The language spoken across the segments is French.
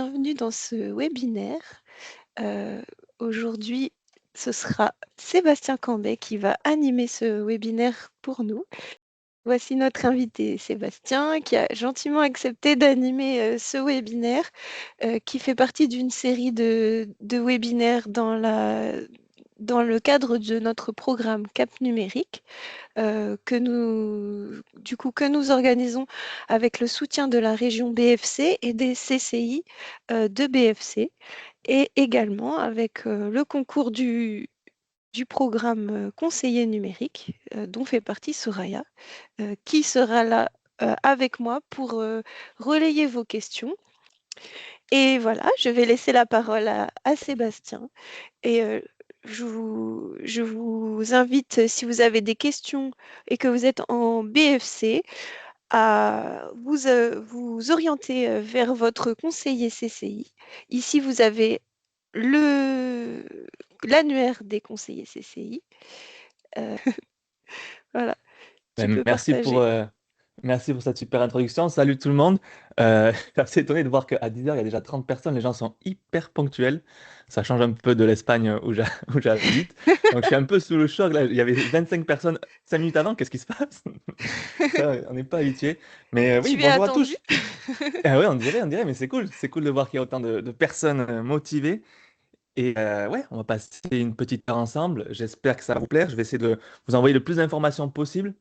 Bienvenue dans ce webinaire. Heu, Aujourd'hui, ce sera Sébastien Cambet qui va animer ce webinaire pour nous. Voici notre invité Sébastien qui a gentiment accepté d'animer, ce webinaire, qui fait partie d'une série de webinaires dans le cadre de notre programme Cap Numérique, que nous organisons avec le soutien de la région BFC et des CCI, de BFC et également avec, le concours du programme, conseiller numérique, dont fait partie Soraya, qui sera là, avec moi pour, relayer vos questions et voilà, je vais laisser la parole à Sébastien et je vous invite, si vous avez des questions et que vous êtes en BFC, à vous orienter, vers votre conseiller CCI. Ici, vous avez le l'annuaire des conseillers CCI. Heu, voilà, tu Ben, peux partager. merci pour cette super introduction. Salut tout le monde. Je suis assez étonné de voir qu'à 10 heures, il y a déjà 30 personnes. Les gens sont hyper ponctuels. Ça change un peu de l'Espagne où j'habite. Donc je suis un peu sous le choc. Là, il y avait 25 personnes 5 minutes avant. Qu'est-ce qui se passe? Ça, on n'est pas habitué. Mais oui, Tu es bonjour à attendu? tous. Ah ouais, on dirait, mais c'est cool. C'est cool de voir qu'il y a autant de personnes motivées. Et ouais, on va passer une petite heure ensemble. J'espère que ça va vous plaire. Je vais essayer de vous envoyer le plus d'informations possible.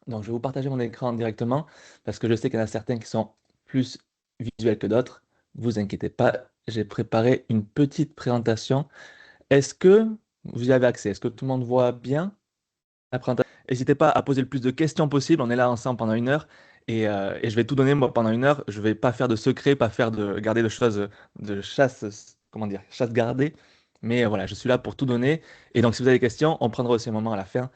Donc, je vais vous partager mon écran directement parce que je sais qu'il y en a certains qui sont plus visuels que d'autres. Vous inquiétez pas, j'ai préparé une petite présentation. Est-ce que vous y avez accès? Est-ce que tout le monde voit bien la présentation? N'hésitez pas à poser le plus de questions possible. On est là ensemble pendant une heure et je vais tout donner moi pendant une heure. Je vais pas faire de secret, pas faire de garder de choses de chasse, comment dire, chasse gardée. Mais voilà, je suis là pour tout donner. Et donc, si vous avez des questions, on prendra aussi un moment à la fin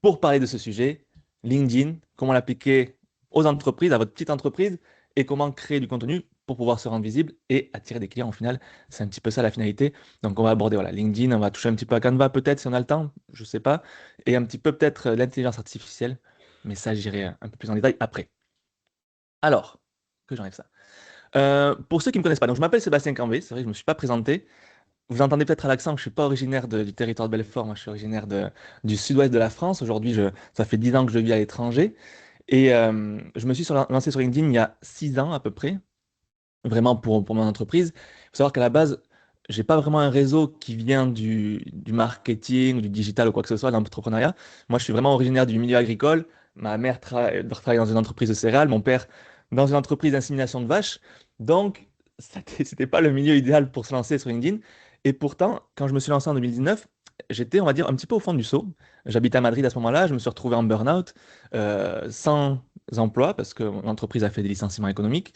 pour parler de ce sujet, LinkedIn, comment l'appliquer aux entreprises, à votre petite entreprise, et comment créer du contenu pour pouvoir se rendre visible et attirer des clients. Au final, c'est un petit peu ça la finalité. Donc, on va aborder voilà, LinkedIn, on va toucher un petit peu à Canva peut-être si on a le temps, je ne sais pas, et un petit peu peut-être l'intelligence artificielle, mais ça, j'irai un peu plus en détail après. Alors, que j'enlève ça. Pour ceux qui ne me connaissent pas, donc je m'appelle Sébastien Cambé, c'est vrai que je ne me suis pas présenté. Vous entendez peut-être à l'accent que je ne suis pas originaire du territoire de Belfort, moi je suis originaire du sud-ouest de la France. Aujourd'hui, ça fait 10 ans que je vis à l'étranger. Et je me suis lancé sur LinkedIn il y a 6 ans à peu près, vraiment pour mon entreprise. Il faut savoir qu'à la base, j'ai pas vraiment un réseau qui vient du marketing, du digital ou quoi que ce soit, de l'entrepreneuriat. Moi, je suis vraiment originaire du milieu agricole. Ma mère travaille dans une entreprise de céréales, mon père dans une entreprise d'insémination de vaches. Donc, c'était pas le milieu idéal pour se lancer sur LinkedIn. Et pourtant, quand je me suis lancé en 2019, j'étais, on va dire, un petit peu au fond du seau. J'habitais à Madrid à ce moment-là, je me suis retrouvé en burn-out, sans emploi, parce que l'entreprise a fait des licenciements économiques,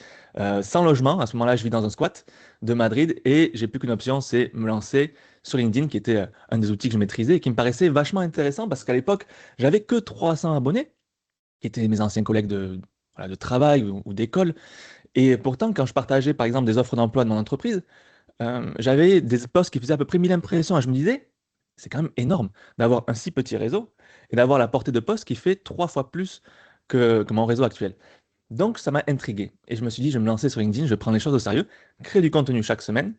sans logement. À ce moment-là, je vis dans un squat de Madrid et j'ai plus qu'une option, c'est me lancer sur LinkedIn, qui était un des outils que je maîtrisais et qui me paraissait vachement intéressant parce qu'à l'époque, j'avais que 300 abonnés, qui étaient mes anciens collègues voilà, de travail ou d'école. Et pourtant, quand je partageais par exemple des offres d'emploi de mon entreprise, j'avais des posts qui faisaient à peu près 1000 impressions et je me disais, c'est quand même énorme d'avoir un si petit réseau et d'avoir la portée de posts qui fait 3 fois plus que mon réseau actuel. Donc, ça m'a intrigué. Et je me suis dit, je vais me lancer sur LinkedIn, je vais prendre les choses au sérieux, créer du contenu chaque semaine.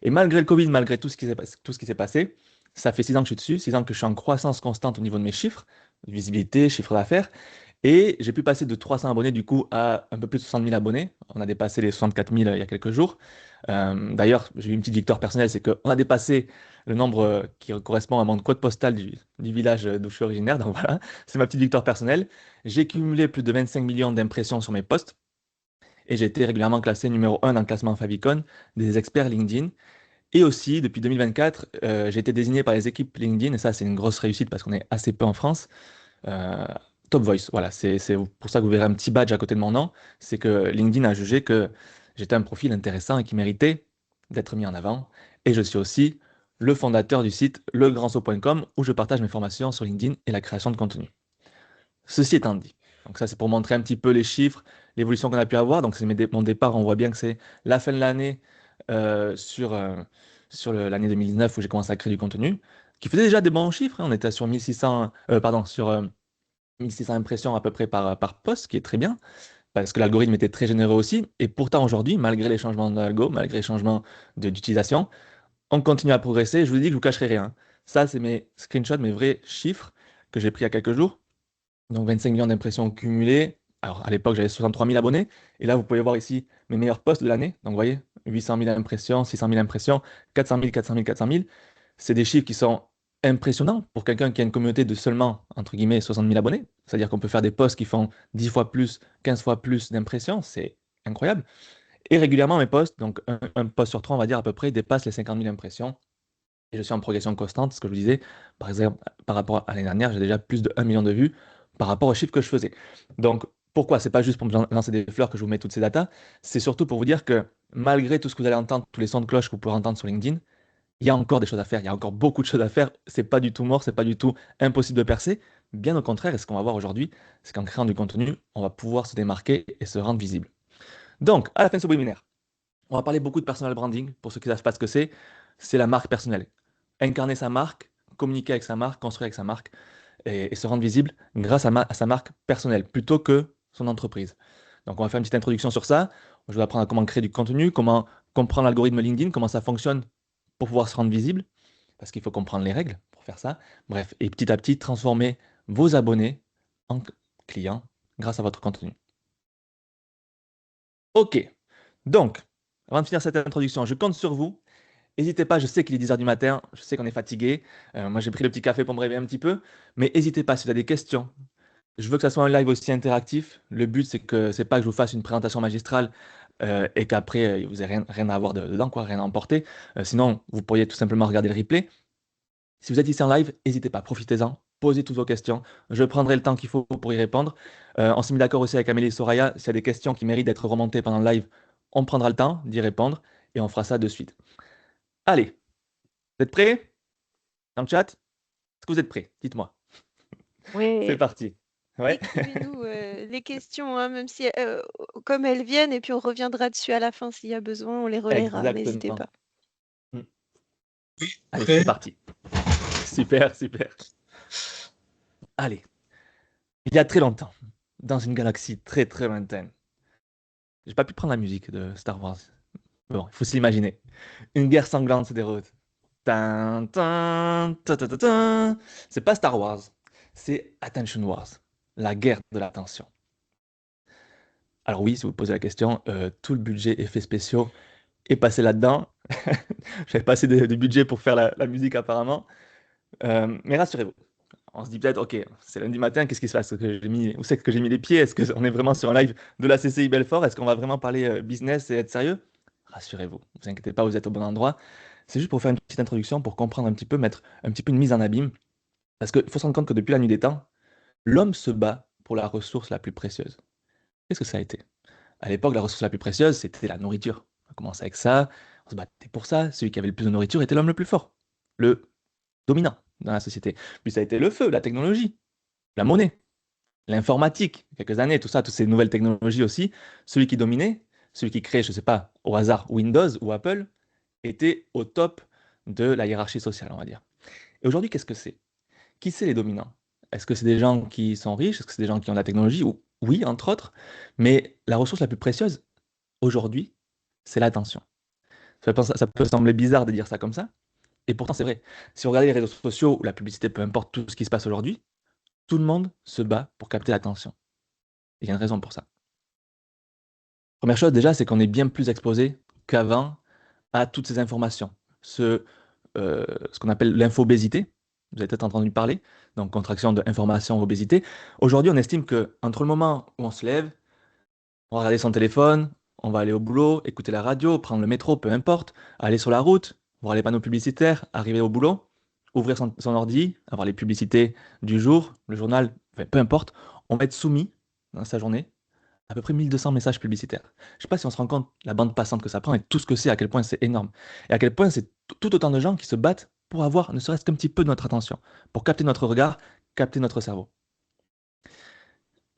Et malgré le Covid, malgré tout ce qui s'est passé, ça fait 6 ans que je suis dessus, 6 ans que je suis en croissance constante au niveau de mes chiffres, visibilité, chiffre d'affaires. Et j'ai pu passer de 300 abonnés du coup à un peu plus de 60 000 abonnés. On a dépassé les 64 000 il y a quelques jours. D'ailleurs, j'ai eu une petite victoire personnelle, c'est qu'on a dépassé le nombre qui correspond à mon code postal du village d'où je suis originaire. Donc voilà, c'est ma petite victoire personnelle. J'ai cumulé plus de 25 millions d'impressions sur mes posts et j'ai été régulièrement classé numéro 1 dans le classement Favicon des experts LinkedIn. Et aussi, depuis 2024, j'ai été désigné par les équipes LinkedIn, et ça, c'est une grosse réussite parce qu'on est assez peu en France. euh, Top Voice, voilà, c'est pour ça que vous verrez un petit badge à côté de mon nom. C'est que LinkedIn a jugé que j'étais un profil intéressant et qui méritait d'être mis en avant. Et je suis aussi le fondateur du site legrandsaut.com où je partage mes formations sur LinkedIn et la création de contenu. Ceci étant dit, donc ça c'est pour montrer un petit peu les chiffres, l'évolution qu'on a pu avoir. Donc c'est mon départ, on voit bien que c'est la fin de l'année sur l'année 2019 où j'ai commencé à créer du contenu, qui faisait déjà des bons chiffres, hein. On était sur 1600, pardon, sur 1600 impressions à peu près par post, ce qui est très bien. parce que l'algorithme était très généreux aussi. Et pourtant, aujourd'hui, malgré les changements d'algo, malgré les changements d'utilisation, on continue à progresser. Je vous dis que je vous cacherai rien. Ça, c'est mes screenshots, mes vrais chiffres que j'ai pris il y a quelques jours. Donc 25 millions d'impressions cumulées. Alors à l'époque, j'avais 63 000 abonnés. Et là, vous pouvez voir ici mes meilleurs posts de l'année. Donc vous voyez, 800 000 impressions, 600 000 impressions, 400 000, 400 000, 400 000. C'est des chiffres qui sont impressionnants pour quelqu'un qui a une communauté de seulement, entre guillemets, 60 000 abonnés. C'est-à-dire qu'on peut faire des posts qui font 10 fois plus, 15 fois plus d'impressions. C'est incroyable. Et régulièrement, mes posts, donc un post sur trois, on va dire à peu près, dépasse les 50 000 impressions. Et je suis en progression constante, ce que je vous disais, par exemple, par rapport à l'année dernière, j'ai déjà plus de 1 million de vues par rapport aux chiffres que je faisais. Donc, pourquoi? C'est pas juste pour me lancer des fleurs que je vous mets toutes ces datas, c'est surtout pour vous dire que malgré tout ce que vous allez entendre, tous les sons de cloche que vous pouvez entendre sur LinkedIn, il y a encore des choses à faire, il y a encore beaucoup de choses à faire, c'est pas du tout mort, c'est pas du tout impossible de percer. Bien au contraire, et ce qu'on va voir aujourd'hui, c'est qu'en créant du contenu, on va pouvoir se démarquer et se rendre visible. Donc, à la fin de ce webinaire, on va parler beaucoup de personal branding. Pour ceux qui ne savent pas ce que c'est la marque personnelle. Incarner sa marque, communiquer avec sa marque, construire avec sa marque et se rendre visible grâce à sa marque personnelle plutôt que son entreprise. Donc, on va faire une petite introduction sur ça. Je vais apprendre à comment créer du contenu, comment comprendre l'algorithme LinkedIn, comment ça fonctionne pour pouvoir se rendre visible, parce qu'il faut comprendre les règles pour faire ça. Bref, et petit à petit, transformer vos abonnés en clients grâce à votre contenu. Ok, donc, avant de finir cette introduction, je compte sur vous. N'hésitez pas, je sais qu'il est 10 h du matin, je sais qu'on est fatigué. Moi, j'ai pris le petit café pour me réveiller un petit peu. Mais n'hésitez pas si vous avez des questions. Je veux que ça soit un live aussi interactif. Le but, c'est que c'est pas que je vous fasse une présentation magistrale et qu'après, vous n'avez rien à avoir dedans, quoi, rien à emporter. Sinon, vous pourriez tout simplement regarder le replay. Si vous êtes ici en live, n'hésitez pas, profitez-en, posez toutes vos questions. Je prendrai le temps qu'il faut pour y répondre. On s'est mis d'accord aussi avec Amélie et Soraya. S'il y a des questions qui méritent d'être remontées pendant le live, on prendra le temps d'y répondre et on fera ça de suite. Allez, vous êtes prêts? Dans le chat? Est-ce que vous êtes prêts? Dites-moi. C'est Oui, parti. Ouais, écrivez-nous les questions, hein, même si comme elles viennent, et puis on reviendra dessus à la fin s'il y a besoin, on les relaiera, n'hésitez exactement. pas. Mm. Oui, Allez, c'est prêt. parti. Super, super. Allez, il y a très longtemps, dans une galaxie très très lointaine, j'ai pas pu prendre la musique de Star Wars. Bon, il faut s'imaginer. Une guerre sanglante se déroule. Tin, tin, ta, ta, ta, ta. C'est pas Star Wars, c'est Attention Wars, la guerre de l'attention. Alors oui, si vous posez la question, tout le budget effets spéciaux est passé là-dedans. J'avais pas assez de budget pour faire la musique apparemment. Mais rassurez-vous, on se dit peut-être, ok, c'est lundi matin, qu'est-ce qui se passe? Où c'est que j'ai mis les pieds? Est-ce qu'on est vraiment sur un live de la CCI Belfort? Est-ce qu'on va vraiment parler business et être sérieux? Rassurez-vous, ne vous inquiétez pas, vous êtes au bon endroit. C'est juste pour faire une petite introduction, pour comprendre un petit peu, mettre un petit peu une mise en abîme. Parce qu'il faut se rendre compte que depuis la nuit des temps, l'homme se bat pour la ressource la plus précieuse. Qu'est-ce que ça a été? À l'époque, la ressource la plus précieuse, c'était la nourriture. On a commencé avec ça, on se battait pour ça. Celui qui avait le plus de nourriture était l'homme le plus fort, le dominant dans la société. Puis ça a été le feu, la technologie, la monnaie, l'informatique, quelques années, tout ça, toutes ces nouvelles technologies aussi. Celui qui dominait, celui qui créait, je ne sais pas, au hasard Windows ou Apple, était au top de la hiérarchie sociale, on va dire. Et aujourd'hui, qu'est-ce que c'est? Qui c'est les dominants? Est-ce que c'est des gens qui sont riches? Est-ce que c'est des gens qui ont de la technologie? Ou, oui, entre autres. Mais la ressource la plus précieuse, aujourd'hui, c'est l'attention. Ça peut sembler bizarre de dire ça comme ça, et pourtant c'est vrai. Si vous regardez les réseaux sociaux ou la publicité, peu importe tout ce qui se passe aujourd'hui, tout le monde se bat pour capter l'attention. Il y a une raison pour ça. Première chose déjà, c'est qu'on est bien plus exposé qu'avant à toutes ces informations. Ce qu'on appelle l'infobésité, vous avez peut-être entendu parler, donc contraction de information, obésité. Aujourd'hui, on estime que entre le moment où on se lève, on va regarder son téléphone, on va aller au boulot, écouter la radio, prendre le métro, peu importe, aller sur la route, voir les panneaux publicitaires, arriver au boulot, ouvrir son ordi, avoir les publicités du jour, le journal, enfin, peu importe, on va être soumis dans sa journée à peu près 1200 messages publicitaires. Je ne sais pas si on se rend compte la bande passante que ça prend et tout ce que c'est, à quel point c'est énorme. Et à quel point c'est tout autant de gens qui se battent pour avoir ne serait-ce qu'un petit peu de notre attention, pour capter notre regard, capter notre cerveau.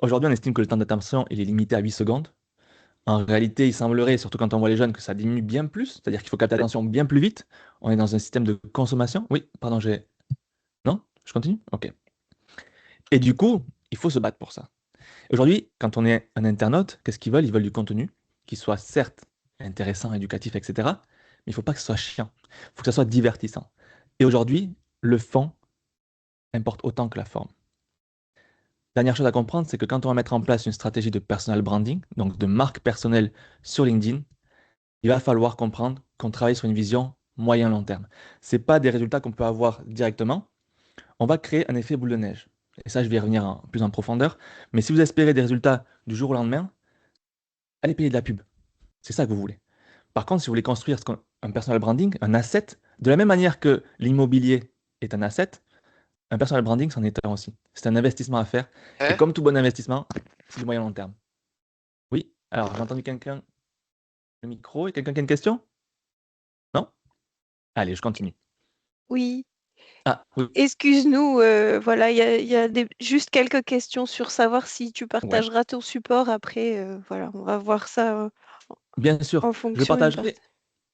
Aujourd'hui, on estime que le temps d'attention il est limité à 8 secondes. En réalité, il semblerait, surtout quand on voit les jeunes, que ça diminue bien plus, c'est-à-dire qu'il faut capter l'attention bien plus vite. On est dans un système de consommation. Oui, pardon, j'ai... Non? Je continue? Ok. Et du coup, il faut se battre pour ça. Aujourd'hui, quand on est un internaute, qu'est-ce qu'ils veulent? Ils veulent du contenu qui soit certes intéressant, éducatif, etc. Mais il ne faut pas que ce soit chiant. Il faut que ce soit divertissant. Et aujourd'hui, le fond importe autant que la forme. Dernière chose à comprendre, c'est que quand on va mettre en place une stratégie de personal branding, donc de marque personnelle sur LinkedIn, il va falloir comprendre qu'on travaille sur une vision moyen-long terme. Ce pas des résultats qu'on peut avoir directement. On va créer un effet boule de neige. Et ça, je vais y revenir plus en profondeur. Mais si vous espérez des résultats du jour au lendemain, allez payer de la pub. C'est ça que vous voulez. Par contre, si vous voulez construire un personal branding, un asset, de la même manière que l'immobilier est un asset, un personal branding, c'en est un aussi. C'est un investissement à faire. Et Hein? comme tout bon investissement, c'est du moyen long terme. Oui, alors j'ai entendu quelqu'un, le micro, et quelqu'un qui a une question? Non? Allez, je continue. Oui, Ah, oui, excuse-nous, voilà, il y a juste quelques questions sur savoir si tu ouais. partageras ton support après. Voilà, on va voir ça Bien sûr, en je le fonction une partagerai partie.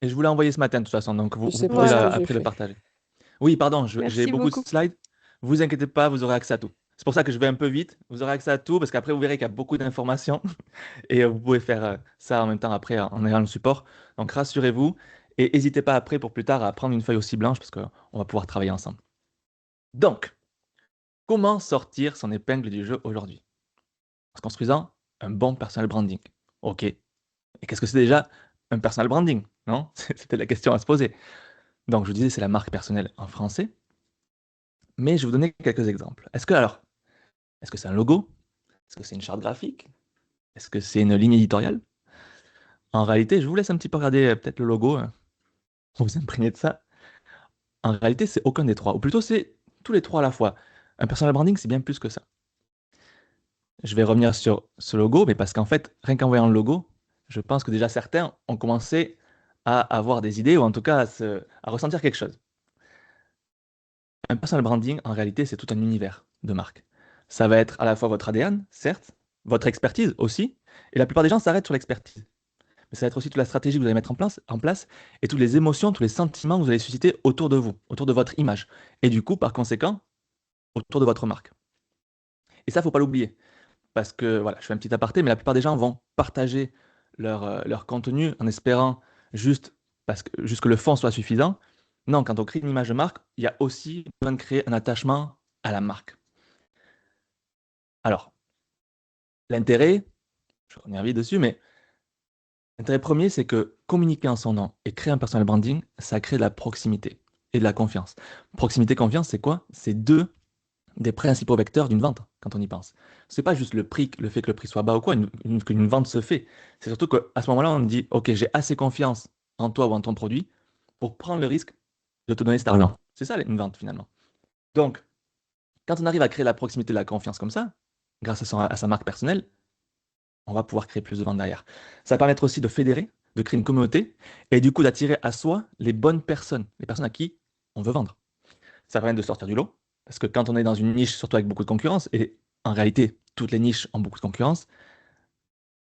et je vous l'ai envoyé ce matin de toute façon, donc Je vous sais pas pouvez ce que Voilà, j'ai après le fait. partager. Oui, pardon, j'ai merci beaucoup de beaucoup. slides. Vous inquiétez pas, vous aurez accès à tout. C'est pour ça que je vais un peu vite. Vous aurez accès à tout parce qu'après, vous verrez qu'il y a beaucoup d'informations et vous pouvez faire ça en même temps après en ayant le support. Donc rassurez-vous et n'hésitez pas après pour plus tard à prendre une feuille aussi blanche parce qu'on va pouvoir travailler ensemble. Donc, comment sortir son épingle du jeu aujourd'hui? En se construisant un bon personal branding. Ok. Et qu'est-ce que c'est déjà un personal branding? Non? C'était la question à se poser. Donc, je vous disais, c'est la marque personnelle en français, mais je vais vous donner quelques exemples. Est-ce que c'est un logo? Est-ce que c'est une charte graphique? Est-ce que c'est une ligne éditoriale? En réalité, je vous laisse un petit peu regarder peut-être le logo, pour vous imprégner de ça. En réalité, c'est aucun des trois, ou plutôt c'est tous les trois à la fois. Un personal branding, c'est bien plus que ça. Je vais revenir sur ce logo, mais parce qu'en fait, rien qu'en voyant le logo, je pense que déjà certains ont commencé à avoir des idées, ou en tout cas à ressentir quelque chose. Un personal branding, en réalité, c'est tout un univers de marque. Ça va être à la fois votre ADN, certes, votre expertise aussi, et la plupart des gens s'arrêtent sur l'expertise. Mais ça va être aussi toute la stratégie que vous allez mettre en place et toutes les émotions, tous les sentiments que vous allez susciter autour de vous, autour de votre image. Et du coup, par conséquent, autour de votre marque. Et ça, faut pas l'oublier. Parce que, voilà, je fais un petit aparté, mais la plupart des gens vont partager leur contenu en espérant juste, juste que le fond soit suffisant. Non, quand on crée une image de marque, il y a aussi besoin de créer un attachement à la marque. Alors, l'intérêt, je vais revenir vite dessus, mais l'intérêt premier, c'est que communiquer en son nom et créer un personal branding, ça crée de la proximité et de la confiance. Proximité, confiance, c'est quoi? C'est deux des principaux vecteurs d'une vente, quand on y pense. C'est pas juste le prix, le fait que le prix soit bas ou quoi, qu'une vente se fait. C'est surtout qu'à ce moment-là, on dit, OK, j'ai assez confiance en toi ou en ton produit pour prendre le risque de te donner cet argent. C'est ça une vente finalement. Donc, quand on arrive à créer la proximité de la confiance comme ça, grâce à sa marque personnelle, on va pouvoir créer plus de ventes derrière. Ça va permettre aussi de fédérer, de créer une communauté et du coup d'attirer à soi les bonnes personnes, les personnes à qui on veut vendre. Ça permet de sortir du lot parce que quand on est dans une niche, surtout avec beaucoup de concurrence, et en réalité, toutes les niches ont beaucoup de concurrence,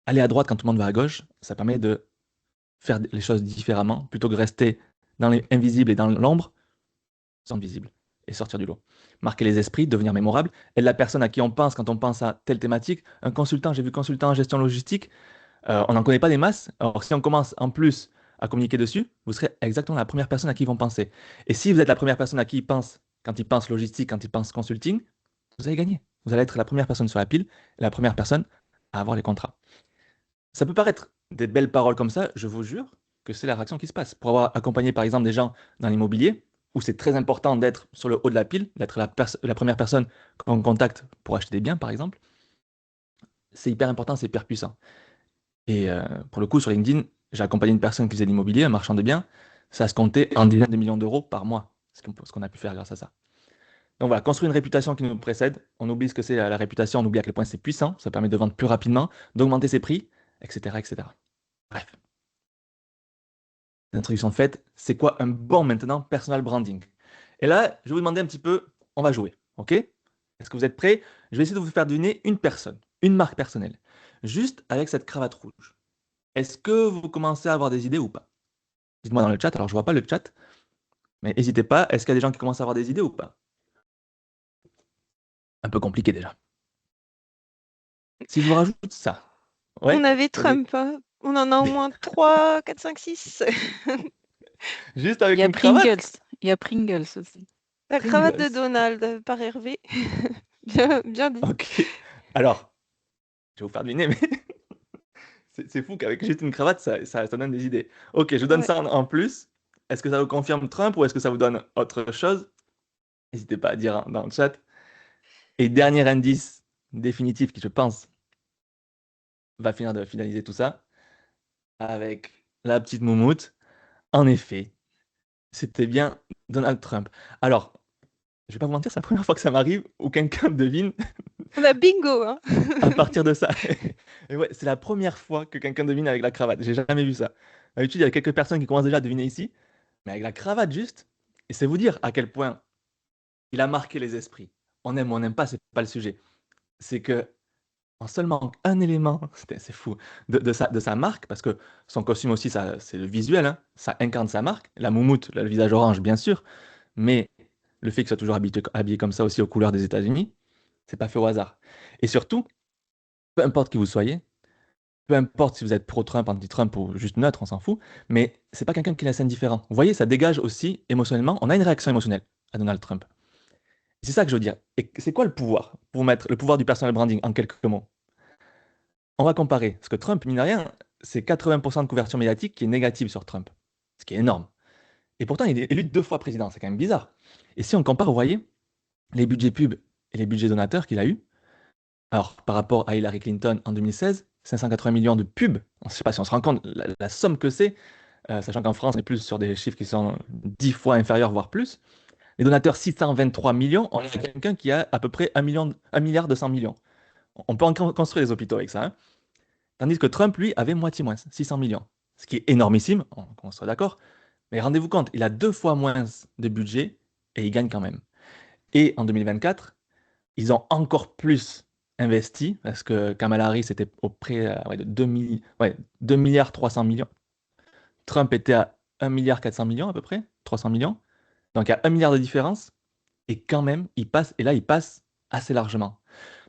aller à droite quand tout le monde va à gauche, ça permet de faire les choses différemment plutôt que rester dans les invisibles et dans l'ombre, sans visible et sortir du lot. Marquer les esprits, devenir mémorable, être la personne à qui on pense quand on pense à telle thématique. Un consultant, j'ai vu consultant en gestion logistique, on n'en connaît pas des masses. Alors, si on commence en plus à communiquer dessus, vous serez exactement la première personne à qui ils vont penser. Et si vous êtes la première personne à qui ils pensent quand ils pensent logistique, quand ils pensent consulting, vous allez gagner. Vous allez être la première personne sur la pile et la première personne à avoir les contrats. Ça peut paraître des belles paroles comme ça, je vous jure que c'est la réaction qui se passe. Pour avoir accompagné par exemple des gens dans l'immobilier, où c'est très important d'être sur le haut de la pile, d'être la première personne qu'on contacte pour acheter des biens par exemple, c'est hyper important, c'est hyper puissant. Et pour le coup, sur LinkedIn, j'ai accompagné une personne qui faisait de l'immobilier, un marchand de biens. Ça se comptait en dizaines de millions d'euros par mois, ce qu'on a pu faire grâce à ça. Donc voilà, construire une réputation qui nous précède. On oublie ce que c'est la réputation, on oublie à quel point c'est puissant. Ça permet de vendre plus rapidement, d'augmenter ses prix, etc., etc. Bref, l'introduction faite, c'est quoi un bon maintenant personal branding? Et là, je vais vous demander un petit peu, on va jouer, ok? Est-ce que vous êtes prêts? Je vais essayer de vous faire deviner une personne, une marque personnelle, juste avec cette cravate rouge. Est-ce que vous commencez à avoir des idées ou pas? Dites-moi dans le chat, alors je vois pas le chat, mais n'hésitez pas, est-ce qu'il y a des gens qui commencent à avoir des idées ou pas? Un peu compliqué déjà. Si je vous rajoute ça, On ouais, avait vas-y. Trump, hein. On en a au moins 3, 4, 5, 6. Juste Il avec y a une cravate? Pringles. Il y a Pringles aussi. La cravate de Pringles. Donald par Hervé. Bien, bien dit. Ok. Alors, je vais vous faire deviner, mais c'est fou qu'avec juste une cravate, ça donne des idées. Ok, je vous donne Ouais. ça en plus. Est-ce que ça vous confirme Trump ou est-ce que ça vous donne autre chose? N'hésitez pas à dire hein, dans le chat. Et dernier indice définitif qui, je pense, va finir de finaliser tout ça avec la petite moumoute. En effet, c'était bien Donald Trump. Alors, je vais pas vous mentir, c'est la première fois que ça m'arrive où quelqu'un devine On a bingo, hein. à partir de ça. Et ouais, c'est la première fois que quelqu'un devine avec la cravate. J'ai jamais vu ça. D'habitude, il y a quelques personnes qui commencent déjà à deviner ici, mais avec la cravate juste. Et c'est vous dire à quel point il a marqué les esprits. On aime ou on n'aime pas, c'est pas le sujet. C'est que en seulement un élément, c'est fou, de sa marque, parce que son costume aussi, ça, c'est le visuel, hein, ça incarne sa marque. La moumoute, le visage orange, bien sûr, mais le fait qu'il soit toujours habillé comme ça aussi aux couleurs des États-Unis, c'est pas fait au hasard. Et surtout, peu importe qui vous soyez, peu importe si vous êtes pro-Trump, anti-Trump ou juste neutre, on s'en fout, mais c'est pas quelqu'un qui laisse indifférent. Vous voyez, ça dégage aussi émotionnellement, on a une réaction émotionnelle à Donald Trump. C'est ça que je veux dire. Et c'est quoi le pouvoir? Pour vous mettre le pouvoir du personal branding en quelques mots. On va comparer. Parce que Trump, mine de rien, c'est 80% de couverture médiatique qui est négative sur Trump. Ce qui est énorme. Et pourtant, il est élu 2 fois président. C'est quand même bizarre. Et si on compare, vous voyez, les budgets pubs et les budgets donateurs qu'il a eu, alors par rapport à Hillary Clinton en 2016, 580 millions de pubs, je ne sais pas si on se rend compte la somme que c'est, sachant qu'en France, on est plus sur des chiffres qui sont 10 fois inférieurs, voire plus. Les donateurs, 623 millions, on a quelqu'un qui a à peu près 1 milliard 200 millions. On peut en construire des hôpitaux avec ça, hein. Tandis que Trump, lui, avait moitié moins, 600 millions. Ce qui est énormissime, qu'on soit d'accord. Mais rendez-vous compte, il a 2 fois moins de budget et il gagne quand même. Et en 2024, ils ont encore plus investi, parce que Kamala Harris était auprès ouais, de 2 milliards 300 millions. Trump était à 1 milliard 400 millions à peu près, 300 millions. Donc il y a 1 milliard de différence. Et quand même, il passe, et là, il passe assez largement.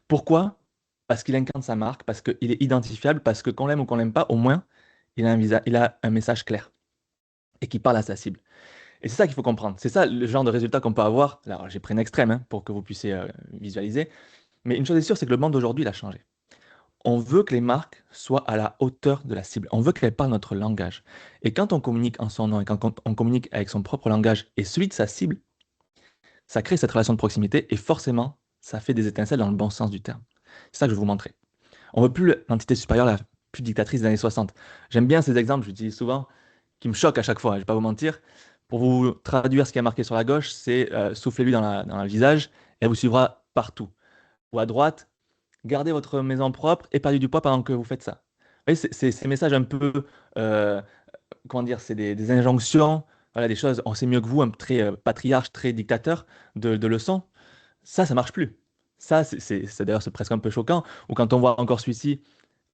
Pourquoi? Parce qu'il incarne sa marque, parce qu'il est identifiable, parce que qu'on l'aime ou qu'on l'aime pas, au moins, il a un message clair et qui parle à sa cible. Et c'est ça qu'il faut comprendre. C'est ça le genre de résultat qu'on peut avoir. Alors, j'ai pris un extrême hein, pour que vous puissiez visualiser. Mais une chose est sûre, c'est que le monde d'aujourd'hui, il a changé. On veut que les marques soient à la hauteur de la cible. On veut qu'elles parlent notre langage. Et quand on communique en son nom et quand on communique avec son propre langage et celui de sa cible, ça crée cette relation de proximité et forcément, ça fait des étincelles dans le bon sens du terme. C'est ça que je vais vous montrer. On ne veut plus l'entité supérieure, la plus dictatrice des années 60. J'aime bien ces exemples, j'utilise souvent, qui me choquent à chaque fois, je ne vais pas vous mentir. Pour vous traduire ce qui est marqué sur la gauche, c'est soufflez-lui dans le visage et elle vous suivra partout. Ou à droite, gardez votre maison propre et perdez du poids pendant que vous faites ça. Vous voyez, c'est ces messages un peu, euh, comment dire, c'est des injonctions, voilà, des choses, on sait mieux que vous, un très patriarche, très dictateur de leçons. Ça marche plus. Ça, d'ailleurs, c'est presque un peu choquant. Ou quand on voit encore celui-ci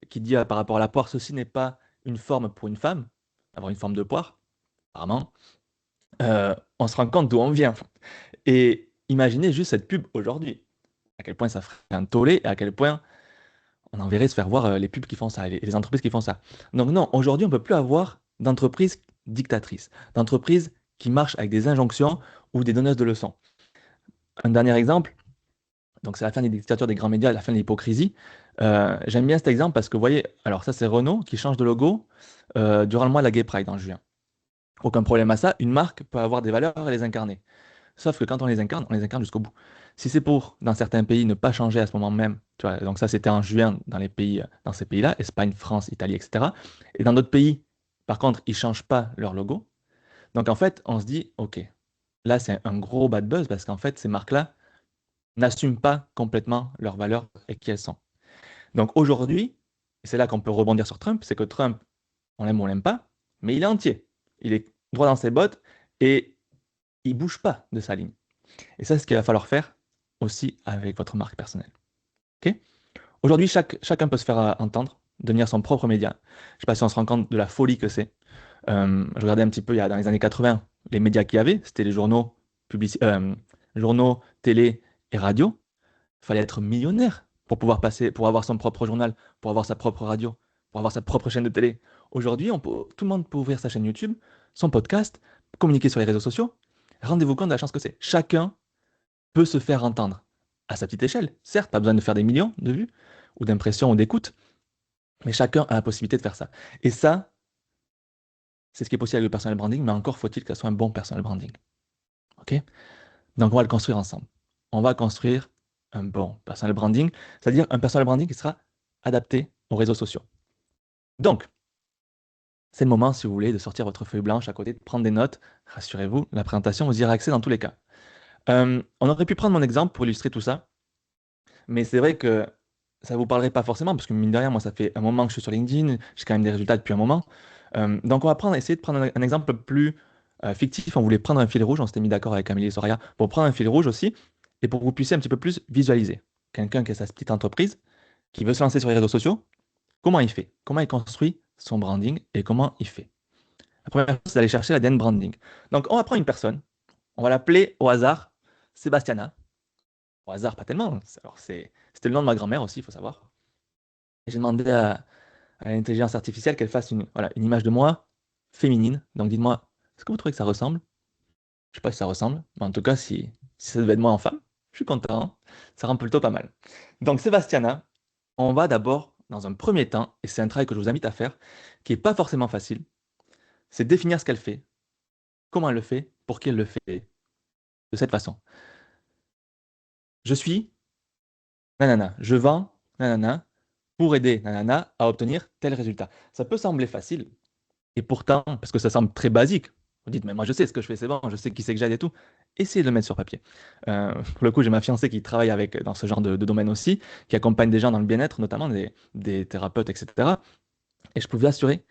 qui dit par rapport à la poire, ceci n'est pas une forme pour une femme, avoir une forme de poire, apparemment, on se rend compte d'où on vient. Et imaginez juste cette pub aujourd'hui. À quel point ça ferait un tollé et à quel point on enverrait se faire voir les pubs qui font ça et les entreprises qui font ça. Donc non, aujourd'hui, on ne peut plus avoir d'entreprises dictatrices, d'entreprises qui marchent avec des injonctions ou des donneuses de leçons. Un dernier exemple, donc c'est la fin des dictatures des grands médias, la fin de l'hypocrisie. J'aime bien cet exemple parce que vous voyez, alors ça c'est Renault qui change de logo durant le mois de la Gay Pride en juin. Aucun problème à ça, une marque peut avoir des valeurs et les incarner. Sauf que quand on les incarne jusqu'au bout. Si c'est pour, dans certains pays, ne pas changer à ce moment même, tu vois, donc ça c'était en juin dans les pays, dans ces pays-là, Espagne, France, Italie, etc. Et dans d'autres pays, par contre, ils ne changent pas leur logo. Donc en fait, on se dit, ok, là c'est un gros bad buzz parce qu'en fait, ces marques-là n'assument pas complètement leurs valeurs et qui elles sont. Donc aujourd'hui, et c'est là qu'on peut rebondir sur Trump, c'est que Trump, on l'aime ou on l'aime pas, mais il est entier. Il est droit dans ses bottes et il bouge pas de sa ligne. Et ça, c'est ce qu'il va falloir faire aussi avec votre marque personnelle. Ok. Aujourd'hui, chacun peut se faire entendre, devenir son propre média. Je ne sais pas si on se rend compte de la folie que c'est. Je regardais un petit peu, dans les années 80, les médias qu'il y avait, c'était les journaux, journaux, télé et radio. Il fallait être millionnaire pour pouvoir passer, pour avoir son propre journal, pour avoir sa propre radio, pour avoir sa propre chaîne de télé. Aujourd'hui, tout le monde peut ouvrir sa chaîne YouTube, son podcast, communiquer sur les réseaux sociaux. Rendez-vous compte de la chance que c'est. Chacun peut se faire entendre à sa petite échelle. Certes, pas besoin de faire des millions de vues ou d'impressions ou d'écoutes, mais chacun a la possibilité de faire ça. Et ça, c'est ce qui est possible avec le personal branding, mais encore faut-il que ce soit un bon personal branding. OK? Donc, on va le construire ensemble. On va construire un bon personal branding, c'est-à-dire un personal branding qui sera adapté aux réseaux sociaux. Donc, c'est le moment, si vous voulez, de sortir votre feuille blanche à côté, de prendre des notes. Rassurez-vous, la présentation, vous y aurez accès dans tous les cas. On aurait pu prendre mon exemple pour illustrer tout ça, mais c'est vrai que ça ne vous parlerait pas forcément, parce que mine de rien, moi, ça fait un moment que je suis sur LinkedIn, j'ai quand même des résultats depuis un moment. Donc, on va essayer de prendre un exemple plus fictif. On voulait prendre un fil rouge, on s'était mis d'accord avec Amélie et Soraya pour prendre un fil rouge aussi, et pour que vous puissiez un petit peu plus visualiser. Quelqu'un qui a sa petite entreprise, qui veut se lancer sur les réseaux sociaux, comment il fait? Comment il construit son branding et comment il fait? La première chose, c'est d'aller chercher l'ADN branding. Donc, on va prendre une personne, on va l'appeler au hasard Sébastiana. Au hasard, pas tellement. Alors, c'était le nom de ma grand-mère aussi, il faut savoir. Et j'ai demandé à l'intelligence artificielle qu'elle fasse voilà, une image de moi féminine. Donc, dites-moi, est-ce que vous trouvez que ça ressemble? Je sais pas si ça ressemble, mais en tout cas, si ça devait être moi en femme, je suis content. Ça rend plutôt pas mal. Donc, Sébastiana, on va d'abord, dans un premier temps, et c'est un travail que je vous invite à faire, qui n'est pas forcément facile, c'est définir ce qu'elle fait, comment elle le fait, pour qui elle le fait, de cette façon. Je suis nanana, je vends nanana pour aider nanana à obtenir tel résultat. Ça peut sembler facile, et pourtant, parce que ça semble très basique, vous dites, mais moi je sais ce que je fais, c'est bon, je sais qui c'est que j'aide et tout. Essayez de le mettre sur papier. Pour le coup, j'ai ma fiancée qui travaille dans ce genre de domaine aussi, qui accompagne des gens dans le bien-être, notamment des thérapeutes, etc. Et je peux vous assurer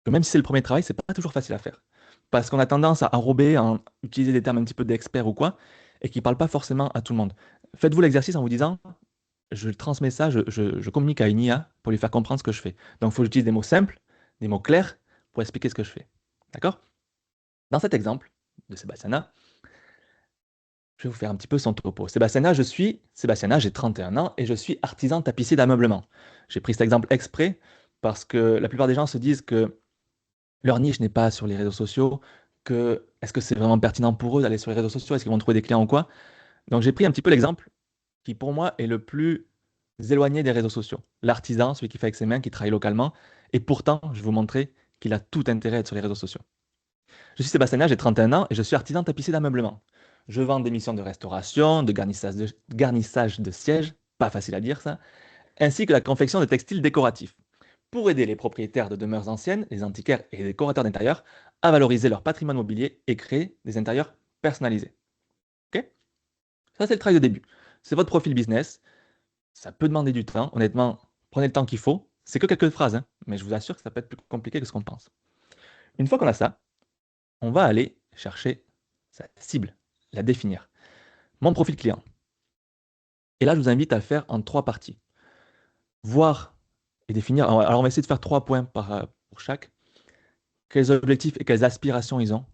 que même si c'est le premier travail, c'est pas toujours facile à faire. Parce qu'on a tendance à enrober, à utiliser des termes un petit peu d'experts ou quoi, et qui ne parlent pas forcément à tout le monde. Faites-vous l'exercice en vous disant, je transmets ça, je communique à une IA pour lui faire comprendre ce que je fais. Donc, il faut que j'utilise des mots simples, des mots clairs pour expliquer ce que je fais. D'accord? Dans cet exemple de Sébastiana, je vais vous faire un petit peu son topo. Sébastiana, j'ai 31 ans et je suis artisan tapissier d'ameublement. J'ai pris cet exemple exprès parce que la plupart des gens se disent que leur niche n'est pas sur les réseaux sociaux, que est-ce que c'est vraiment pertinent pour eux d'aller sur les réseaux sociaux, est-ce qu'ils vont trouver des clients ou quoi? Donc j'ai pris un petit peu l'exemple qui pour moi est le plus éloigné des réseaux sociaux. L'artisan, celui qui fait avec ses mains, qui travaille localement, et pourtant, je vais vous montrer qu'il a tout intérêt à être sur les réseaux sociaux. Je suis Sébastien, j'ai 31 ans et je suis artisan tapissier d'ameublement. Je vends des missions de restauration, de garnissage de sièges, pas facile à dire ça, ainsi que la confection de textiles décoratifs, pour aider les propriétaires de demeures anciennes, les antiquaires et les décorateurs d'intérieur à valoriser leur patrimoine mobilier et créer des intérieurs personnalisés. Ok? Ça, c'est le travail de début. C'est votre profil business. Ça peut demander du temps. Honnêtement, prenez le temps qu'il faut. C'est que quelques phrases, hein, mais je vous assure que ça peut être plus compliqué que ce qu'on pense. Une fois qu'on a ça, on va aller chercher sa cible, la définir. Mon profil client. Et là, je vous invite à le faire en 3 parties. Voir et définir. Alors, on va essayer de faire 3 points pour chaque. Quels objectifs et quelles aspirations ils ont,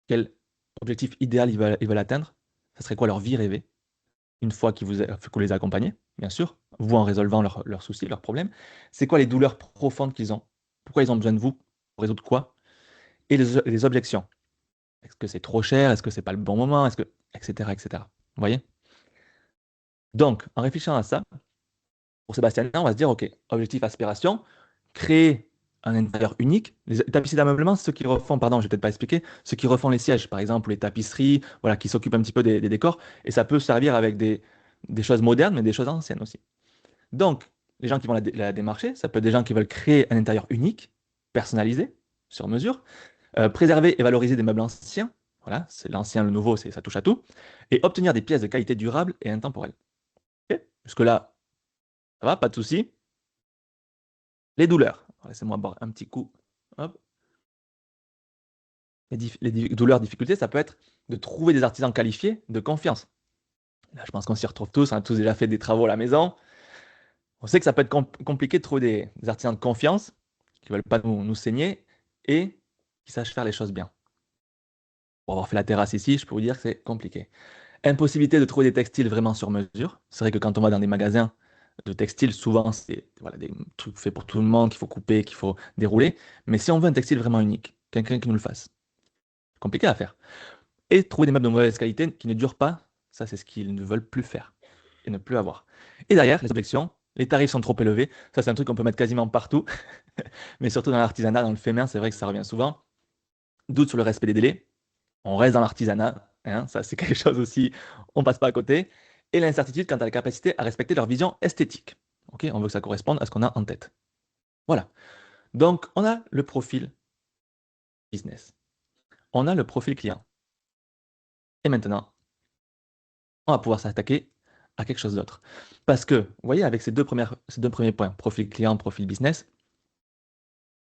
quel objectif idéal ils veulent atteindre, ça serait quoi leur vie rêvée, une fois que vous les accompagnez, bien sûr, vous en résolvant leurs soucis, leurs problèmes, c'est quoi les douleurs profondes qu'ils ont, pourquoi ils ont besoin de vous, pour résoudre quoi, et les objections. Est-ce que c'est trop cher, est-ce que c'est pas le bon moment, etc., etc. Vous voyez? Donc, en réfléchissant à ça, pour Sébastien, on va se dire, OK, objectif, aspiration, créer un intérieur unique. Les tapissiers d'ameublement, ceux qui refont, pardon, je vais peut-être pas expliquer, ceux qui refont les sièges, par exemple, les tapisseries, voilà, qui s'occupent un petit peu des décors, et ça peut servir avec des choses modernes, mais des choses anciennes aussi. Donc, les gens qui vont la démarcher, ça peut être des gens qui veulent créer un intérieur unique, personnalisé, sur mesure, préserver et valoriser des meubles anciens, voilà, c'est l'ancien, le nouveau, ça touche à tout, et obtenir des pièces de qualité durable et intemporelle. Ok. Jusque-là, ça va, pas de souci. Les douleurs. Laissez-moi boire un petit coup. Hop. Les douleurs, difficultés, ça peut être de trouver des artisans qualifiés de confiance. Là, je pense qu'on s'y retrouve tous. On a tous déjà fait des travaux à la maison. On sait que ça peut être compliqué de trouver des artisans de confiance qui ne veulent pas nous saigner et qui sachent faire les choses bien. Pour avoir fait la terrasse ici, je peux vous dire que c'est compliqué. Impossibilité de trouver des textiles vraiment sur mesure. C'est vrai que quand on va dans des magasins de textiles, souvent c'est voilà, des trucs faits pour tout le monde, qu'il faut couper, qu'il faut dérouler. Mais si on veut un textile vraiment unique, quelqu'un qui nous le fasse, compliqué à faire. Et trouver des meubles de mauvaise qualité qui ne durent pas, ça c'est ce qu'ils ne veulent plus faire et ne plus avoir. Et derrière, les objections, les tarifs sont trop élevés. Ça c'est un truc qu'on peut mettre quasiment partout, mais surtout dans l'artisanat, dans le fait main, c'est vrai que ça revient souvent. Doute sur le respect des délais. On reste dans l'artisanat, hein, ça c'est quelque chose aussi, on passe pas à côté. Et l'incertitude quant à la capacité à respecter leur vision esthétique. Ok, on veut que ça corresponde à ce qu'on a en tête. Voilà. Donc, on a le profil business. On a le profil client. Et maintenant, on va pouvoir s'attaquer à quelque chose d'autre. Parce que, vous voyez, avec ces deux premiers points, profil client, profil business,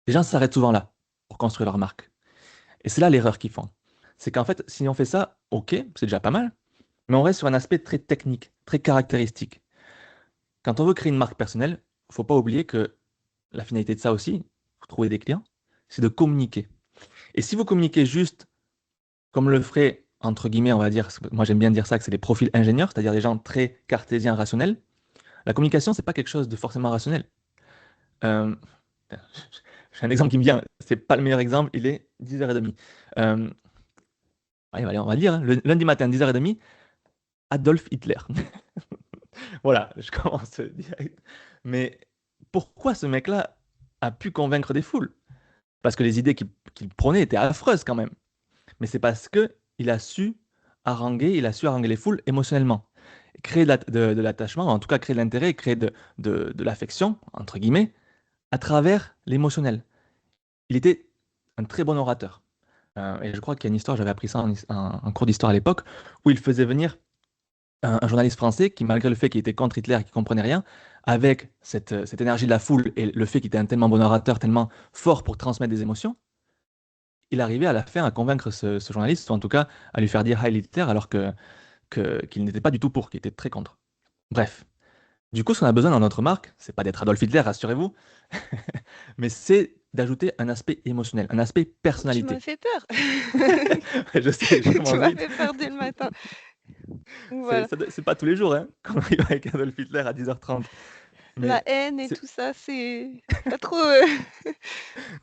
les gens s'arrêtent souvent là pour construire leur marque. Et c'est là l'erreur qu'ils font. C'est qu'en fait, si on fait ça, ok, c'est déjà pas mal, mais on reste sur un aspect très technique, très caractéristique. Quand on veut créer une marque personnelle, il ne faut pas oublier que la finalité de ça aussi, pour trouver des clients, c'est de communiquer. Et si vous communiquez juste comme le ferait, entre guillemets, on va dire, moi j'aime bien dire ça, que c'est des profils ingénieurs, c'est-à-dire des gens très cartésiens, rationnels, la communication, c'est pas quelque chose de forcément rationnel. Euh, j'ai un exemple qui me vient, c'est pas le meilleur exemple, il est 10h30. Euh, allez, on va le dire, hein, le lundi matin, 10h30, Adolf Hitler. Voilà, je commence direct. Mais pourquoi ce mec-là a pu convaincre des foules? Parce que les idées qu'il prenait étaient affreuses quand même. Mais c'est parce que il a su haranguer les foules émotionnellement. Créer de l'attachement, en tout cas créer de l'intérêt, créer de l'affection, entre guillemets, à travers l'émotionnel. Il était un très bon orateur. Et je crois qu'il y a une histoire, j'avais appris ça en cours d'histoire à l'époque, où il faisait venir un journaliste français qui, malgré le fait qu'il était contre Hitler et qu'il comprenait rien, avec cette énergie de la foule et le fait qu'il était un tellement bon orateur, tellement fort pour transmettre des émotions, il arrivait à la fin à convaincre ce journaliste, ou en tout cas à lui faire dire Heil Hitler, alors qu'il n'était pas du tout pour, qu'il était très contre. Bref. Du coup, ce qu'on a besoin dans notre marque, c'est pas d'être Adolf Hitler, rassurez-vous, mais c'est d'ajouter un aspect émotionnel, un aspect Tu m'as personnalité. fait peur. Je sais, je Tu commence m'as vite. fait peur dès le matin. Voilà. C'est pas tous les jours hein, qu'on arrive avec Adolf Hitler à 10h30. La Mais haine et c'est tout ça, c'est pas trop.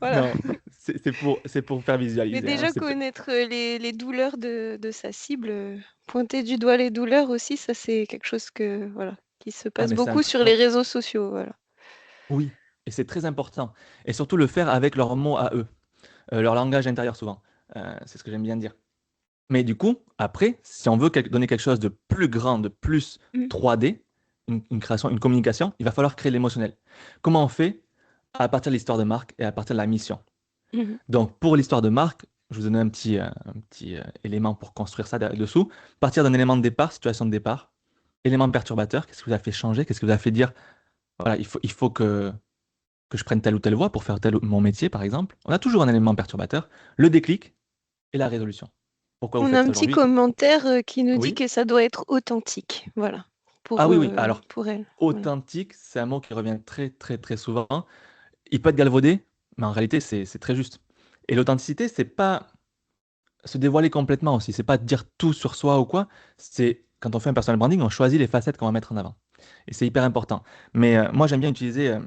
Voilà. non, c'est pour faire Mais visualiser. Hein, déjà connaître les douleurs de sa cible, pointer du doigt les douleurs aussi, ça c'est quelque chose que voilà, qui se Ah, passe mais c'est beaucoup sur les réseaux sociaux, voilà. oui, et c'est très important. Et surtout le faire avec leurs mots à eux, leur langage intérieur souvent. C'est ce que j'aime bien dire. Mais du coup, après, si on veut donner quelque chose de plus grand, de plus Mmh. 3D, une création, une communication, il va falloir créer l'émotionnel. Comment on fait? À partir de l'histoire de marque et à partir de la mission. Mmh. Donc, pour l'histoire de marque, je vous donne un petit élément pour construire ça dessous. Partir d'un élément de départ, situation de départ, élément perturbateur, qu'est-ce qui vous a fait changer, qu'est-ce qui vous a fait dire, voilà, il faut que je prenne telle ou telle voie pour faire mon métier, par exemple. On a toujours un élément perturbateur, le déclic et la résolution. Pourquoi vous On a faites un ça petit aujourd'hui? commentaire, qui nous dit Oui. que ça doit être authentique, voilà, Ah oui, oui. Alors, pour elle, voilà. authentique, c'est un mot qui revient très, très, très souvent. Il peut être galvaudé, mais en réalité, c'est très juste. Et l'authenticité, c'est pas se dévoiler complètement aussi. C'est pas dire tout sur soi ou quoi. C'est quand on fait un personal branding, on choisit les facettes qu'on va mettre en avant. Et c'est hyper important. Mais moi, j'aime bien utiliser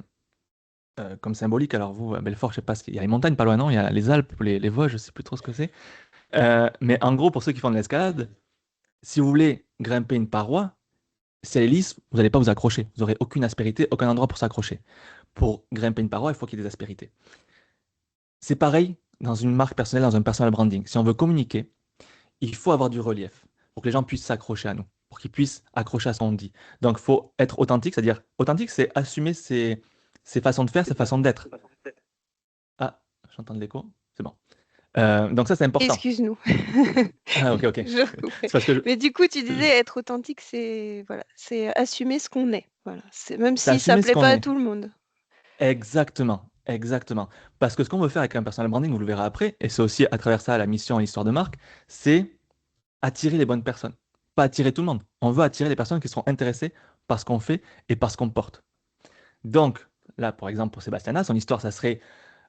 comme symbolique. Alors, vous, à Belfort, je sais pas, il y a les montagnes pas loin, non? Il y a les Alpes, les Vosges, je sais plus trop ce que c'est. Mais en gros, pour ceux qui font de l'escalade, si vous voulez grimper une paroi, si elle est lisse, vous n'allez pas vous accrocher. Vous n'aurez aucune aspérité, aucun endroit pour s'accrocher. Pour grimper une paroi, il faut qu'il y ait des aspérités. C'est pareil dans une marque personnelle, dans un personal branding. Si on veut communiquer, il faut avoir du relief pour que les gens puissent s'accrocher à nous, pour qu'ils puissent accrocher à ce qu'on dit. Donc, il faut être authentique, c'est-à-dire, authentique, c'est assumer ses façons de faire, ses façons d'être. Ah, j'entends de l'écho, c'est bon. Donc ça, c'est important. Excuse-nous, Ah, ok, ok. je C'est recoupais. parce que Mais du coup, tu disais être authentique, c'est voilà, c'est assumer ce qu'on est, voilà. C'est même c'est si ça assumer ce plaît qu'on pas à est. tout le monde. Exactement, exactement. Parce que ce qu'on veut faire avec un personal branding, vous le verrez après, et c'est aussi à travers ça la mission et l'histoire de marque, c'est attirer les bonnes personnes. Pas attirer tout le monde. On veut attirer les personnes qui seront intéressées par ce qu'on fait et par ce qu'on porte. Donc, là, par exemple, pour Sébastiana, son histoire, ça serait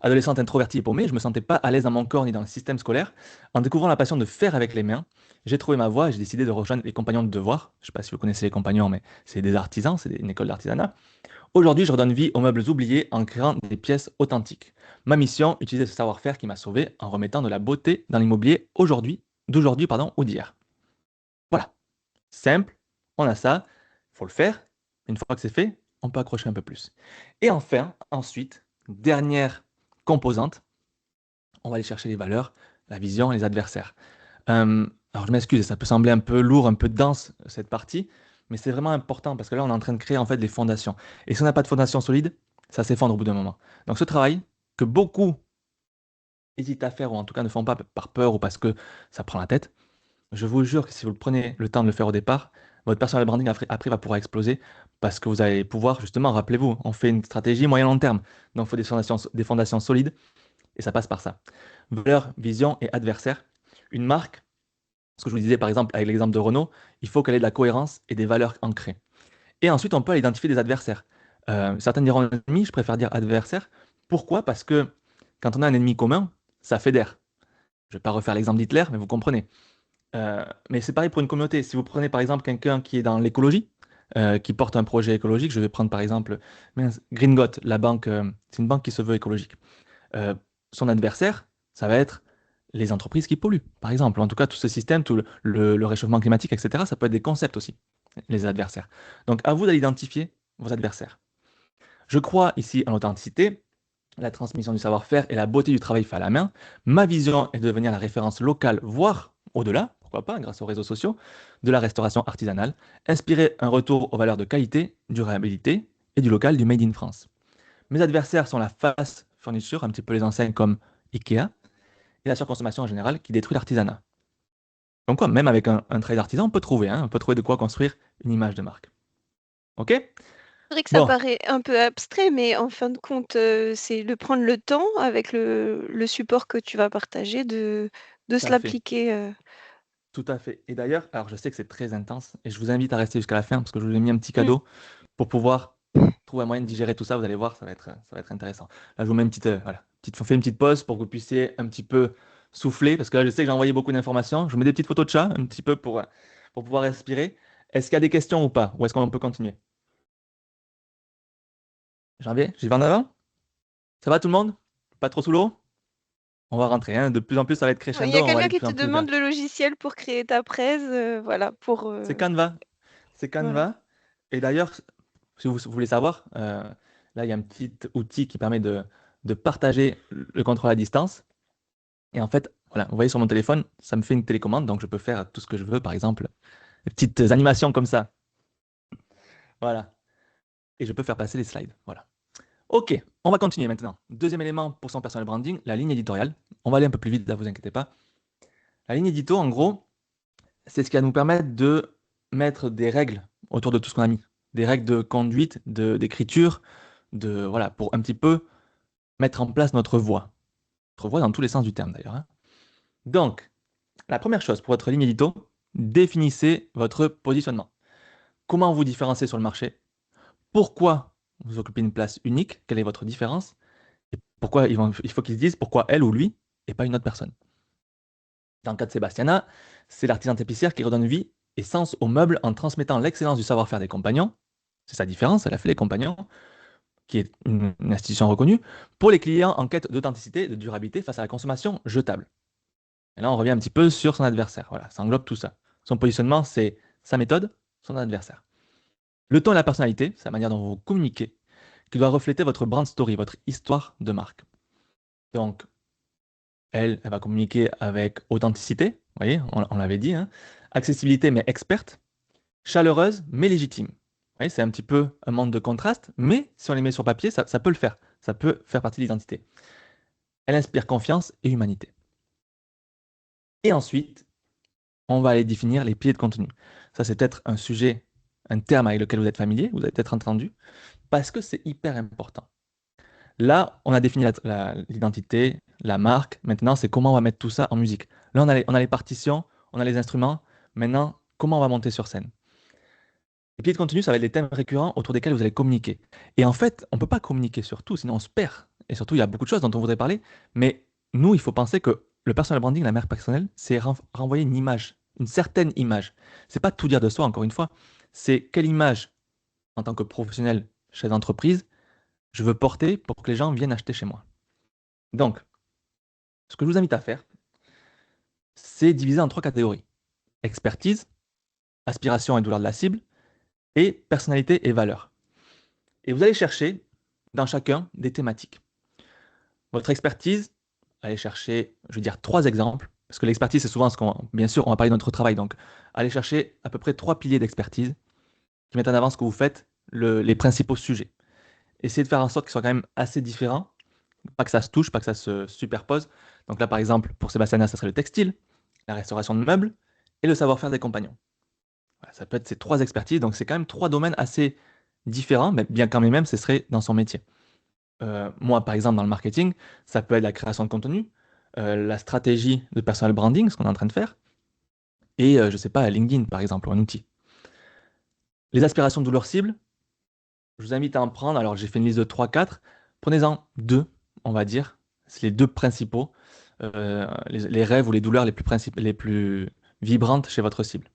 Adolescente introvertie et paumée, je ne me sentais pas à l'aise dans mon corps ni dans le système scolaire. En découvrant la passion de faire avec les mains, j'ai trouvé ma voie et j'ai décidé de rejoindre les compagnons de devoir. Je ne sais pas si vous connaissez les compagnons, mais c'est des artisans, une école d'artisanat. Aujourd'hui, je redonne vie aux meubles oubliés en créant des pièces authentiques. Ma mission, utiliser ce savoir-faire qui m'a sauvé en remettant de la beauté dans l'immobilier d'aujourd'hui, ou d'hier. Voilà, simple, on a ça, il faut le faire. Une fois que c'est fait, on peut accrocher un peu plus. Et enfin, ensuite, dernière composante, on va aller chercher les valeurs, la vision et les adversaires. Alors je m'excuse, ça peut sembler un peu lourd, un peu dense cette partie, mais c'est vraiment important parce que là on est en train de créer en fait les fondations. Et si on n'a pas de fondation solide, ça s'effondre au bout d'un moment. Donc ce travail que beaucoup hésitent à faire ou en tout cas ne font pas par peur ou parce que ça prend la tête, je vous jure que si vous prenez le temps de le faire au départ, votre personal branding après va pouvoir exploser parce que vous allez pouvoir justement, rappelez-vous, on fait une stratégie moyen-long terme. Donc il faut des fondations solides et ça passe par ça. Valeur, vision et adversaire. Une marque, ce que je vous disais par exemple avec l'exemple de Renault, il faut qu'elle ait de la cohérence et des valeurs ancrées. Et ensuite, on peut identifier des adversaires. Certains diront ennemi, je préfère dire adversaire. Pourquoi? Parce que quand on a un ennemi commun, ça fédère. Je ne vais pas refaire l'exemple d'Hitler, mais vous comprenez. Mais c'est pareil pour une communauté. Si vous prenez par exemple quelqu'un qui est dans l'écologie, qui porte un projet écologique, je vais prendre par exemple Gringot, la banque, c'est une banque qui se veut écologique. Euh, Son adversaire, ça va être les entreprises qui polluent, par exemple. En tout cas, tout ce système, tout le réchauffement climatique, etc., ça peut être des concepts aussi, les adversaires. Donc, à vous d'aller identifier vos adversaires. Je crois ici en l'authenticité, la transmission du savoir-faire et la beauté du travail fait à la main. Ma vision est de devenir la référence locale, voire au-delà, pourquoi pas, grâce aux réseaux sociaux, de la restauration artisanale, inspirer un retour aux valeurs de qualité, durabilité et du local, du Made in France. Mes adversaires sont la fast fourniture, un petit peu les enseignes comme Ikea, et la surconsommation en général qui détruit l'artisanat. Donc quoi, même avec un travail d'artisan, on peut trouver de quoi construire une image de marque. Ok? C'est vrai que ça Bon, paraît un peu abstrait, mais en fin de compte, c'est de prendre le temps avec le support que tu vas partager, de tout se à fait. l'appliquer. Tout à fait. Et d'ailleurs, alors je sais que c'est très intense, et je vous invite à rester jusqu'à la fin parce que je vous ai mis un petit Mm. cadeau pour pouvoir trouver un moyen de digérer tout ça. Vous allez voir, ça va être intéressant. Là, je vous mets une petite, voilà, on fait une petite pause pour que vous puissiez un petit peu souffler, parce que là, je sais que j'ai envoyé beaucoup d'informations. Je vous mets des petites photos de chat, un petit peu pour pouvoir respirer. Est-ce qu'il y a des questions ou pas? Ou est-ce qu'on peut continuer? Janvier, j'y vais en avant? Ça va tout le monde? Pas trop sous l'eau? On va rentrer, hein. De plus en plus, ça va être Il y crescendo, a on va quelqu'un aller de qui plus te en plus demande vers. le logiciel pour créer ta presse, voilà, pour C'est Canva. C'est voilà. Canva. Et d'ailleurs, si vous voulez savoir, là, il y a un petit outil qui permet de partager le contrôle à distance. Et en fait, voilà, vous voyez sur mon téléphone, ça me fait une télécommande, donc je peux faire tout ce que je veux, par exemple, des petites animations comme ça. Voilà. Et je peux faire passer les slides. Voilà. Ok, on va continuer maintenant. Deuxième élément pour son personal branding, la ligne éditoriale. On va aller un peu plus vite, là, vous inquiétez pas. La ligne édito, en gros, c'est ce qui va nous permettre de mettre des règles autour de tout ce qu'on a mis. Des règles de conduite, d'écriture, voilà, pour un petit peu mettre en place notre voix. Notre voix dans tous les sens du terme d'ailleurs, hein. Donc, la première chose pour votre ligne édito, définissez votre positionnement. Comment vous différencier sur le marché? Pourquoi vous occupez une place unique? Quelle est votre différence? Et pourquoi il faut qu'ils se disent pourquoi elle ou lui et pas une autre personne. Dans le cas de Sébastiana, c'est l'artisan épicière qui redonne vie et sens aux meubles en transmettant l'excellence du savoir-faire des compagnons. C'est sa différence, elle a fait les compagnons, qui est une institution reconnue, pour les clients en quête d'authenticité et de durabilité face à la consommation jetable. Et là, on revient un petit peu sur son adversaire. Voilà, ça englobe tout ça. Son positionnement, c'est sa méthode, son adversaire. Le ton et la personnalité, c'est la manière dont vous communiquez, qui doit refléter votre brand story, votre histoire de marque. Donc, elle va communiquer avec authenticité, vous voyez, on l'avait dit, hein. Accessibilité mais experte, chaleureuse mais légitime. Vous voyez, c'est un petit peu un monde de contraste, mais si on les met sur papier, ça peut le faire. Ça peut faire partie de l'identité. Elle inspire confiance et humanité. Et ensuite, on va aller définir les piliers de contenu. Ça, c'est peut-être un sujet, un terme avec lequel vous êtes familier, vous avez peut-être entendu, parce que c'est hyper important. Là, on a défini l'identité, la marque. Maintenant, c'est comment on va mettre tout ça en musique. Là, on a les partitions, on a les instruments. Maintenant, comment on va monter sur scène? Les piliers de contenu, ça va être les thèmes récurrents autour desquels vous allez communiquer. Et en fait, on ne peut pas communiquer sur tout, sinon on se perd. et surtout, il y a beaucoup de choses dont on voudrait parler, mais nous, il faut penser que le personal branding, la marque personnelle, c'est renvoyer une image, une certaine image. C'est pas tout dire de soi, encore une fois, c'est quelle image, en tant que professionnel, chef d'entreprise, je veux porter pour que les gens viennent acheter chez moi. Donc, ce que je vous invite à faire, c'est diviser en 3 catégories. Expertise, aspiration et douleur de la cible, et personnalité et valeur. Et vous allez chercher dans chacun des thématiques. Votre expertise, allez chercher, je veux dire, 3 exemples, parce que l'expertise, c'est souvent ce qu'on, bien sûr, on va parler de notre travail, donc allez chercher à peu près 3 piliers d'expertise qui mettent en avant ce que vous faites, les principaux sujets. Essayez de faire en sorte qu'ils soient quand même assez différents, pas que ça se touche, pas que ça se superpose. Donc là, par exemple, pour Sébastien, ça serait le textile, la restauration de meubles et le savoir-faire des compagnons. Voilà, ça peut être ces 3 expertises, donc c'est quand même 3 domaines assez différents, mais bien quand même, ce serait dans son métier. Moi, par exemple, dans le marketing, ça peut être la création de contenu, la stratégie de personal branding, ce qu'on est en train de faire, et je ne sais pas, LinkedIn, par exemple, ou un outil. Les aspirations de leur cible, je vous invite à en prendre. Alors, j'ai fait une liste de 3, 4. Prenez-en 2, on va dire. C'est les 2 principaux, les rêves ou les douleurs les plus vibrantes chez votre cible.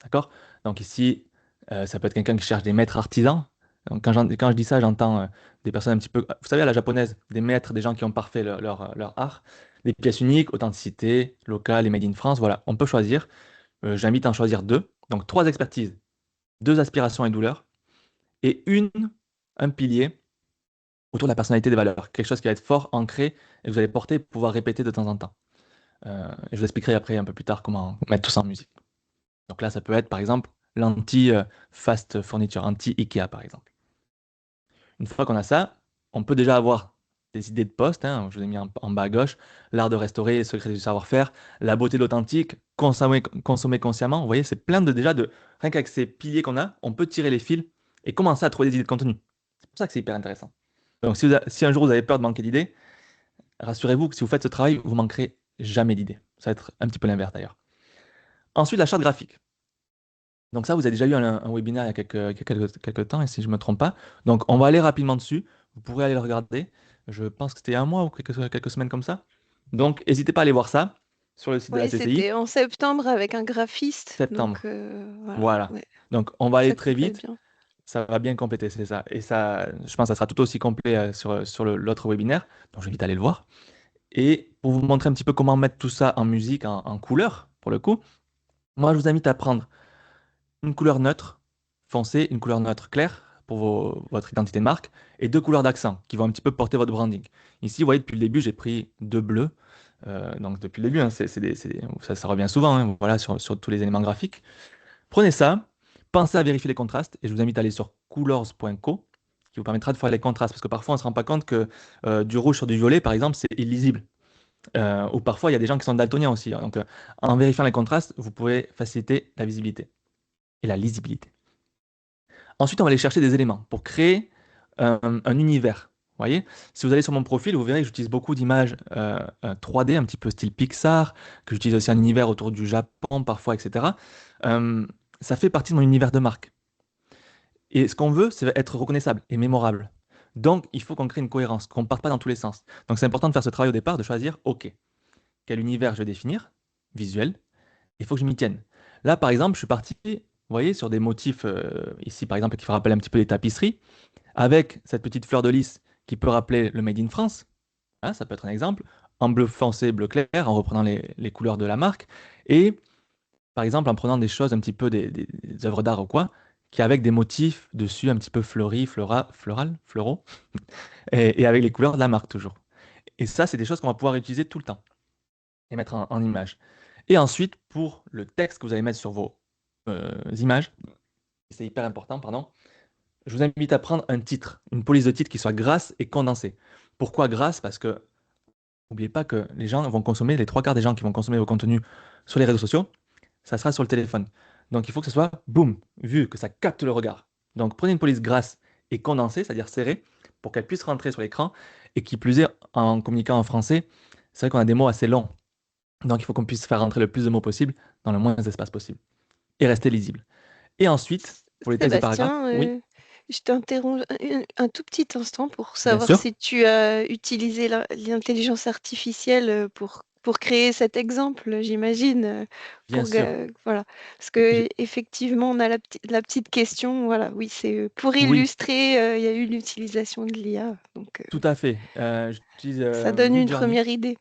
D'accord? Donc ici, ça peut être quelqu'un qui cherche des maîtres artisans. Donc quand je dis ça, j'entends des personnes un petit peu, vous savez, à la japonaise, des maîtres, des gens qui ont parfait leur art, des pièces uniques, authenticité, locale et made in France. Voilà, on peut choisir. J'invite à en choisir 2. Donc 3 expertises, 2 aspirations et douleurs, et un pilier autour de la personnalité des valeurs. Quelque chose qui va être fort, ancré, et que vous allez porter pour pouvoir répéter de temps en temps. Et je vous expliquerai après, un peu plus tard, comment mettre tout ça en musique. Donc là, ça peut être par exemple l'anti-fast furniture, anti-IKEA par exemple. Une fois qu'on a ça, on peut déjà avoir des idées de poste, hein, je vous ai mis en bas à gauche, l'art de restaurer, secret du savoir-faire, la beauté de l'authentique, consommer consciemment. Vous voyez, c'est plein rien qu'avec ces piliers qu'on a, on peut tirer les fils et commencer à trouver des idées de contenu. C'est pour ça que c'est hyper intéressant. Donc si un jour vous avez peur de manquer d'idées, rassurez-vous que si vous faites ce travail, vous manquerez jamais d'idées. Ça va être un petit peu l'inverse d'ailleurs. Ensuite, la charte graphique. Donc ça, vous avez déjà eu un webinaire il y a quelques temps, et si je ne me trompe pas. Donc on va aller rapidement dessus. Vous pourrez aller le regarder. Je pense que c'était un mois ou quelques semaines comme ça. Donc n'hésitez pas à aller voir ça sur le site de la Oui, CCI, c'était en septembre avec un graphiste. Donc, septembre. voilà. Voilà. Ouais, Donc on va aller ça très coupait vite. bien. Ça va bien compléter, c'est ça. Et ça, je pense que ça sera tout aussi complet sur l'autre webinaire. Donc j'invite à aller le voir. Et pour vous montrer un petit peu comment mettre tout ça en musique, en couleur, pour le coup, moi je vous invite à prendre une couleur neutre foncée, une couleur neutre claire pour votre identité de marque, et 2 couleurs d'accent qui vont un petit peu porter votre branding. Ici, vous voyez, depuis le début, j'ai pris 2 bleus. Donc depuis le début, hein, ça revient souvent, hein, voilà, sur tous les éléments graphiques. Prenez ça, pensez à vérifier les contrastes, et je vous invite à aller sur colors.co, qui vous permettra de faire les contrastes, parce que parfois on ne se rend pas compte que du rouge sur du violet, par exemple, c'est illisible. Ou parfois, il y a des gens qui sont daltoniens aussi, hein. Donc, en vérifiant les contrastes, vous pouvez faciliter la visibilité et la lisibilité. Ensuite, on va aller chercher des éléments pour créer un univers. Vous voyez, si vous allez sur mon profil, vous verrez que j'utilise beaucoup d'images 3D, un petit peu style Pixar, que j'utilise aussi un univers autour du Japon parfois, etc. Euh, Ça fait partie de mon univers de marque. Et ce qu'on veut, c'est être reconnaissable et mémorable. Donc, il faut qu'on crée une cohérence, qu'on ne parte pas dans tous les sens. Donc, c'est important de faire ce travail au départ, de choisir, OK, quel univers je vais définir, visuel, il faut que je m'y tienne. Là, par exemple, je suis parti, vous voyez, sur des motifs, ici, par exemple, qui rappellent un petit peu les tapisseries, avec cette petite fleur de lys qui peut rappeler le Made in France. Hein, ça peut être un exemple. En bleu foncé, bleu clair, en reprenant les couleurs de la marque. Et, par exemple, en prenant des choses un petit peu des œuvres d'art ou quoi, qui avec des motifs dessus un petit peu fleuris, fleuraux, et avec les couleurs de la marque toujours. Et ça, c'est des choses qu'on va pouvoir utiliser tout le temps et mettre en image. Et ensuite, pour le texte que vous allez mettre sur vos images, c'est hyper important, pardon, je vous invite à prendre un titre, une police de titre qui soit grasse et condensée. Pourquoi grasse? Parce que n'oubliez pas que les gens vont consommer, les 3 quarts des gens qui vont consommer vos contenus sur les réseaux sociaux, ça sera sur le téléphone. Donc il faut que ce soit boum, vu, que ça capte le regard. Donc prenez une police grasse et condensée, c'est-à-dire serrée, pour qu'elle puisse rentrer sur l'écran, et qui plus est, en communiquant en français, c'est vrai qu'on a des mots assez longs. Donc, il faut qu'on puisse faire rentrer le plus de mots possible dans le moins d'espace possible et rester lisible. Et ensuite, pour les textes de paragraphe, Sébastien, oui, Je t'interromps un tout petit instant pour Bien savoir sûr, si tu as utilisé l'intelligence artificielle pour créer cet exemple, j'imagine, bien sûr. voilà. Parce que J'ai- effectivement, on a la petite question, voilà, oui, c'est pour Oui, illustrer, il y a eu l'utilisation de l'IA, donc tout à fait. J'utilise ça donne une Midjourney. première idée.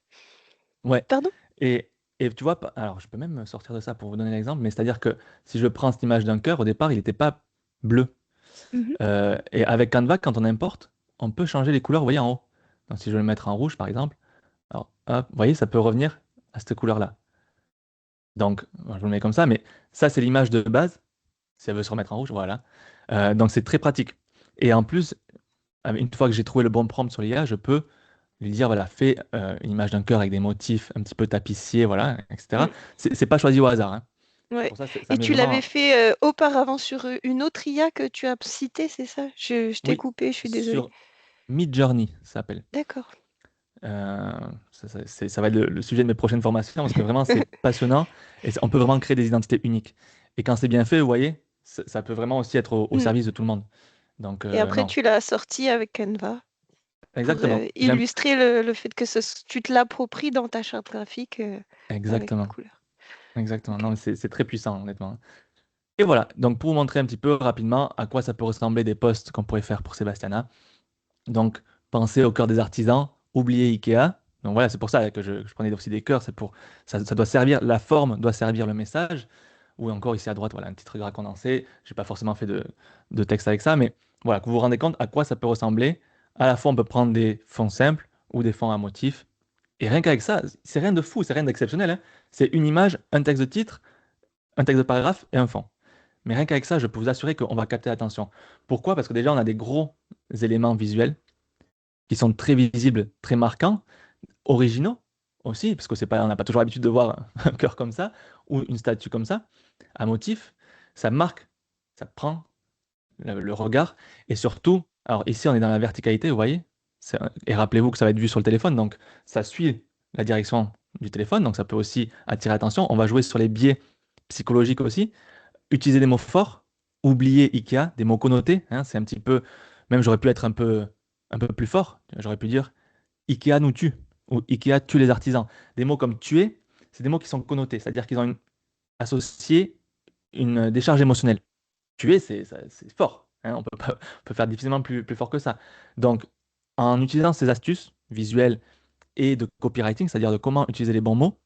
Ouais. Pardon? Et, et tu vois, alors je peux même me sortir de ça pour vous donner l'exemple, mais c'est-à-dire que si je prends cette image d'un cœur, au départ, il n'était pas bleu. Mhm. Et avec Canva, quand on importe, on peut changer les couleurs, vous voyez en haut. Donc si je veux le mettre en rouge, par exemple, alors, hop, vous voyez, ça peut revenir à cette couleur-là. Donc, bon, je le mets comme ça, mais ça, c'est l'image de base. Si elle veut se remettre en rouge, voilà. Donc, c'est très pratique. Et en plus, une fois que j'ai trouvé le bon prompt sur l'IA, je peux lui dire, voilà, fais une image d'un cœur avec des motifs un petit peu tapissiers, voilà, etc. Mm. C'est pas choisi au hasard, hein. C'est Ouais. pour ça, ça Et met tu l'avais vraiment, fait auparavant sur une autre IA que tu as citée, c'est ça? Je t'ai oui, coupé, je suis désolée. sur Midjourney, ça s'appelle. D'accord. Euh, ça va être le sujet de mes prochaines formations parce que vraiment c'est passionnant et on peut vraiment créer des identités uniques. Et quand c'est bien fait, vous voyez, ça peut vraiment aussi être au Mm. service de tout le monde. Donc Et après, non, tu l'as sorti avec Canva pour exactement. illustrer le fait que tu te l'appropries dans ta charte graphique avec les Exactement, couleurs. exactement. Ok. Non, mais c'est très puissant, honnêtement. Et voilà, donc pour vous montrer un petit peu rapidement à quoi ça peut ressembler des posts qu'on pourrait faire pour Sebastiana. Donc, pensez au cœur des artisans, oubliez Ikea. Donc voilà, c'est pour ça que je prenais aussi des cœurs, c'est pour ça doit servir, la forme doit servir le message. Ou encore ici à droite, voilà, un titre gras condensé. J'ai pas forcément fait de texte avec ça, mais voilà, que vous vous rendez compte à quoi ça peut ressembler. À la fois, on peut prendre des fonds simples ou des fonds à motifs. Et rien qu'avec ça, c'est rien de fou, c'est rien d'exceptionnel, hein. C'est une image, un texte de titre, un texte de paragraphe et un fond. Mais rien qu'avec ça, je peux vous assurer qu'on va capter l'attention. Pourquoi? Parce que déjà, on a des gros éléments visuels qui sont très visibles, très marquants, originaux aussi, parce que c'est pas, on n'a pas toujours l'habitude de voir un cœur comme ça ou une statue comme ça, à motif. Ça marque, ça prend le regard et surtout, alors ici on est dans la verticalité, vous voyez, et rappelez-vous que ça va être vu sur le téléphone, donc ça suit la direction du téléphone, donc ça peut aussi attirer l'attention. On va jouer sur les biais psychologiques aussi, utiliser des mots forts, oublier Ikea, des mots connotés, hein, c'est un petit peu, même j'aurais pu être un peu plus fort, j'aurais pu dire Ikea nous tue ou Ikea tue les artisans. Des mots comme tuer, c'est des mots qui sont connotés, c'est-à-dire qu'ils ont associé une décharge émotionnelle. Tuer, c'est fort, hein, on peut faire difficilement plus fort que ça. Donc, en utilisant ces astuces visuelles et de copywriting, c'est-à-dire de comment utiliser les bons mots,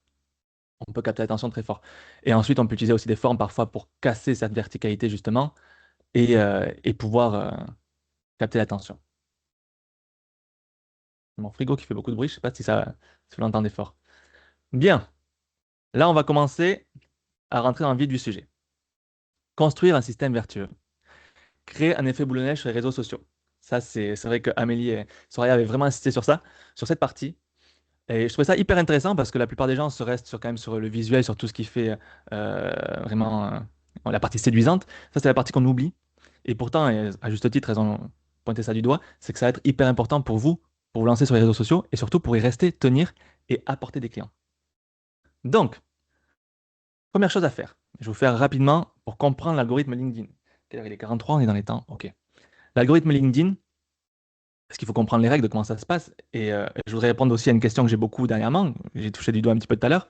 on peut capter l'attention très fort. Et ensuite, on peut utiliser aussi des formes parfois pour casser cette verticalité, justement, et pouvoir capter l'attention. Mon frigo qui fait beaucoup de bruit, je ne sais pas si vous l'entendez fort. Bien, là, on va commencer à rentrer dans le vif du sujet. Construire un système vertueux. Créer un effet boule de neige sur les réseaux sociaux. Ça, c'est vrai que Amélie et Soraya avaient vraiment insisté sur ça, sur cette partie. Et je trouvais ça hyper intéressant parce que la plupart des gens se restent quand même sur le visuel, sur tout ce qui fait vraiment la partie séduisante. Ça, c'est la partie qu'on oublie. Et pourtant, et à juste titre, elles ont pointé ça du doigt, c'est que ça va être hyper important pour vous lancer sur les réseaux sociaux et surtout pour y rester, tenir et apporter des clients. Donc, première chose à faire, je vais vous faire rapidement pour comprendre l'algorithme LinkedIn. Quelle heure il est 43, on est dans les temps. OK. L'algorithme LinkedIn, parce qu'il faut comprendre les règles de comment ça se passe. Et je voudrais répondre aussi à une question que j'ai beaucoup dernièrement. J'ai touché du doigt un petit peu tout à l'heure.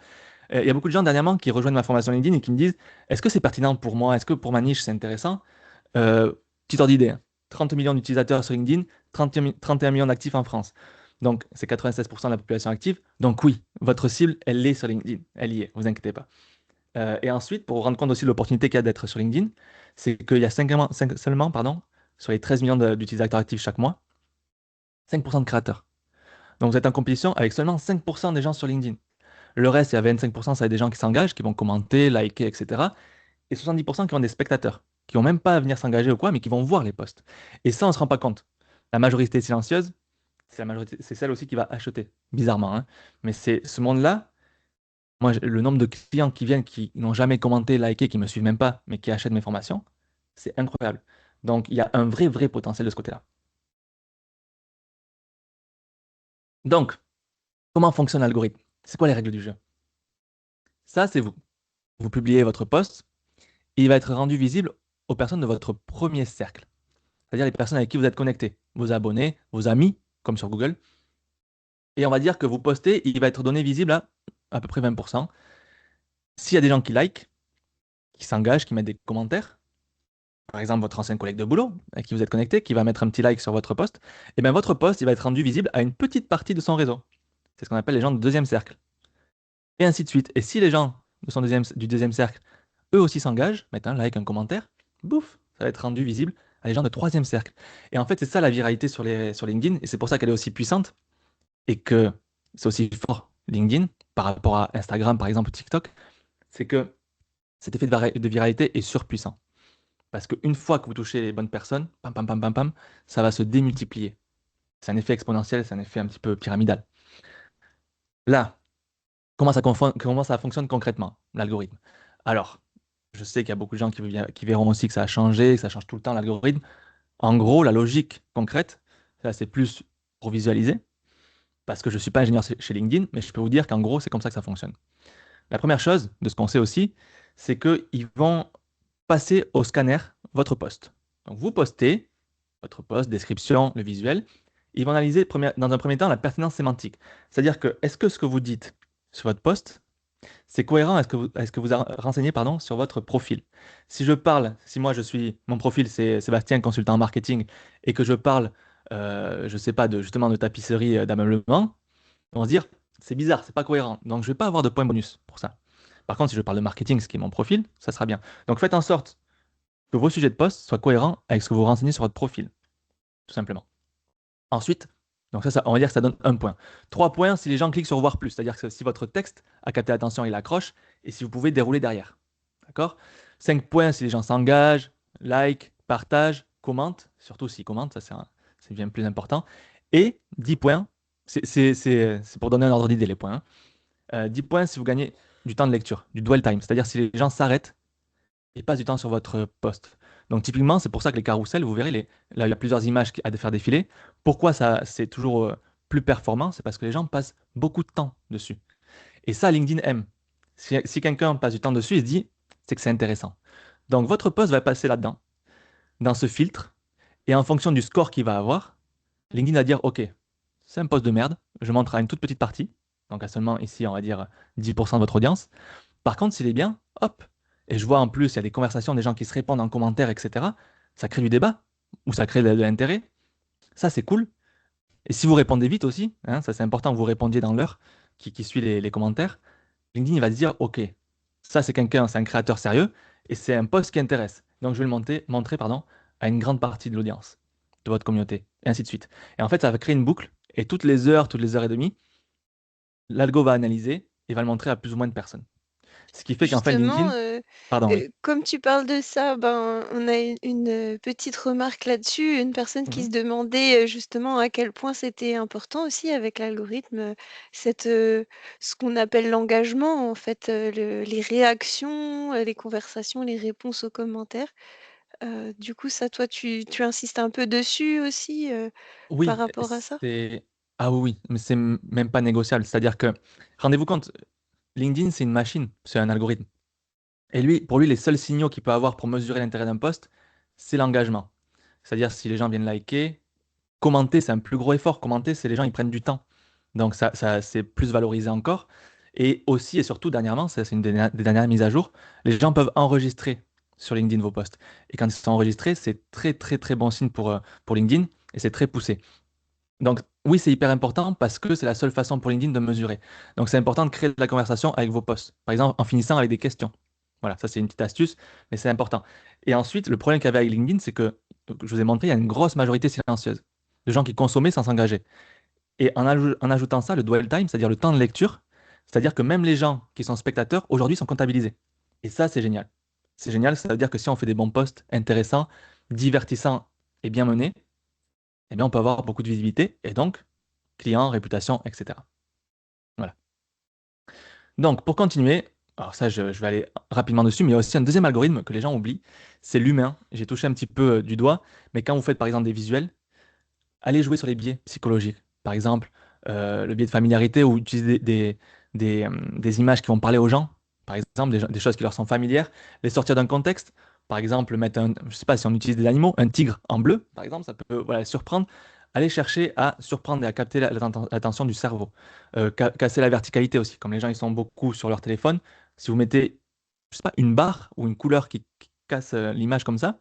Il y a beaucoup de gens dernièrement qui rejoignent ma formation LinkedIn et qui me disent, est-ce que c'est pertinent pour moi? Est-ce que pour ma niche, c'est intéressant? Euh, Petit ordre d'idée, hein. 30 millions d'utilisateurs sur LinkedIn, 31 millions d'actifs en France. Donc, c'est 96% de la population active. Donc oui, votre cible, elle est sur LinkedIn. Elle y est, vous inquiétez pas. Et ensuite, pour vous rendre compte aussi de l'opportunité qu'il y a d'être sur LinkedIn, c'est qu'il y a seulement, pardon, sur les 13 millions d'utilisateurs actifs chaque mois, 5% de créateurs. Donc vous êtes en compétition avec seulement 5% des gens sur LinkedIn. Le reste, il y a 25%, ça va être des gens qui s'engagent, qui vont commenter, liker, etc. Et 70% qui ont des spectateurs, qui n'ont même pas à venir s'engager ou quoi, mais qui vont voir les posts. Et ça, on ne se rend pas compte. La majorité silencieuse, c'est la majorité, c'est celle aussi qui va acheter, bizarrement, hein. Mais c'est ce monde-là, moi, le nombre de clients qui viennent, qui n'ont jamais commenté, liké, qui ne me suivent même pas, mais qui achètent mes formations, c'est incroyable. Donc, il y a un vrai, vrai potentiel de ce côté-là. Donc, comment fonctionne l'algorithme? C'est quoi les règles du jeu? Ça, c'est vous. Vous publiez votre post et il va être rendu visible aux personnes de votre premier cercle. c'est-à-dire les personnes avec qui vous êtes connectés, vos abonnés, vos amis, comme sur Google. Et on va dire que vous postez, il va être donné visible à peu près 20%. S'il y a des gens qui likent, qui s'engagent, qui mettent des commentaires, par exemple votre ancien collègue de boulot avec qui vous êtes connecté, qui va mettre un petit like sur votre post, et bien votre post il va être rendu visible à une petite partie de son réseau. C'est ce qu'on appelle les gens de deuxième cercle. Et ainsi de suite. Et si les gens du deuxième cercle, eux aussi s'engagent, mettent un like, un commentaire, bouf, ça va être rendu visible à les gens de troisième cercle. Et en fait, c'est ça la viralité sur LinkedIn, et c'est pour ça qu'elle est aussi puissante, et que c'est aussi fort LinkedIn par rapport à Instagram, par exemple, ou TikTok, c'est que cet effet de viralité est surpuissant. Parce qu'une fois que vous touchez les bonnes personnes, pam, pam, pam, pam, pam, ça va se démultiplier. C'est un effet exponentiel, c'est un effet un petit peu pyramidal. Là, comment ça fonctionne concrètement, l'algorithme? Alors, je sais qu'il y a beaucoup de gens qui verront aussi que ça a changé, que ça change tout le temps l'algorithme. En gros, la logique concrète, ça c'est plus pour visualiser, parce que je ne suis pas ingénieur chez LinkedIn, mais je peux vous dire qu'en gros, c'est comme ça que ça fonctionne. La première chose, de ce qu'on sait aussi, c'est qu'ils vont passer au scanner votre post. Donc vous postez, votre post, description, le visuel, ils vont analyser dans un premier temps la pertinence sémantique. C'est-à-dire que est-ce que ce que vous dites sur votre post, c'est cohérent à ce que vous renseignez pardon, sur votre profil. Si moi mon profil c'est Sébastien, consultant en marketing, et que je parle, je sais pas, justement de tapisserie d'ameublement, on va se dire, c'est bizarre, c'est pas cohérent. Donc je vais pas avoir de points bonus pour ça. Par contre, si je parle de marketing, ce qui est mon profil, ça sera bien. Donc faites en sorte que vos sujets de poste soient cohérents avec ce que vous renseignez sur votre profil, tout simplement. Ensuite, donc on va dire que ça donne un point. 3 points si les gens cliquent sur voir plus, c'est-à-dire que si votre texte a capté l'attention, il accroche, et si vous pouvez dérouler derrière. D'accord? 5 points si les gens s'engagent, like, partagent, commentent, surtout s'ils commentent, c'est bien plus important. Et 10 points, c'est pour donner un ordre d'idée les points. 10 points si vous gagnez du temps de lecture, du dwell time, c'est-à-dire si les gens s'arrêtent et passent du temps sur votre post. Donc typiquement, c'est pour ça que les carousels, vous verrez, là, il y a plusieurs images à faire défiler. Pourquoi ça, c'est toujours plus performant? C'est parce que les gens passent beaucoup de temps dessus. Et ça, LinkedIn aime. Si quelqu'un passe du temps dessus, il se dit, c'est que c'est intéressant. Donc votre post va passer là-dedans, dans ce filtre, et en fonction du score qu'il va avoir, LinkedIn va dire, OK, c'est un post de merde, je montre à une toute petite partie, donc à seulement ici, on va dire 10% de votre audience. Par contre, s'il est bien, hop, et je vois en plus, il y a des conversations, des gens qui se répondent en commentaire, etc. Ça crée du débat, ou ça crée de l'intérêt. Ça, c'est cool. Et si vous répondez vite aussi, hein, ça c'est important que vous répondiez dans l'heure qui suit les commentaires, LinkedIn il va se dire, OK, ça c'est un créateur sérieux, et c'est un post qui intéresse. Donc je vais montrer pardon, à une grande partie de l'audience, de votre communauté, et ainsi de suite. Et en fait, ça va créer une boucle, et toutes les heures et demie, l'algo va analyser et va le montrer à plus ou moins de personnes. Ce qui fait qu'en fait, Justement, LinkedIn, pardon, oui. comme tu parles de ça, ben, on a une petite remarque là-dessus, une personne qui Mhm. se demandait justement à quel point c'était important aussi avec l'algorithme, ce qu'on appelle l'engagement, en fait, les réactions, les conversations, les réponses aux commentaires. Du coup, ça, toi, tu insistes un peu dessus aussi par Oui, rapport à ça? c'est. Ah oui, oui, mais c'est même pas négociable. C'est-à-dire que, rendez-vous compte, LinkedIn, c'est une machine, c'est un algorithme. Et lui, pour lui, les seuls signaux qu'il peut avoir pour mesurer l'intérêt d'un post, c'est l'engagement. C'est-à-dire si les gens viennent liker, commenter, c'est un plus gros effort. Commenter, c'est les gens, ils prennent du temps. Donc ça c'est plus valorisé encore. Et aussi et surtout, dernièrement, ça, c'est une des dernières mises à jour, les gens peuvent enregistrer sur LinkedIn vos posts. Et quand ils sont enregistrés, c'est très très très bon signe pour LinkedIn et c'est très poussé. Donc oui, c'est hyper important parce que c'est la seule façon pour LinkedIn de mesurer. Donc c'est important de créer de la conversation avec vos posts. Par exemple, en finissant avec des questions. Voilà, ça c'est une petite astuce, mais c'est important. Et ensuite, le problème qu'il y avait avec LinkedIn, c'est que, je vous ai montré, il y a une grosse majorité silencieuse de gens qui consommaient sans s'engager. Et en ajoutant ça, le dwell time, c'est-à-dire le temps de lecture, c'est-à-dire que même les gens qui sont spectateurs, aujourd'hui, sont comptabilisés. Et ça, c'est génial. C'est génial, ça veut dire que si on fait des bons posts intéressants, divertissants et bien menés, eh bien, on peut avoir beaucoup de visibilité et donc clients, réputation, etc. Voilà. Donc, pour continuer, alors ça, je vais aller rapidement dessus, mais il y a aussi un deuxième algorithme que les gens oublient, c'est l'humain. J'ai touché un petit peu du doigt, mais quand vous faites par exemple des visuels, allez jouer sur les biais psychologiques. Par exemple, le biais de familiarité ou utiliser des images qui vont parler aux gens, par exemple, des choses qui leur sont familières, les sortir d'un contexte par exemple, mettre je sais pas si on utilise des animaux, un tigre en bleu, par exemple, ça peut voilà, surprendre, aller chercher à surprendre et à capter l'attention du cerveau. Casser la verticalité aussi, comme les gens ils sont beaucoup sur leur téléphone, si vous mettez, je sais pas, une barre ou une couleur qui casse l'image comme ça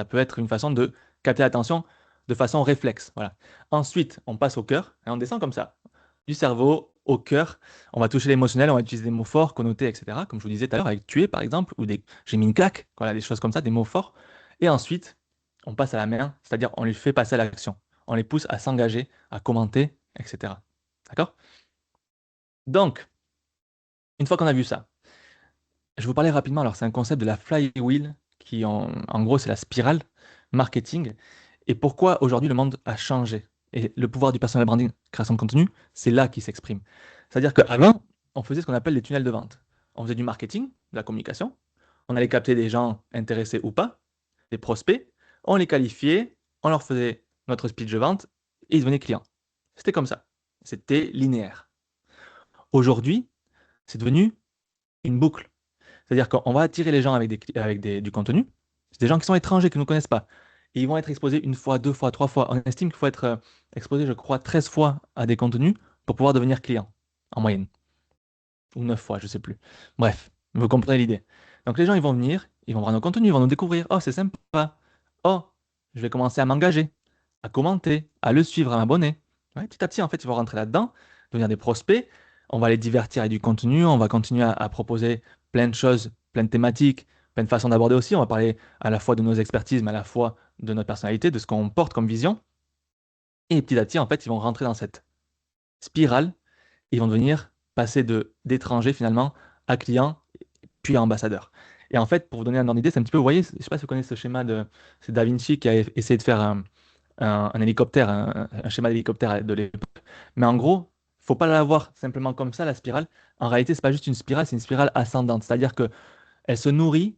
peut être une façon de capter l'attention de façon réflexe. Voilà. Ensuite, on passe au cœur et on descend comme ça. Du cerveau au cœur, on va toucher l'émotionnel, on va utiliser des mots forts, connotés, etc. Comme je vous disais tout à l'heure, avec tuer par exemple, ou des j'ai mis une claque, voilà, des choses comme ça, des mots forts. Et ensuite, on passe à la main, c'est-à-dire on lui fait passer à l'action. On les pousse à s'engager, à commenter, etc. D'accord? Donc, une fois qu'on a vu ça, je vais vous parler rapidement. Alors, c'est un concept de la flywheel qui, en gros, c'est la spirale marketing. Et pourquoi aujourd'hui le monde a changé. Et le pouvoir du personal branding, création de contenu, c'est là qui s'exprime. C'est-à-dire qu'avant, on faisait ce qu'on appelle les tunnels de vente. On faisait du marketing, de la communication. On allait capter des gens intéressés ou pas, des prospects. On les qualifiait, on leur faisait notre speech de vente et ils devenaient clients. C'était comme ça. C'était linéaire. Aujourd'hui, c'est devenu une boucle. C'est-à-dire qu'on va attirer les gens avec, du contenu. C'est des gens qui sont étrangers, qui ne nous connaissent pas. Et ils vont être exposés une fois, deux fois, trois fois. On estime qu'il faut être exposé, je crois, 13 fois à des contenus pour pouvoir devenir client, en moyenne. Ou 9 fois, je ne sais plus. Bref, vous comprenez l'idée. Donc les gens, ils vont venir, ils vont voir nos contenus, ils vont nous découvrir. Oh, c'est sympa. Oh, je vais commencer à m'engager, à commenter, à le suivre, à m'abonner. Ouais, petit à petit, en fait, ils vont rentrer là-dedans, devenir des prospects. On va les divertir avec du contenu, on va continuer à proposer plein de choses, plein de thématiques, plein de façons d'aborder aussi. On va parler à la fois de nos expertises, mais à la fois de notre personnalité, de ce qu'on porte comme vision. Et petit à petit, en fait, ils vont rentrer dans cette spirale. Ils vont devenir passer d'étrangers finalement à clients, puis à ambassadeurs. Et en fait, pour vous donner un ordre d'idée, c'est un petit peu, vous voyez, je ne sais pas si vous connaissez ce schéma c'est Da Vinci qui a essayé de faire un hélicoptère, un schéma d'hélicoptère de l'époque. Mais en gros, il ne faut pas la voir simplement comme ça, la spirale. En réalité, ce n'est pas juste une spirale, c'est une spirale ascendante. C'est-à-dire qu'elle se nourrit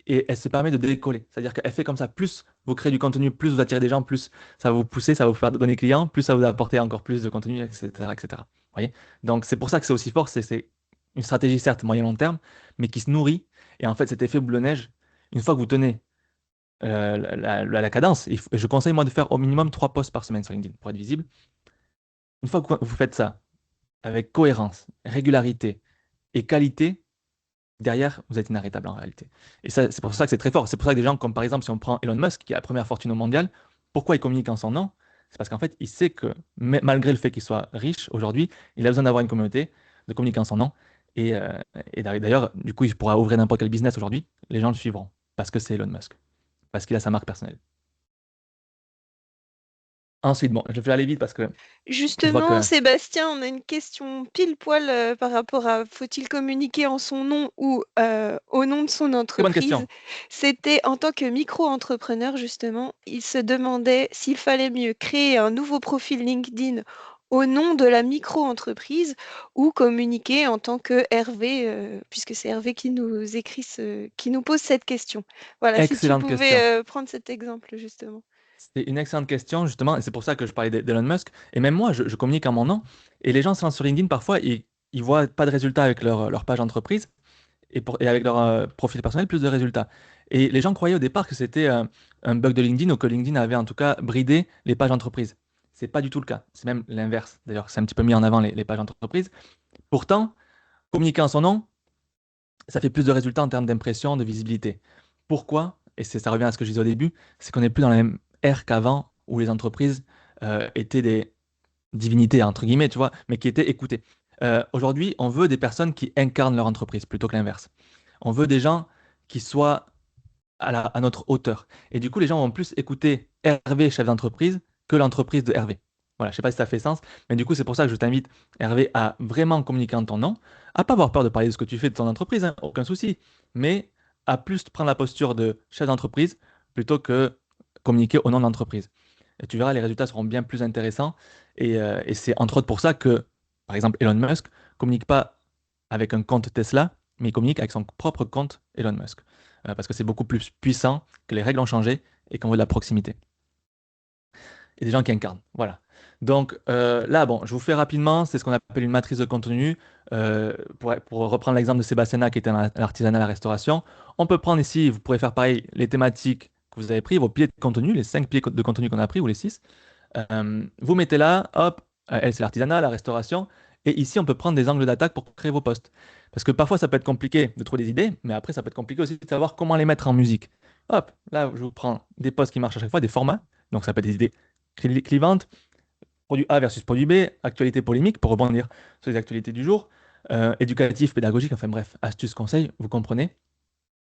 et elle se permet de décoller. C'est-à-dire qu'elle fait comme ça, plus vous créez du contenu, plus vous attirez des gens, plus ça va vous pousser, ça va vous faire donner clients, plus ça va vous apporter encore plus de contenu, etc., etc. Vous voyez? Donc c'est pour ça que c'est aussi fort, c'est une stratégie certes moyen-long terme, mais qui se nourrit. Et en fait, cet effet boule de neige, une fois que vous tenez la cadence, je conseille moi de faire au minimum 3 posts par semaine sur LinkedIn pour être visible. Une fois que vous faites ça avec cohérence, régularité et qualité, derrière, vous êtes inarrêtable en réalité. Et ça, c'est pour ça que c'est très fort. C'est pour ça que des gens comme par exemple, si on prend Elon Musk, qui est la première fortune au mondial, pourquoi il communique en son nom? C'est parce qu'en fait, il sait que malgré le fait qu'il soit riche aujourd'hui, il a besoin d'avoir une communauté, de communiquer en son nom. Et, euh, et d'ailleurs, du coup, il pourra ouvrir n'importe quel business aujourd'hui. Les gens le suivront parce que c'est Elon Musk, parce qu'il a sa marque personnelle. Ensuite, bon, je vais aller vite parce que je vois Justement, que... Sébastien, on a une question pile poil par rapport à faut-il communiquer en son nom ou au nom de son Très bonne entreprise? question. C'était en tant que micro-entrepreneur, justement, il se demandait s'il fallait mieux créer un nouveau profil LinkedIn au nom de la micro-entreprise ou communiquer en tant que Hervé, puisque c'est Hervé qui nous écrit qui nous pose cette question. Voilà, si tu Excellente question. pouvais prendre cet exemple, justement. C'est une excellente question, justement, et c'est pour ça que je parlais d'Elon Musk. Et même moi, je communique en mon nom. Et les gens se lancent sur LinkedIn, parfois, ils voient pas de résultats avec leur page entreprise et avec leur profil personnel, plus de résultats. Et les gens croyaient au départ que c'était un bug de LinkedIn ou que LinkedIn avait en tout cas bridé les pages entreprises. C'est pas du tout le cas. C'est même l'inverse. D'ailleurs, c'est un petit peu mis en avant les pages entreprises. Pourtant, communiquer en son nom, ça fait plus de résultats en termes d'impression, de visibilité. Pourquoi? Et ça revient à ce que je disais au début, c'est qu'on n'est plus dans la même ère qu'avant où les entreprises étaient des divinités, entre guillemets, tu vois, mais qui étaient écoutées. Aujourd'hui, on veut des personnes qui incarnent leur entreprise plutôt que l'inverse. On veut des gens qui soient à notre hauteur. Et du coup, les gens vont plus écouter Hervé, chef d'entreprise, que l'entreprise de Hervé. Voilà, je ne sais pas si ça fait sens, mais du coup, c'est pour ça que je t'invite, Hervé, à vraiment communiquer en ton nom, à pas avoir peur de parler de ce que tu fais de ton entreprise, hein, aucun souci, mais à plus prendre la posture de chef d'entreprise plutôt que communiquer au nom de l'entreprise. Et tu verras, les résultats seront bien plus intéressants. Et c'est entre autres pour ça que, par exemple, Elon Musk communique pas avec un compte Tesla, mais il communique avec son propre compte Elon Musk. Parce que c'est beaucoup plus puissant, que les règles ont changé et qu'on veut de la proximité. et des gens qui incarnent. Voilà. Donc là, bon, je vous fais rapidement, c'est ce qu'on appelle une matrice de contenu. Pour reprendre l'exemple de Sébastiana qui était dans l'artisanat et la restauration, on peut prendre ici, vous pourrez faire pareil, les thématiques que vous avez pris, vos piliers de contenu, les 5 piliers de contenu qu'on a pris ou les 6. Vous mettez là, hop, elle c'est l'artisanat, la restauration, et ici on peut prendre des angles d'attaque pour créer vos posts. Parce que parfois ça peut être compliqué de trouver des idées, mais après ça peut être compliqué aussi de savoir comment les mettre en musique. Hop, là je vous prends des posts qui marchent à chaque fois, des formats, donc ça peut être des idées clivantes, produit A versus produit B, actualité polémique pour rebondir sur les actualités du jour, éducatif, pédagogique, enfin bref, astuces, conseils, vous comprenez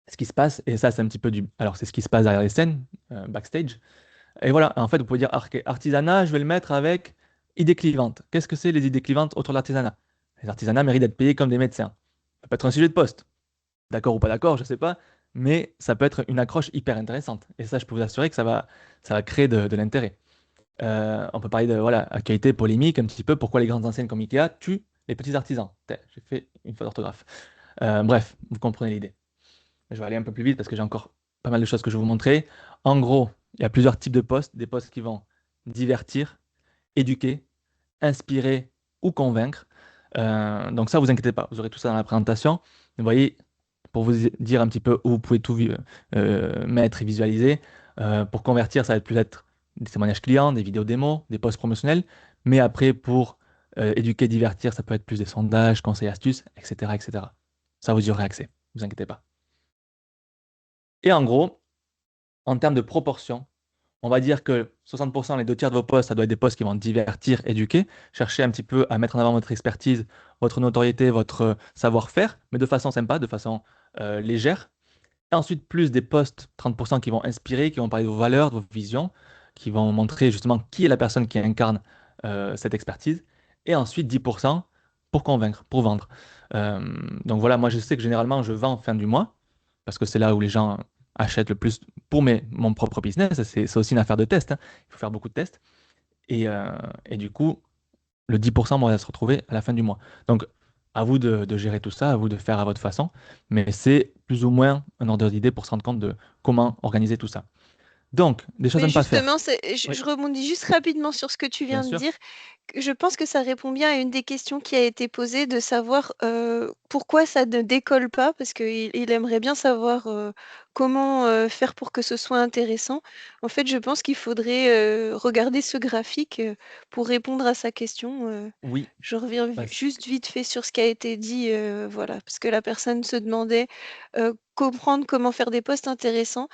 ce qui se passe, et ça c'est un petit peu du... Alors c'est ce qui se passe derrière les scènes, backstage, et voilà, en fait, vous pouvez dire artisanat, je vais le mettre avec idées clivantes. Qu'est-ce que c'est les idées clivantes autour de l'artisanat? Les artisanats méritent d'être payés comme des médecins. Ça peut être un sujet de poste. D'accord ou pas d'accord, je ne sais pas, mais ça peut être une accroche hyper intéressante. Et ça, je peux vous assurer que ça va créer de l'intérêt. On peut parler de voilà, actualité polémique un petit peu, pourquoi les grandes enseignes comme Ikea tuent les petits artisans. J'ai fait une faute d'orthographe. Bref, vous comprenez l'idée. Je vais aller un peu plus vite parce que j'ai encore pas mal de choses que je vais vous montrer. En gros, il y a plusieurs types de posts. Des posts qui vont divertir, éduquer, inspirer ou convaincre. Donc ça, vous inquiétez pas, vous aurez tout ça dans la présentation. Vous voyez, pour vous dire un petit peu où vous pouvez tout mettre et visualiser. Pour convertir, ça va plus être des témoignages clients, des vidéos démos, des posts promotionnels. Mais après, pour éduquer, divertir, ça peut être plus des sondages, conseils, astuces, etc., etc. Ça, vous y aurez accès, ne vous inquiétez pas. Et en gros, en termes de proportion, on va dire que 60%, les 2 tiers de vos posts, ça doit être des posts qui vont divertir, éduquer, chercher un petit peu à mettre en avant votre expertise, votre notoriété, votre savoir-faire, mais de façon sympa, de façon légère. Et ensuite, plus des posts, 30% qui vont inspirer, qui vont parler de vos valeurs, de vos visions, qui vont montrer justement qui est la personne qui incarne cette expertise. Et ensuite, 10% pour convaincre, pour vendre. Euh, donc voilà, moi je sais que généralement je vends fin du mois, parce que c'est là où les gens achètent le plus pour mon propre business. C'est aussi une affaire de test, hein. Il faut faire beaucoup de tests. Et du coup, le 10% va se retrouver à la fin du mois. Donc, à vous de gérer tout ça, à vous de faire à votre façon, mais c'est plus ou moins un ordre d'idée pour se rendre compte de comment organiser tout ça. Donc, des choses à Mais ne pas faire. justement, Oui, je rebondis juste rapidement sur ce que tu bien viens de sûr. dire. Je pense que ça répond bien à une des questions qui a été posée, de savoir pourquoi ça ne décolle pas, parce qu'il aimerait bien savoir comment faire pour que ce soit intéressant. En fait, je pense qu'il faudrait regarder ce graphique pour répondre à sa question. Oui, Je reviens bah, juste vite fait sur ce qui a été dit, voilà, parce que la personne se demandait comprendre comment faire des posts intéressants,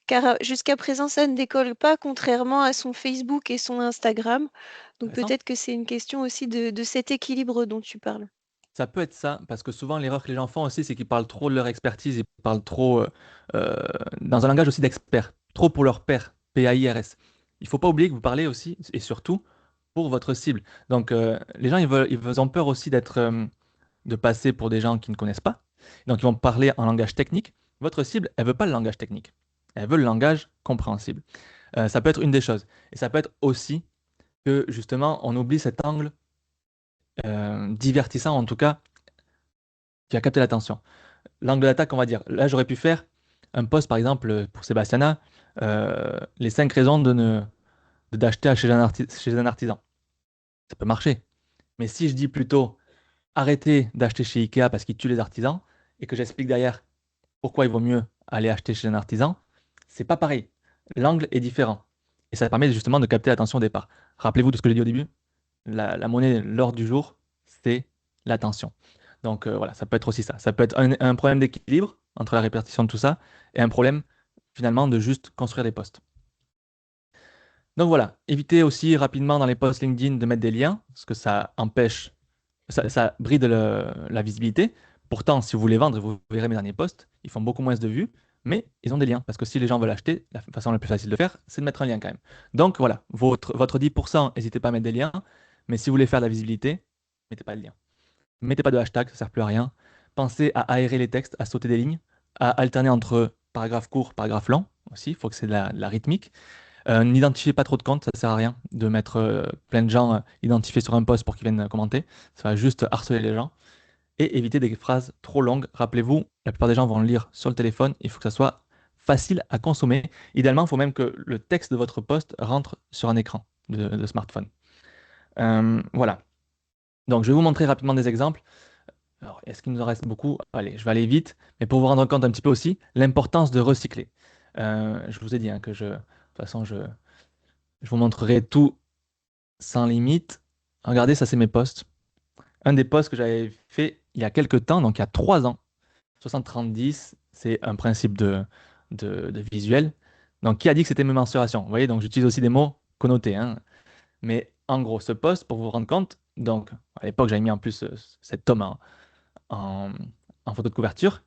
car jusqu'à présent, ça ne décolle pas, contrairement à son Facebook et son Instagram. Donc intéressant. peut-être que c'est une question aussi de cet équilibre dont tu parles. Ça peut être ça, parce que souvent l'erreur que les gens font aussi, c'est qu'ils parlent trop de leur expertise, ils parlent trop euh, dans un langage aussi d'expert, trop pour leur pair, P-A-I-R-S. Il ne faut pas oublier que vous parlez aussi, et surtout, pour votre cible. Donc les gens, ils ont peur aussi de passer pour des gens qui ne connaissent pas. Donc ils vont parler en langage technique. Votre cible, elle veut pas le langage technique, elle veut le langage compréhensible. Ça peut être une des choses. Et ça peut être aussi que justement, on oublie cet angle divertissant, en tout cas, qui a capté l'attention. L'angle d'attaque, on va dire. Là, j'aurais pu faire un post, par exemple, pour Sébastiana, les 5 raisons d'acheter chez un artisan. Ça peut marcher. Mais si je dis plutôt arrêtez d'acheter chez Ikea parce qu'ils tuent les artisans, et que j'explique derrière pourquoi il vaut mieux aller acheter chez un artisan, c'est pas pareil. L'angle est différent. Et ça permet justement de capter l'attention au départ. Rappelez-vous de ce que j'ai dit au début, la monnaie, l'or du jour, c'est l'attention. Donc voilà, ça peut être aussi ça. Ça peut être un problème d'équilibre entre la répartition de tout ça et un problème finalement de juste construire des posts. Donc voilà, évitez aussi rapidement dans les posts LinkedIn de mettre des liens, parce que ça empêche, ça bride la visibilité. Pourtant, si vous voulez vendre, vous verrez mes derniers posts, ils font beaucoup moins de vues, mais ils ont des liens. Parce que si les gens veulent acheter, la façon la plus facile de faire, c'est de mettre un lien quand même. Donc voilà, votre 10%, n'hésitez pas à mettre des liens, mais si vous voulez faire de la visibilité, mettez pas de lien. Mettez pas de hashtag, ça sert plus à rien. Pensez à aérer les textes, à sauter des lignes, à alterner entre paragraphe court, paragraphe long aussi, il faut que c'est de la rythmique. N'identifiez pas trop de comptes, ça sert à rien de mettre plein de gens identifiés sur un post pour qu'ils viennent commenter. Ça va juste harceler les gens. Et évitez des phrases trop longues. Rappelez-vous, la plupart des gens vont le lire sur le téléphone. Il faut que ça soit facile à consommer. Idéalement, il faut même que le texte de votre post rentre sur un écran. de smartphone. Voilà. Donc, je vais vous montrer rapidement des exemples. Alors, est-ce qu'il nous en reste beaucoup? Allez, je vais aller vite, mais pour vous rendre compte un petit peu aussi l'importance de recycler. Je vous ai dit hein, que de toute façon, je vous montrerai tout sans limite. Regardez, ça c'est mes posts. Un des posts que j'avais fait il y a quelques temps, donc il y a 3 ans. 60-30-10, c'est un principe de visuel. Donc, qui a dit que c'était mes mensurations? Vous voyez, donc j'utilise aussi des mots connotés, hein. Mais en gros, ce post, pour vous rendre compte, donc à l'époque, j'avais mis en plus cet homme en, en photo de couverture.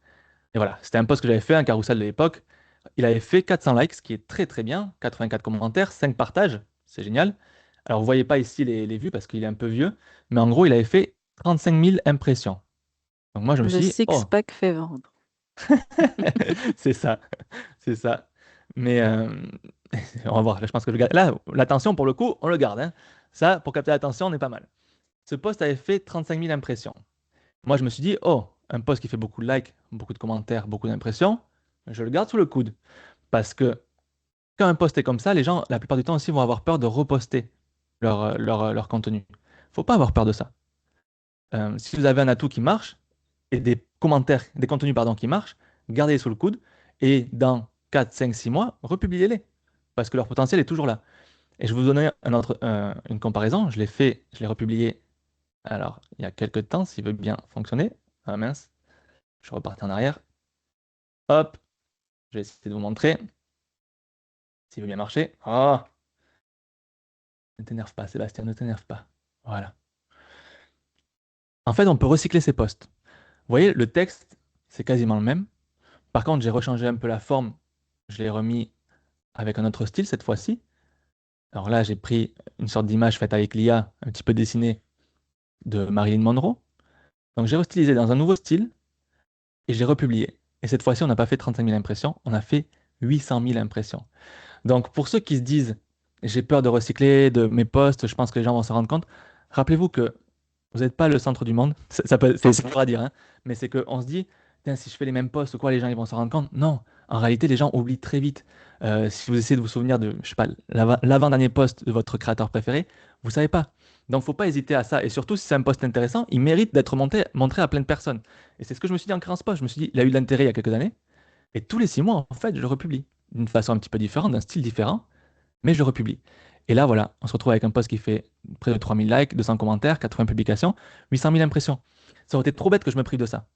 Et voilà, c'était un post que j'avais fait, un carrousel de l'époque. Il avait fait 400 likes, ce qui est très très bien, 84 commentaires, 5 partages, c'est génial. Alors, vous voyez pas ici les vues parce qu'il est un peu vieux, mais en gros, il avait fait 35 000 impressions. Donc moi, je me Le suis dit, oh, six-pack fait vendre. c'est ça, c'est ça. Mais on va voir, là, je pense que là, l'attention, pour le coup, on le garde, hein. Ça, pour capter l'attention, on est pas mal. Ce post avait fait 35 000 impressions. Moi, je me suis dit, oh, un post qui fait beaucoup de likes, beaucoup de commentaires, beaucoup d'impressions, je le garde sous le coude. Parce que quand un post est comme ça, les gens, la plupart du temps aussi, vont avoir peur de reposter leur contenu. Faut pas avoir peur de ça. Si vous avez un atout qui marche et des commentaires, des contenus pardon, qui marchent, gardez-les sous le coude et dans 4, 5, 6 mois, republiez-les. Parce que leur potentiel est toujours là. Et je vais vous donner une comparaison. Je l'ai republié alors il y a quelques temps, s'il veut bien fonctionner. Ah mince, je repartais en arrière. Hop, je vais essayer de vous montrer s'il veut bien marcher. Oh, ne t'énerve pas, Sébastien, ne t'énerve pas. Voilà. En fait, on peut recycler ces posts. Vous voyez, le texte, c'est quasiment le même. Par contre, j'ai rechangé un peu la forme. Je l'ai remis avec un autre style cette fois-ci. Alors là, j'ai pris une sorte d'image faite avec l'IA, un petit peu dessinée de Marilyn Monroe. Donc j'ai restylisé dans un nouveau style et j'ai republié. Et cette fois-ci, on n'a pas fait 35 000 impressions, on a fait 800 000 impressions. Donc pour ceux qui se disent, j'ai peur de recycler de mes posts, je pense que les gens vont se rendre compte, rappelez-vous que vous n'êtes pas le centre du monde. C'est dur à dire, hein, mais c'est qu'on se dit, tiens, si je fais les mêmes posts ou quoi, les gens ils vont se rendre compte. Non, en réalité, les gens oublient très vite. Si vous essayez de vous souvenir de, je sais pas, l'avant-dernier post de votre créateur préféré, vous savez pas. Donc, faut pas hésiter à ça. Et surtout, si c'est un post intéressant, il mérite d'être montré à plein de personnes. Et c'est ce que je me suis dit en créant ce post. Je me suis dit, il a eu de l'intérêt il y a quelques années. Et tous les 6 mois, en fait, je le republie. D'une façon un petit peu différente, d'un style différent, mais je le republie. Et là, voilà, on se retrouve avec un post qui fait près de 3000 likes, 200 commentaires, 80 publications, 800 000 impressions. Ça aurait été trop bête que je me prive de ça.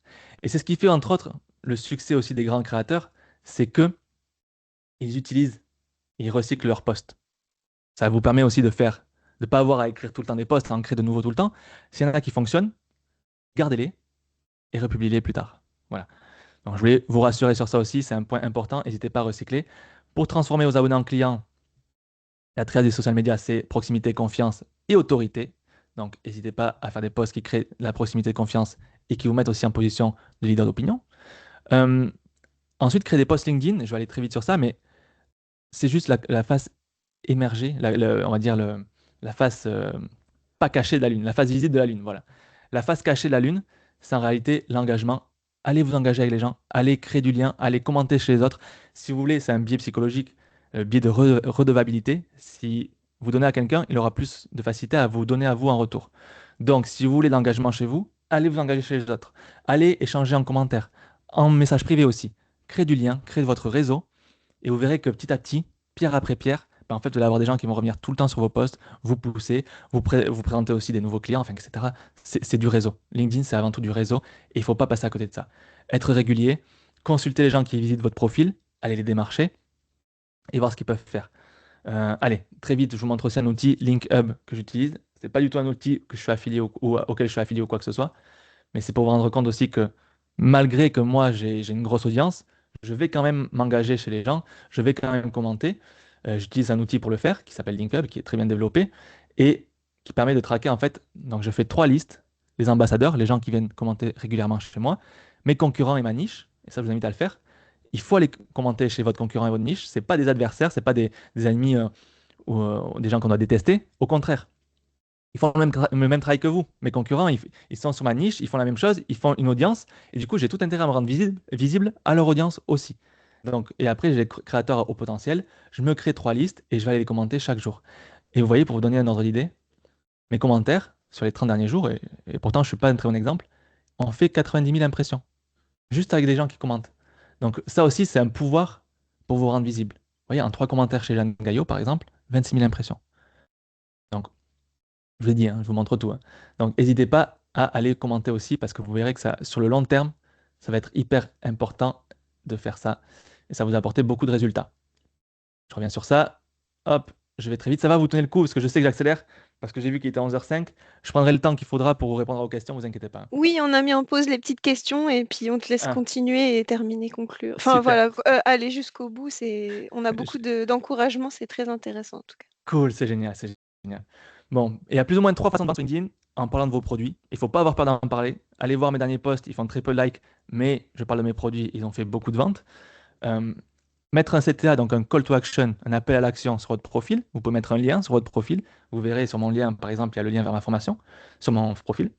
Et c'est ce qui fait, entre autres, le succès aussi des grands créateurs, c'est que ils utilisent, ils recyclent leurs posts. Ça vous permet aussi de pas avoir à écrire tout le temps des posts, à en créer de nouveaux tout le temps. S'il y en a qui fonctionnent, gardez-les et republiez-les plus tard. Voilà. Donc je voulais vous rassurer sur ça aussi, c'est un point important. N'hésitez pas à recycler. Pour transformer vos abonnés en clients, la triade des social media, c'est proximité, confiance et autorité. Donc, n'hésitez pas à faire des posts qui créent la proximité de confiance et qui vous mettent aussi en position de leader d'opinion. Euh, Ensuite, créer des posts LinkedIn. Je vais aller très vite sur ça, mais c'est juste la face émergée, on va dire la face pas cachée de la Lune, la face visible de la Lune. Voilà. La face cachée de la Lune, c'est en réalité l'engagement. Allez vous engager avec les gens, allez créer du lien, allez commenter chez les autres. Si vous voulez, c'est un biais psychologique, biais de redevabilité. Si vous donnez à quelqu'un, il aura plus de facilité à vous donner à vous en retour. Donc, si vous voulez l'engagement chez vous, allez vous engager chez les autres. Allez échanger en commentaire, en message privé aussi. Créez du lien, créez votre réseau et vous verrez que petit à petit, pierre après pierre, ben, en fait, vous allez avoir des gens qui vont revenir tout le temps sur vos posts, vous pousser, vous présenter aussi des nouveaux clients, enfin, etc. C'est du réseau. LinkedIn, c'est avant tout du réseau et il ne faut pas passer à côté de ça. Être régulier, consulter les gens qui visitent votre profil, aller les démarcher et voir ce qu'ils peuvent faire. Allez, très vite, je vous montre aussi un outil, LinkHub, que j'utilise. Ce n'est pas du tout un outil que je suis affilié auquel je suis affilié ou quoi que ce soit, mais c'est pour vous rendre compte aussi que malgré que moi j'ai une grosse audience, je vais quand même m'engager chez les gens, je vais quand même commenter. J'utilise un outil pour le faire qui s'appelle LinkUp, qui est très bien développé et qui permet de traquer en fait. Donc je fais 3 listes, les ambassadeurs, les gens qui viennent commenter régulièrement chez moi, mes concurrents et ma niche, et ça je vous invite à le faire. Il faut aller commenter chez votre concurrent et votre niche. C'est pas des adversaires, c'est pas des ennemis ou des gens qu'on doit détester. Au contraire, ils font le même travail que vous. Mes concurrents, ils sont sur ma niche, ils font la même chose, ils font une audience. Et du coup, j'ai tout intérêt à me rendre visible à leur audience aussi. Donc, et après, j'ai les créateurs au potentiel. Je me crée 3 listes et je vais aller les commenter chaque jour. Et vous voyez, pour vous donner un ordre d'idée, mes commentaires sur les 30 derniers jours, et pourtant je ne suis pas un très bon exemple, ont fait 90 000 impressions, juste avec des gens qui commentent. Donc ça aussi, c'est un pouvoir pour vous rendre visible. Vous voyez, en 3 commentaires chez Jeanne Gaillot, par exemple, 26 000 impressions. Donc, je vous l'ai dit, hein, je vous montre tout, hein. Donc, n'hésitez pas à aller commenter aussi, parce que vous verrez que ça, sur le long terme, ça va être hyper important de faire ça, et ça va vous apporter beaucoup de résultats. Je reviens sur ça. Hop, je vais très vite. Ça va, vous tenez le coup, parce que je sais que j'accélère, parce que j'ai vu qu'il était 11h05. Je prendrai le temps qu'il faudra pour vous répondre aux questions, vous inquiétez pas. Oui, on a mis en pause les petites questions et puis on te laisse Ah, continuer et terminer, conclure. Enfin super. voilà, aller jusqu'au bout, on a beaucoup Je- d'encouragement, c'est très intéressant en tout cas. Cool, c'est génial, c'est génial. Bon, il y a plus ou moins 3 façons de vendre sur LinkedIn en parlant de vos produits. Il ne faut pas avoir peur d'en parler. Allez voir mes derniers posts, ils font très peu de likes, mais je parle de mes produits, ils ont fait beaucoup de ventes. Euh, Mettre un CTA, donc un call to action, un appel à l'action sur votre profil. Vous pouvez mettre un lien sur votre profil. Vous verrez sur mon lien, par exemple, il y a le lien vers ma formation sur mon profil.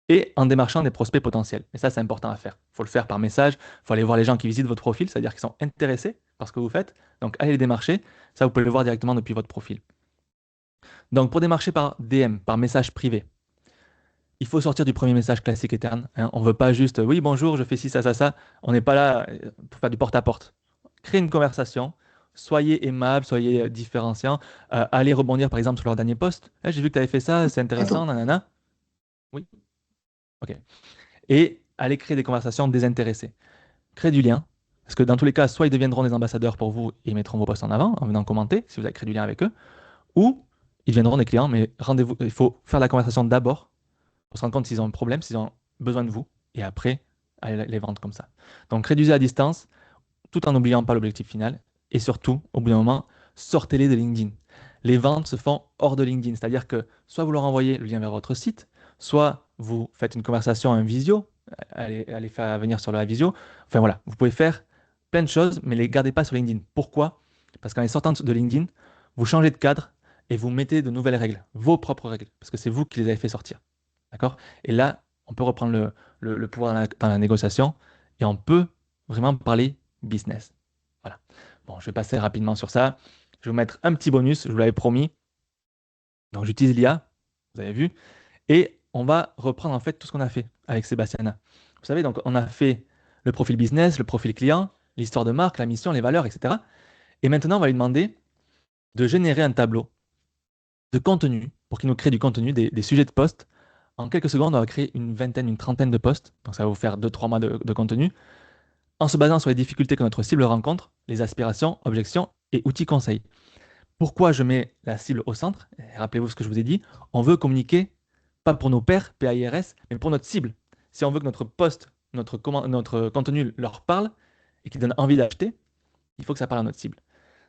Et en démarchant des prospects potentiels. Et ça, c'est important à faire. Il faut le faire par message. Il faut aller voir les gens qui visitent votre profil, c'est-à-dire qu'ils sont intéressés par ce que vous faites. Donc, allez les démarcher. Ça, vous pouvez le voir directement depuis votre profil. Donc, pour démarcher par DM, par message privé, il faut sortir du premier message classique et terne, hein. On ne veut pas juste oui, bonjour, je fais ci, ça, ça, ça. On n'est pas là pour faire du porte-à-porte. Créez une conversation. Soyez aimable, soyez différenciant. Allez rebondir par exemple sur leur dernier post. Eh, j'ai vu que tu avais fait ça, c'est intéressant, nanana. Oui, ok. Et allez créer des conversations désintéressées. Créez du lien. Parce que dans tous les cas, soit ils deviendront des ambassadeurs pour vous et ils mettront vos posts en avant en venant commenter si vous avez créé du lien avec eux, ou ils deviendront des clients, mais rendez-vous, il faut faire la conversation d'abord pour se rendre compte s'ils ont un problème, s'ils ont besoin de vous, et après, aller les vendre comme ça. Donc réduisez à distance, tout en n'oubliant pas l'objectif final, et surtout, au bout d'un moment, sortez-les de LinkedIn. Les ventes se font hors de LinkedIn, c'est-à-dire que soit vous leur envoyez le lien vers votre site, soit vous faites une conversation, un visio, allez faire venir sur la visio. Enfin voilà, vous pouvez faire plein de choses, mais les gardez pas sur LinkedIn. Pourquoi? Parce qu'en les sortant de LinkedIn, vous changez de cadre et vous mettez de nouvelles règles, vos propres règles, parce que c'est vous qui les avez fait sortir. D'accord? Et là, on peut reprendre le pouvoir dans la négociation et on peut vraiment parler business. Voilà. Bon, je vais passer rapidement sur ça. Je vais vous mettre un petit bonus, je vous l'avais promis. Donc, j'utilise l'IA, vous avez vu, et on va reprendre en fait tout ce qu'on a fait avec Sébastiana. Vous savez, donc on a fait le profil business, le profil client, l'histoire de marque, la mission, les valeurs, etc. Et maintenant, on va lui demander de générer un tableau de contenu pour qu'il nous crée du contenu, des sujets de poste. En quelques secondes, on va créer une vingtaine, une trentaine de posts. Donc, ça va vous faire 2-3 mois de contenu en se basant sur les difficultés que notre cible rencontre, les aspirations, objections et outils conseils. Pourquoi je mets la cible au centre? Rappelez-vous ce que je vous ai dit. On veut communiquer pas pour nos pairs, PAIRS, mais pour notre cible. Si on veut que notre post, notre contenu leur parle et qu'il donne envie d'acheter, il faut que ça parle à notre cible.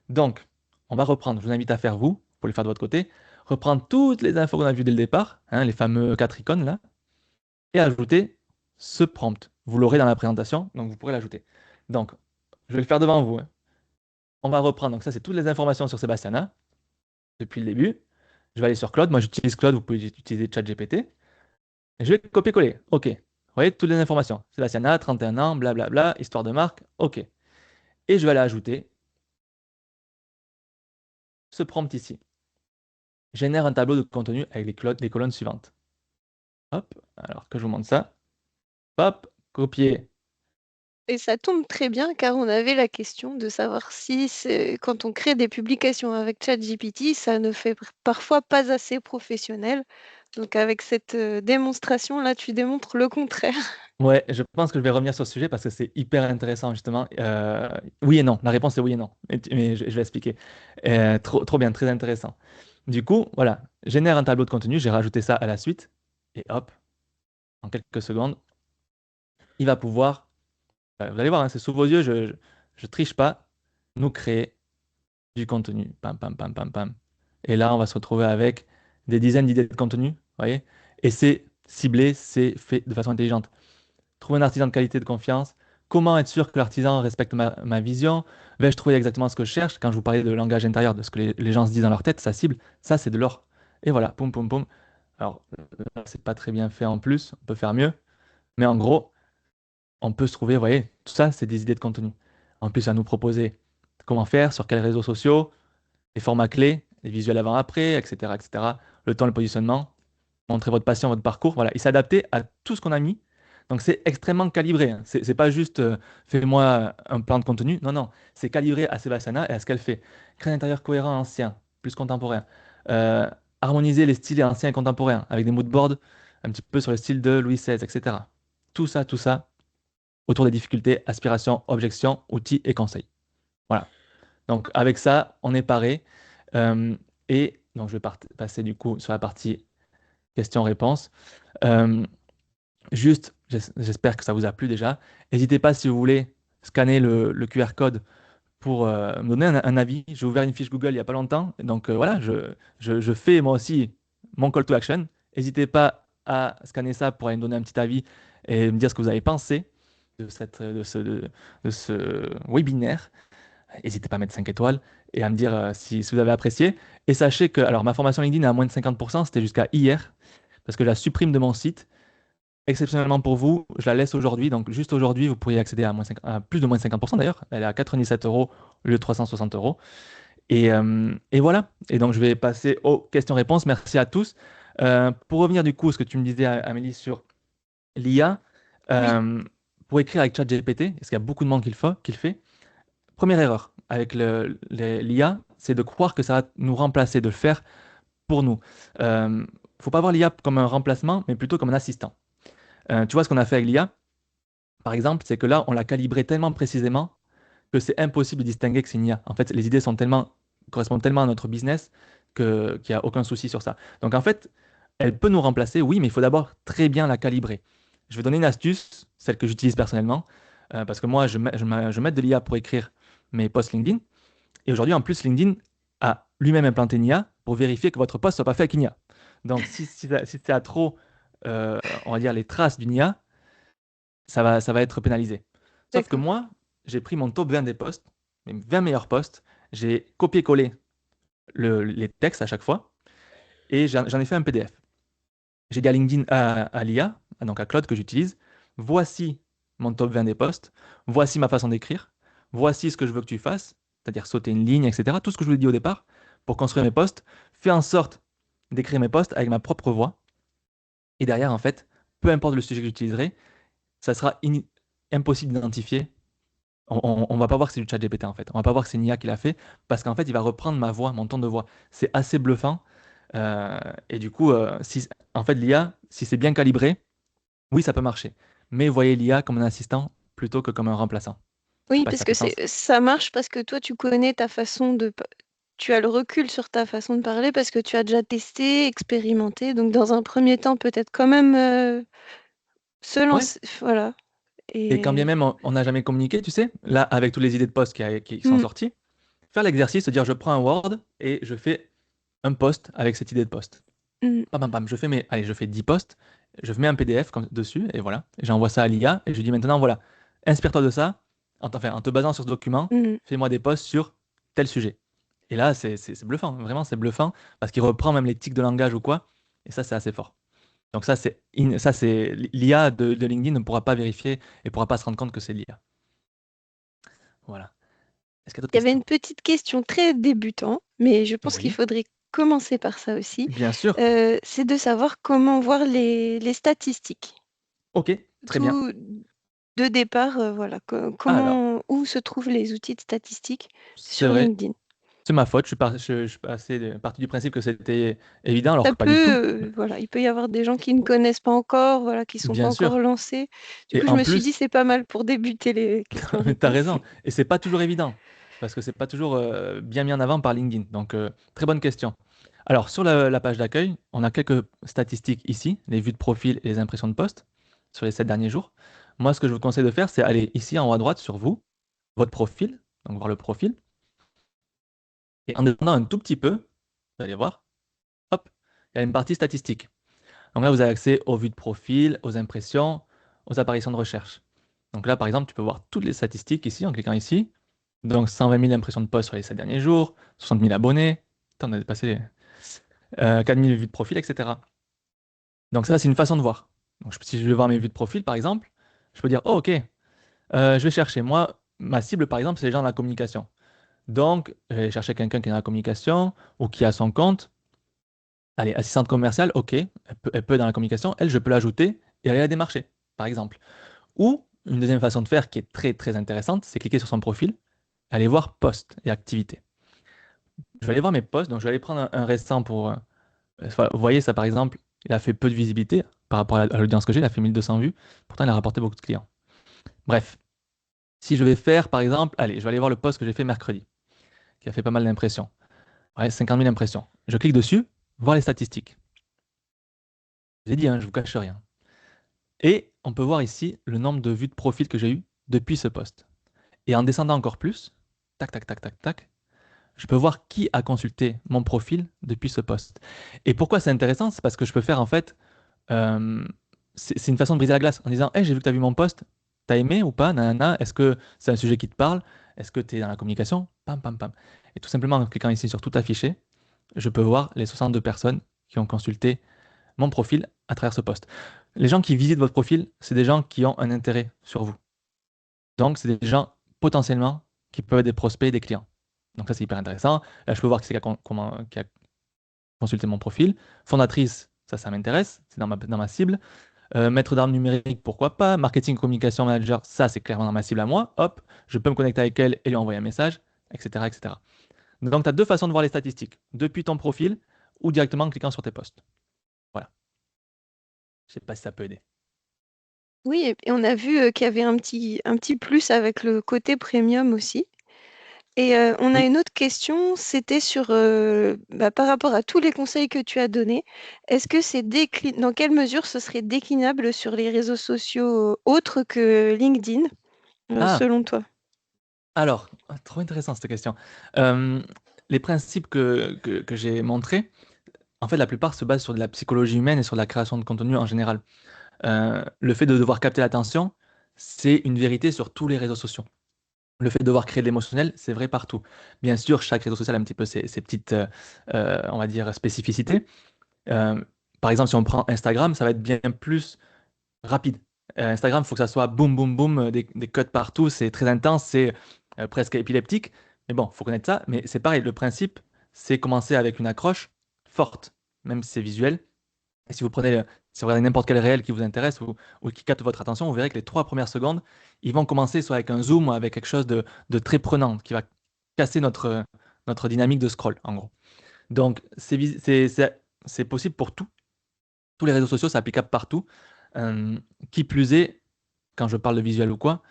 Donc, on va reprendre, je vous invite à faire vous, pour le faire de votre côté, reprendre toutes les infos qu'on a vues dès le départ, hein, les fameux 4 icônes là, et ajouter ce prompt. Vous l'aurez dans la présentation, donc vous pourrez l'ajouter. Donc, je vais le faire devant vous, hein. On va reprendre, donc ça c'est toutes les informations sur Sebastiana, depuis le début. Je vais aller sur Claude, moi j'utilise Claude, vous pouvez utiliser ChatGPT. Et je vais copier-coller, ok. Vous voyez toutes les informations. Sebastiana, 31 ans, blablabla, histoire de marque, ok. Et je vais aller ajouter ce prompt ici. Génère un tableau de contenu avec les colonnes suivantes. Hop, alors que je vous montre ça. Hop, copier. Et ça tombe très bien car on avait la question de savoir si quand on crée des publications avec ChatGPT, ça ne fait parfois pas assez professionnel. Donc avec cette démonstration, là, tu démontres le contraire. Ouais, je pense que je vais revenir sur ce sujet parce que c'est hyper intéressant justement. Oui et non. La réponse est oui et non. Mais je vais expliquer. Trop, trop bien, très intéressant. Du coup, voilà, génère un tableau de contenu. J'ai rajouté ça à la suite. Et hop, en quelques secondes, il va pouvoir, vous allez voir, hein, c'est sous vos yeux, je triche pas, nous créer du contenu. Pam, pam, pam, pam, pam. Et là, on va se retrouver avec des dizaines d'idées de contenu, vous voyez? Et c'est ciblé, c'est fait de façon intelligente. Trouver un artisan de qualité de confiance. Comment être sûr que l'artisan respecte ma vision? Vais-je trouver exactement ce que je cherche? Quand je vous parlais de langage intérieur, de ce que les gens se disent dans leur tête, sa cible, ça c'est de l'or. Et voilà, poum, poum, poum. Alors, là, c'est pas très bien fait en plus, on peut faire mieux. Mais en gros, on peut se trouver, vous voyez, tout ça, c'est des idées de contenu. En plus, à nous proposer comment faire, sur quels réseaux sociaux, les formats clés. les visuels avant-après, etc., etc., le temps, le positionnement, montrer votre passion, votre parcours. Voilà, il s'est adapté à tout ce qu'on a mis. Donc, c'est extrêmement calibré, hein. C'est pas juste fais-moi un plan de contenu. Non, non, c'est calibré à Sebastiana et à ce qu'elle fait. Créer un intérieur cohérent, ancien, plus contemporain. Euh, Harmoniser les styles anciens et contemporains avec des mood boards un petit peu sur le style de Louis XVI, etc. Tout ça, autour des difficultés, aspirations, objections, outils et conseils. Voilà. Donc, avec ça, on est paré. Euh, et donc, je vais passer du coup sur la partie questions-réponses. Euh, Juste, j'espère que ça vous a plu déjà. N'hésitez pas si vous voulez scanner le QR code pour me donner un avis. J'ai ouvert une fiche Google il n'y a pas longtemps. Donc voilà, je fais moi aussi mon call to action. N'hésitez pas à scanner ça pour aller me donner un petit avis et me dire ce que vous avez pensé de ce webinaire. N'hésitez pas à mettre 5 étoiles et à me dire si vous avez apprécié. Et sachez que alors, ma formation LinkedIn est à moins de 50%, c'était jusqu'à hier, parce que je la supprime de mon site. Exceptionnellement pour vous, je la laisse aujourd'hui. Donc, juste aujourd'hui, vous pourriez accéder à plus de moins de 50% d'ailleurs. Elle est à 97 euros au lieu de 360 euros. Et voilà. Et donc, je vais passer aux questions-réponses. Merci à tous. Pour revenir du coup à ce que tu me disais, Amélie, sur l'IA, Oui, euh, pour écrire avec ChatGPT, parce qu'il y a beaucoup de monde qui le fait, première erreur avec l'IA, c'est de croire que ça va nous remplacer, de le faire pour nous. Il ne faut pas voir l'IA comme un remplacement, mais plutôt comme un assistant. Tu vois ce qu'on a fait avec l'IA, par exemple, c'est que là, on l'a calibré tellement précisément que c'est impossible de distinguer que c'est une IA. En fait, les idées sont correspondent tellement à notre business qu'il n'y a aucun souci sur ça. Donc en fait, elle peut nous remplacer, oui, mais il faut d'abord très bien la calibrer. Je vais donner une astuce, celle que j'utilise personnellement, parce que moi, je mets de l'IA pour écrire mes posts LinkedIn. Et aujourd'hui, en plus, LinkedIn a lui-même implanté une IA pour vérifier que votre post ne soit pas fait avec une IA. Donc si ça a trop, on va dire, les traces d'une IA, ça va être pénalisé. Sauf que d'accord. moi, j'ai pris mon top 20 des posts, mes 20 meilleurs posts, j'ai copié-collé les textes à chaque fois et j'en ai fait un PDF. J'ai dit à LinkedIn, à l'IA, donc à Claude que j'utilise, voici mon top 20 des posts, voici ma façon d'écrire, voici ce que je veux que tu fasses, c'est-à-dire sauter une ligne, etc. Tout ce que je vous ai dit au départ pour construire mes posts, fais en sorte d'écrire mes posts avec ma propre voix. Et derrière, en fait, peu importe le sujet que j'utiliserai, ça sera impossible d'identifier. On va pas voir que c'est du chat GPT en fait. On va pas voir que c'est une IA qui l'a fait parce qu'en fait, il va reprendre ma voix, mon ton de voix. C'est assez bluffant. Et du coup, en fait, l'IA, si c'est bien calibré, oui, ça peut marcher. Mais voyez l'IA comme un assistant plutôt que comme un remplaçant. Je sais Oui, pas si parce ça que fait sens. ça marche parce que toi, tu connais ta façon tu as le recul sur ta façon de parler parce que tu as déjà testé, expérimenté. Donc, dans un premier temps, peut-être quand même se Ouais. lancer. Voilà. Et quand bien Et même on n'a jamais communiqué, tu sais, là, avec toutes les idées de post qui sont Mm, sorties, faire l'exercice, se dire je prends un Word et je fais un post avec cette idée de post. mm, Bam, bam, bam, allez, je fais 10 posts, je mets un PDF dessus, et voilà. Et j'envoie ça à l'IA, et je lui dis maintenant, voilà, inspire-toi de ça, enfin, en te basant sur ce document, mm. fais-moi des posts sur tel sujet. Et là, c'est bluffant, vraiment, c'est bluffant, parce qu'il reprend même les tics de langage ou quoi, et ça, c'est assez fort. Donc ça, c'est l'IA de LinkedIn ne pourra pas vérifier et ne pourra pas se rendre compte que c'est l'IA. Voilà. Est-ce qu'il y a d'autres Il y avait questions? une petite question très débutant, mais je pense qu'il Oui, faudrait commencer par ça aussi. bien sûr. C'est de savoir comment voir les statistiques. Ok, très bien. Tout de départ, voilà, Alors, où se trouvent les outils de statistiques c'est sur vrai, LinkedIn. c'est ma faute, je suis parti du principe que c'était évident, alors Ça que pas du tout. peut, voilà, il peut y avoir des gens qui ne connaissent pas encore, voilà, qui sont pas Bien encore sûr. lancés. Du Et coup, je en me suis dit, plus, c'est pas mal pour débuter les tu as questions-réponses. raison. Et c'est pas toujours évident, parce que c'est pas toujours bien mis en avant par LinkedIn. Donc, très bonne question. Alors, sur la page d'accueil, on a quelques statistiques ici, les vues de profil et les impressions de poste sur les 7 derniers jours. Moi, ce que je vous conseille de faire, c'est aller ici en haut à droite sur vous, votre profil, donc voir le profil. Et en descendant un tout petit peu, vous allez voir, hop, il y a une partie statistique. Donc là, vous avez accès aux vues de profil, aux impressions, aux apparitions de recherche. Donc là, par exemple, tu peux voir toutes les statistiques ici en cliquant ici. Donc 120 000 impressions de posts sur les 7 derniers jours, 60 000 abonnés, attends, on a dépassé les 4 000 vues de profil, etc. Donc ça, c'est une façon de voir. Donc si je veux voir mes vues de profil, par exemple, je peux dire, oh, ok, je vais chercher. Moi, ma cible, par exemple, c'est les gens de la communication. Donc, je vais aller chercher quelqu'un qui est dans la communication ou qui a son compte. Allez, assistante commerciale, ok, elle peut être dans la communication, elle, je peux l'ajouter et aller la démarcher, par exemple. Ou une deuxième façon de faire qui est très très intéressante, c'est cliquer sur son profil, aller voir posts et activités. Je vais aller voir mes posts, donc je vais aller prendre un récent pour. Vous voyez ça par exemple, il a fait peu de visibilité par rapport à l'audience que j'ai, il a fait 1200 vues, pourtant il a rapporté beaucoup de clients. Bref, si je vais faire par exemple, allez, je vais aller voir le post que j'ai fait mercredi, qui a fait pas mal d'impressions. Ouais, 50 000 impressions. Je clique dessus, voir les statistiques. Je vous ai dit, hein, je vous cache rien. Et on peut voir ici le nombre de vues de profil que j'ai eu depuis ce post. Et en descendant encore plus, tac, tac, tac, tac, tac, je peux voir qui a consulté mon profil depuis ce post. Et pourquoi c'est intéressant? C'est parce que je peux faire en fait, euh, c'est une façon de briser la glace en disant, hey, j'ai vu que tu as vu mon post, t'as aimé ou pas? Nanana, est-ce que c'est un sujet qui te parle? Est-ce que tu es dans la communication? Pam, pam, pam. Et tout simplement en cliquant ici sur tout afficher, je peux voir les 62 personnes qui ont consulté mon profil à travers ce post. Les gens qui visitent votre profil, c'est des gens qui ont un intérêt sur vous. Donc, c'est des gens potentiellement qui peuvent être des prospects et des clients. Donc, ça, c'est hyper intéressant. Là, je peux voir qui c'est qui a consulté mon profil. Fondatrice, ça m'intéresse, c'est dans ma cible. Maître d'armes numérique, pourquoi pas. Marketing, communication manager, ça, c'est clairement dans ma cible à moi. Hop, je peux me connecter avec elle et lui envoyer un message, etc., etc. Donc, tu as deux façons de voir les statistiques, depuis ton profil ou directement en cliquant sur tes posts. Voilà. Je ne sais pas si ça peut aider. Oui, et on a vu qu'il y avait un petit plus avec le côté premium aussi. Et on a Oui. une autre question, c'était sur, par rapport à tous les conseils que tu as donnés, est-ce que dans quelle mesure ce serait déclinable sur les réseaux sociaux autres que LinkedIn, Ah, selon toi? alors, trop intéressant cette question. Euh, les principes que j'ai montrés, en fait, la plupart se basent sur de la psychologie humaine et sur la création de contenu en général. Le fait de devoir capter l'attention, c'est une vérité sur tous les réseaux sociaux. Le fait de devoir créer de l'émotionnel, c'est vrai partout. Bien sûr, chaque réseau social a un petit peu ses petites, on va dire, spécificités. Euh, Par exemple, si on prend Instagram, ça va être bien plus rapide. Instagram, il faut que ça soit boum, boum, boum, des cuts partout, c'est très intense, c'est presque épileptique. Mais bon, il faut connaître ça. Mais c'est pareil, le principe, c'est commencer avec une accroche forte, même si c'est visuel. Et si vous regardez n'importe quel réel qui vous intéresse ou qui capte votre attention, vous verrez que les 3 premières secondes, ils vont commencer soit avec un zoom ou avec quelque chose de très prenant qui va casser notre dynamique de scroll, en gros. Donc, c'est possible pour tout. Tous les réseaux sociaux, c'est applicable partout. Euh, qui plus est, quand je parle de visuel ou quoi,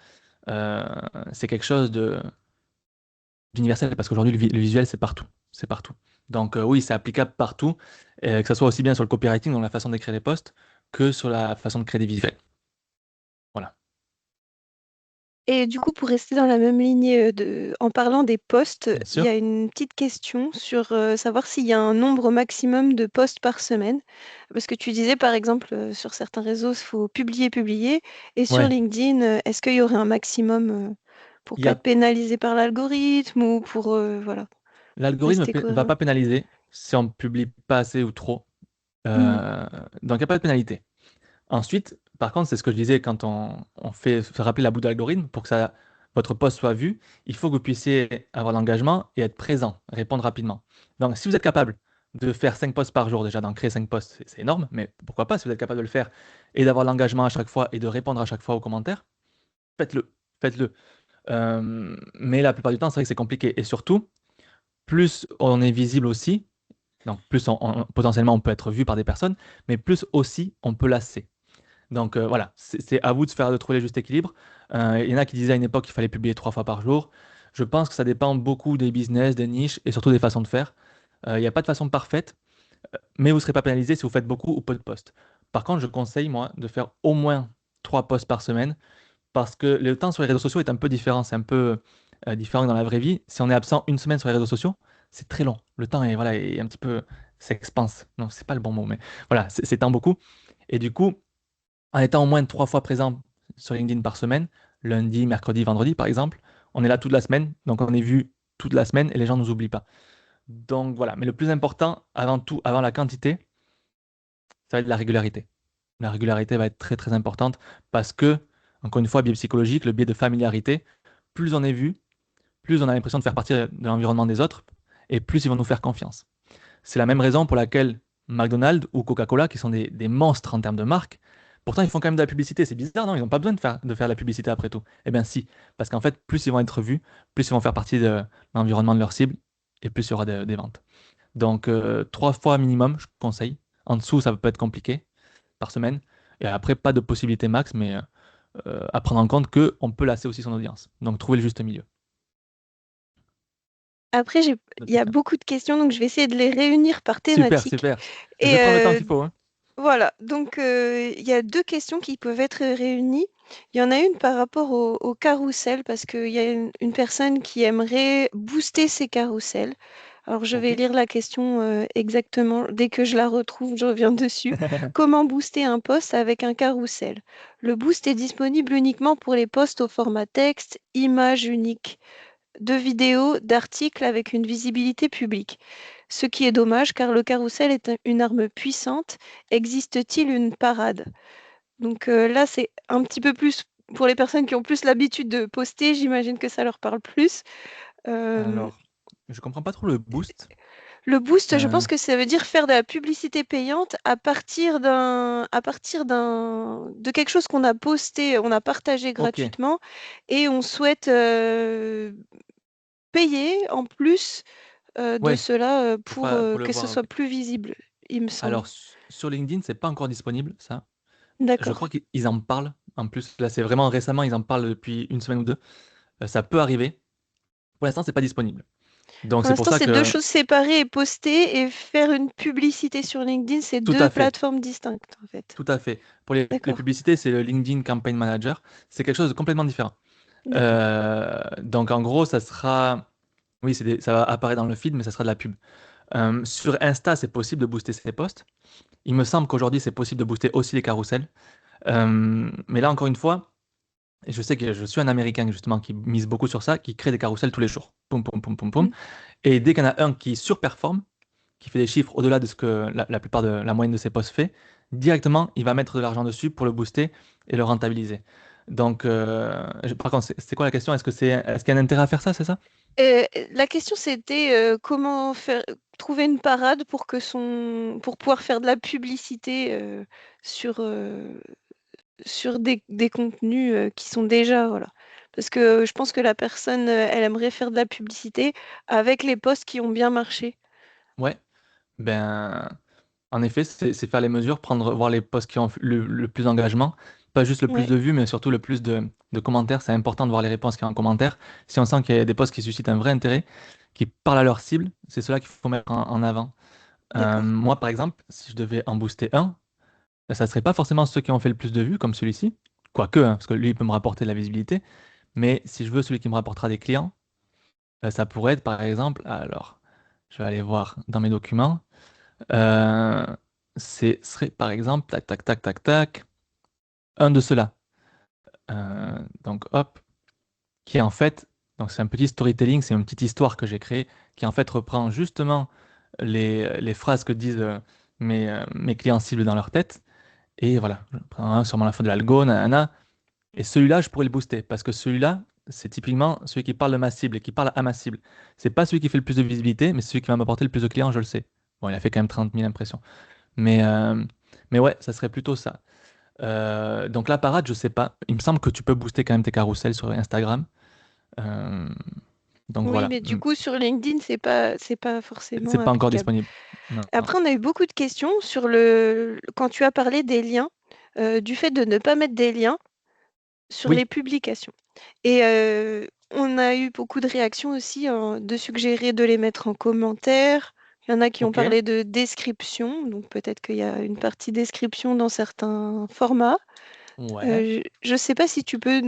euh, c'est quelque chose d'universel parce qu'aujourd'hui, le visuel, c'est partout. C'est partout. Donc, oui, c'est applicable partout, que ce soit aussi bien sur le copywriting, dans la façon d'écrire des posts, que sur la façon de créer des visuels. Voilà. Et du coup, pour rester dans la même ligne, en parlant des posts, Bien il y a sûr. une petite question sur savoir s'il y a un nombre maximum de posts par semaine. Parce que tu disais, par exemple, sur certains réseaux, il faut publier, publier. Et sur Ouais. LinkedIn, est-ce qu'il y aurait un maximum pour Il y pas être a, pénalisé par l'algorithme ou pour voilà, l'algorithme rester ne va cohérent? pas pénaliser si on ne publie pas assez ou trop. Mhm. Donc, il n'y a pas de pénalité. Ensuite, par contre, c'est ce que je disais quand on fait rappeler la bout de l'algorithme pour que votre post soit vu, il faut que vous puissiez avoir l'engagement et être présent, répondre rapidement. Donc, si vous êtes capable de faire 5 posts par jour, déjà d'en créer 5 posts, c'est énorme, mais pourquoi pas, si vous êtes capable de le faire et d'avoir l'engagement à chaque fois et de répondre à chaque fois aux commentaires, faites-le. Faites-le. Mais la plupart du temps, c'est vrai que c'est compliqué. Et surtout, plus on est visible aussi, donc plus potentiellement on peut être vu par des personnes, mais plus aussi on peut lasser. Donc voilà, c'est à vous de trouver le juste équilibre. Il y en a qui disaient à une époque qu'il fallait publier 3 fois par jour. Je pense que ça dépend beaucoup des business, des niches et surtout des façons de faire. Il n'y a pas de façon parfaite, mais vous ne serez pas pénalisé si vous faites beaucoup ou peu de posts. Par contre, je conseille, moi, de faire au moins 3 posts par semaine parce que le temps sur les réseaux sociaux est un peu différent. C'est un peu différent que dans la vraie vie. Si on est absent une semaine sur les réseaux sociaux, c'est très long. Le temps est, voilà, est un petit peu s'expanse. Non, c'est pas le bon mot, mais voilà, c'est temps beaucoup. Et du coup, en étant au moins 3 fois présent sur LinkedIn par semaine, lundi, mercredi, vendredi par exemple, on est là toute la semaine, donc on est vu toute la semaine et les gens ne nous oublient pas. Donc voilà, mais le plus important, avant tout, avant la quantité, ça va être la régularité. La régularité va être très très importante parce que, encore une fois, biais psychologique, le biais de familiarité, plus on est vu, plus on a l'impression de faire partie de l'environnement des autres, et plus ils vont nous faire confiance. C'est la même raison pour laquelle McDonald's ou Coca-Cola, qui sont des monstres en termes de marque, pourtant ils font quand même de la publicité. C'est bizarre, non? Ils n'ont pas besoin de faire de la publicité après tout. Eh bien si, parce qu'en fait, plus ils vont être vus, plus ils vont faire partie de l'environnement de leur cible, et plus il y aura des ventes. Donc 3 fois minimum, je conseille. En dessous, ça peut être compliqué par semaine. Et après, pas de possibilité max, mais à prendre en compte qu'on peut lasser aussi son audience. Donc trouver le juste milieu. Après, il y a beaucoup de questions, donc je vais essayer de les réunir par Super, thématique. super. Je Et vais prendre le temps qu'il faut, hein. voilà, donc il y a deux questions qui peuvent être réunies. Il y en a une par rapport au carrousel, parce qu'il y a une personne qui aimerait booster ses carousels. Alors je vais Ok. lire la question exactement. Dès que je la retrouve, je reviens dessus. Comment booster un post avec un carrousel? Le boost est disponible uniquement pour les posts au format texte, image unique, de vidéos, d'articles avec une visibilité publique. Ce qui est dommage car le carrousel est une arme puissante. Existe-t-il une parade? Donc là, c'est un petit peu plus pour les personnes qui ont plus l'habitude de poster, j'imagine que ça leur parle plus. Euh, Alors, je comprends pas trop le boost. le boost, je Euh, pense que ça veut dire faire de la publicité payante de quelque chose qu'on a posté, on a partagé ok, gratuitement et on souhaite payer en plus de ouais, cela, pour pour le que ce voir, soit ok. plus visible, il me semble. Alors, sur LinkedIn, c'est pas encore disponible, ça. Je D'accord. crois qu'ils en parlent. En plus, là, c'est vraiment récemment, ils en parlent depuis une semaine ou deux. Ça peut arriver. Pour l'instant, c'est pas disponible. Donc, Pour c'est pour l'instant, ça c'est 2 que, choses séparées et poster et faire une publicité sur LinkedIn, c'est tout 2 à fait, plateformes distinctes, en fait. tout à fait. Pour les D'accord, publicités, c'est le LinkedIn Campaign Manager. C'est quelque chose de complètement différent. d'accord. Donc, en gros, ça sera. Oui, ça va apparaître dans le feed, mais ça sera de la pub. Sur Insta, c'est possible de booster ses posts. Il me semble qu'aujourd'hui, c'est possible de booster aussi les carousels. Mais là, encore une fois, et je sais que je suis un Américain justement qui mise beaucoup sur ça, qui crée des carousels tous les jours. Poum, poum, poum, poum, poum. Mmh. Et dès qu'il y en a un qui surperforme, qui fait des chiffres au-delà de ce que la plupart de la moyenne de ses posts fait, directement, il va mettre de l'argent dessus pour le booster et le rentabiliser. Donc, par contre, c'est quoi la question? Est-ce qu'il y a un intérêt à faire ça, c'est ça? La question, c'était, comment faire trouver une parade pour pouvoir faire de la publicité, sur, sur des contenus, qui sont déjà voilà. Parce que je pense que la personne, elle aimerait faire de la publicité avec les posts qui ont bien marché. Ouais, ben, en effet, c'est faire les mesures, voir les posts qui ont le plus d'engagement, pas juste le plus Ouais, de vues, mais surtout le plus de commentaires. C'est important de voir les réponses qu'il y a en commentaire. Si on sent qu'il y a des posts qui suscitent un vrai intérêt, qui parlent à leur cible, c'est cela qu'il faut mettre en avant. d'accord. Moi, par exemple, si je devais en booster un, ça serait pas forcément ceux qui ont fait le plus de vues, comme celui-ci, quoique, hein, parce que lui, il peut me rapporter de la visibilité, mais si je veux celui qui me rapportera des clients, ça pourrait être, par exemple, alors, je vais aller voir dans mes documents. Euh, serait par exemple, tac, tac, tac, tac, tac, un de ceux-là. Donc hop, qui est en fait, donc c'est un petit storytelling, c'est une petite histoire que j'ai créée, qui en fait reprend justement les phrases que disent mes clients cibles dans leur tête. Et voilà, je prends un sûrement la fin de l'algo, nanana. Et celui-là, je pourrais le booster, parce que celui-là, c'est typiquement celui qui parle de ma cible et qui parle à ma cible. C'est pas celui qui fait le plus de visibilité, mais c'est celui qui va m'apporter le plus de clients, je le sais. Bon, il a fait quand même 30 000 impressions. Mais, euh, mais ouais, ça serait plutôt ça. Donc la parade, je sais pas. Il me semble que tu peux booster quand même tes carousels sur Instagram. Euh, donc Oui, voilà. mais du coup, sur LinkedIn, c'est pas forcément C'est pas encore applicable. disponible. Non, non. Après, on a eu beaucoup de questions sur quand tu as parlé des liens, du fait de ne pas mettre des liens sur les Oui, publications. Et on a eu beaucoup de réactions aussi, de suggérer de les mettre en commentaire. Il y en a qui ont ok. parlé de description, donc peut-être qu'il y a une partie description dans certains formats. Ouais. Je ne sais pas si tu peux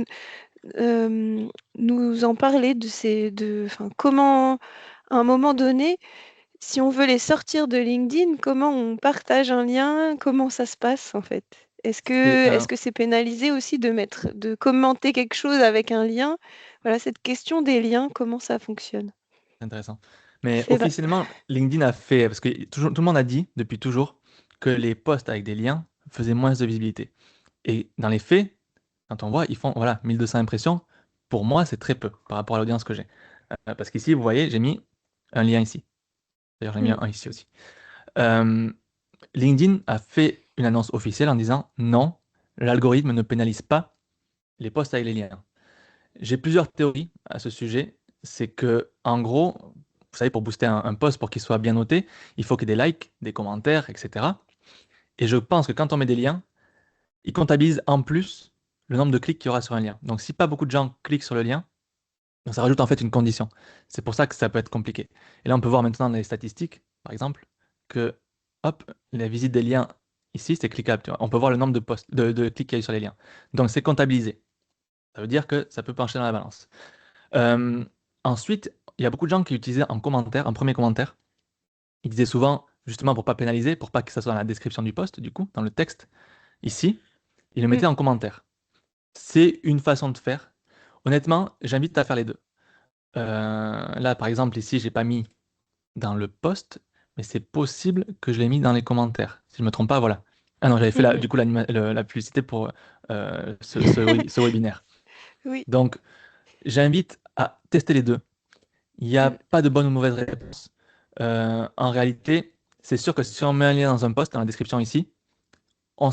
nous en parler enfin, comment, à un moment donné, si on veut les sortir de LinkedIn, comment on partage un lien? Comment ça se passe en fait? C'est Est-ce que c'est pénalisé aussi de commenter quelque chose avec un lien? Voilà, cette question des liens, comment ça fonctionne? intéressant. Mais C'est vaste. officiellement, LinkedIn a fait, parce que tout le monde a dit depuis toujours que les posts avec des liens faisaient moins de visibilité. Et dans les faits, quand on voit, ils font voilà, 1200 impressions. Pour moi, c'est très peu par rapport à l'audience que j'ai. Parce qu'ici, vous voyez, j'ai mis un lien ici. D'ailleurs, j'en ai mis Mm. un ici aussi. Euh, LinkedIn a fait une annonce officielle en disant non, l'algorithme ne pénalise pas les posts avec les liens. J'ai plusieurs théories à ce sujet. C'est que, en gros, vous savez, pour booster un post, pour qu'il soit bien noté, il faut qu'il y ait des likes, des commentaires, etc. Et je pense que quand on met des liens, il comptabilise en plus le nombre de clics qu'il y aura sur un lien. Donc, si pas beaucoup de gens cliquent sur le lien, donc ça rajoute en fait une condition. C'est pour ça que ça peut être compliqué. Et là, on peut voir maintenant dans les statistiques, par exemple, que hop, la visite des liens ici, c'est cliquable. Tu vois. On peut voir le nombre de clics qu'il y a eu sur les liens. Donc, c'est comptabilisé. Ça veut dire que ça peut pencher dans la balance. Euh, Ensuite, il y a beaucoup de gens qui utilisaient en commentaire, en premier commentaire, ils disaient souvent, justement pour pas pénaliser, pour pas que ça soit dans la description du post, du coup, dans le texte, ici, ils le Mm. mettaient en commentaire. C'est une façon de faire. Honnêtement, j'invite à faire les deux. Là, par exemple, ici, j'ai pas mis dans le post, mais c'est possible que je l'ai mis dans les commentaires. Si je me trompe pas, voilà. Ah non, j'avais fait Mhm. du coup la publicité pour ce webinaire. Oui. Donc, j'invite à tester les deux. Il n'y a Mm. pas de bonne ou mauvaise réponse. En réalité, c'est sûr que si on met un lien dans un post, dans la description ici, on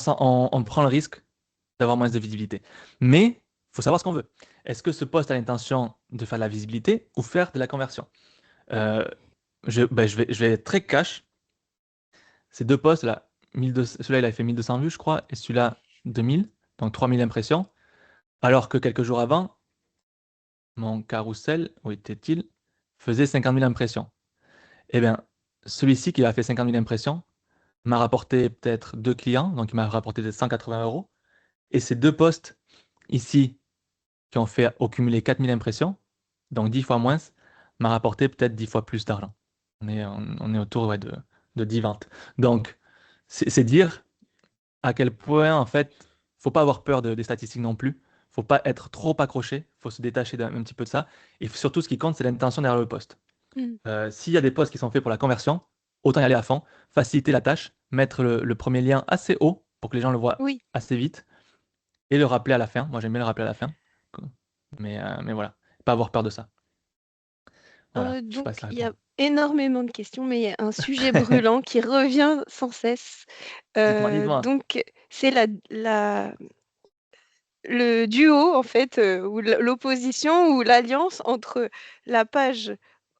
prend le risque d'avoir moins de visibilité. Mais il faut savoir ce qu'on veut. Est-ce que ce post a l'intention de faire de la visibilité ou faire de la conversion? Euh, je vais être très cash. Ces deux posts là, 1200 celui-là il a fait 1200 vues, je crois, et celui-là 2000, donc 3000 impressions. Alors que quelques jours avant, mon carrousel, où était-il, faisait 50 000 impressions. Eh bien, celui-ci qui a fait 50 000 impressions m'a rapporté peut-être deux clients, donc il m'a rapporté peut-être 180 euros. Et ces deux posts ici, qui ont fait au cumulé 4 000 impressions, donc 10 fois moins, m'a rapporté peut-être 10 fois plus d'argent. On est autour ouais, de 10 ventes. Donc, c'est dire à quel point, en fait, faut pas avoir peur des statistiques non plus. Faut pas être trop accroché. Faut se détacher un petit peu de ça. Et surtout, ce qui compte, c'est l'intention derrière le post. Mm. S'il y a des posts qui sont faits pour la conversion, autant y aller à fond, faciliter la tâche, mettre le premier lien assez haut pour que les gens le voient Oui. assez vite et le rappeler à la fin. Moi, j'aime bien le rappeler à la fin. Mais voilà, pas avoir peur de ça. Voilà, je sais Donc, pas si ça il y a répond. énormément de questions, mais il y a un sujet brûlant qui revient sans cesse. Dites-moi, dites-moi. Donc, c'est le duo, en fait, ou l'opposition ou l'alliance entre la page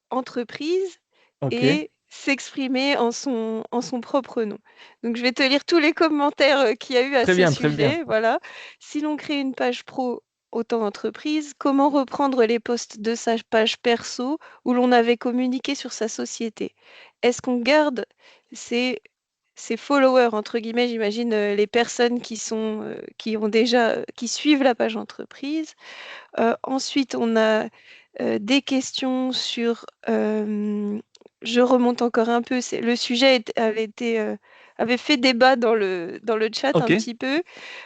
entreprise Ok, et s'exprimer en son propre nom. Donc, je vais te lire tous les commentaires qu'il y a eu à très ce bien, très bien. sujet. Voilà. Si l'on crée une page pro autant entreprise, comment reprendre les posts de sa page perso où l'on avait communiqué sur sa société? Est-ce qu'on garde ses, ses followers, entre guillemets, j'imagine, les personnes qui ont déjà, qui suivent la page entreprise? Ensuite, on a des questions sur, je remonte encore un peu, le sujet avait fait débat dans le chat un Ok, petit peu.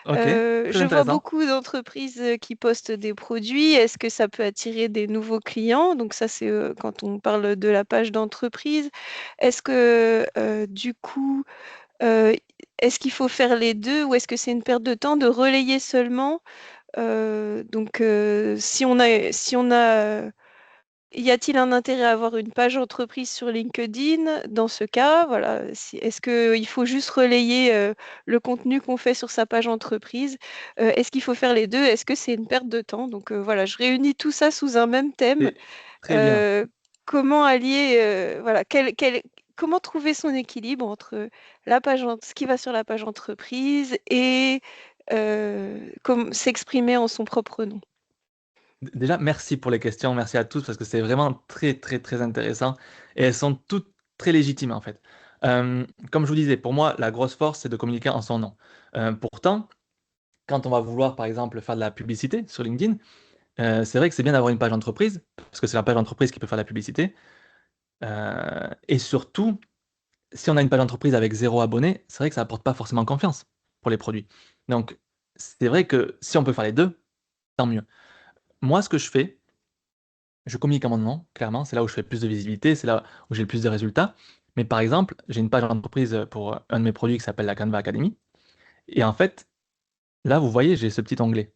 ok, très Je vois intéressant. beaucoup d'entreprises qui postent des produits. Est-ce que ça peut attirer des nouveaux clients? Donc ça, c'est quand on parle de la page d'entreprise. Est-ce que du coup, euh, est-ce qu'il faut faire les deux ou est-ce que c'est une perte de temps de relayer seulement? Donc, y a-t-il un intérêt à avoir une page entreprise sur LinkedIn? Dans ce cas, voilà, est-ce qu'il faut juste relayer le contenu qu'on fait sur sa page entreprise? Est-ce qu'il faut faire les deux? Est-ce que c'est une perte de temps? Donc voilà, je réunis tout ça sous un même thème. C'est très bien. Euh, Comment allier, voilà, comment trouver son équilibre entre ce qui va sur la page entreprise et s'exprimer en son propre nom. Déjà, merci pour les questions, merci à tous parce que c'est vraiment très très très intéressant et elles sont toutes très légitimes en fait. Comme je vous disais, pour moi, la grosse force, c'est de communiquer en son nom. Pourtant, quand on va vouloir par exemple faire de la publicité sur LinkedIn, c'est vrai que c'est bien d'avoir une page entreprise parce que c'est la page entreprise qui peut faire de la publicité. Et surtout, si on a une page entreprise avec zéro abonné, c'est vrai que ça apporte pas forcément confiance pour les produits. Donc, c'est vrai que si on peut faire les deux, tant mieux. Moi, ce que je fais, je communique à mon nom, clairement, c'est là où je fais plus de visibilité, c'est là où j'ai le plus de résultats. Mais par exemple, j'ai une page entreprise pour un de mes produits qui s'appelle la Canva Academy. Et en fait, là, vous voyez, j'ai ce petit onglet.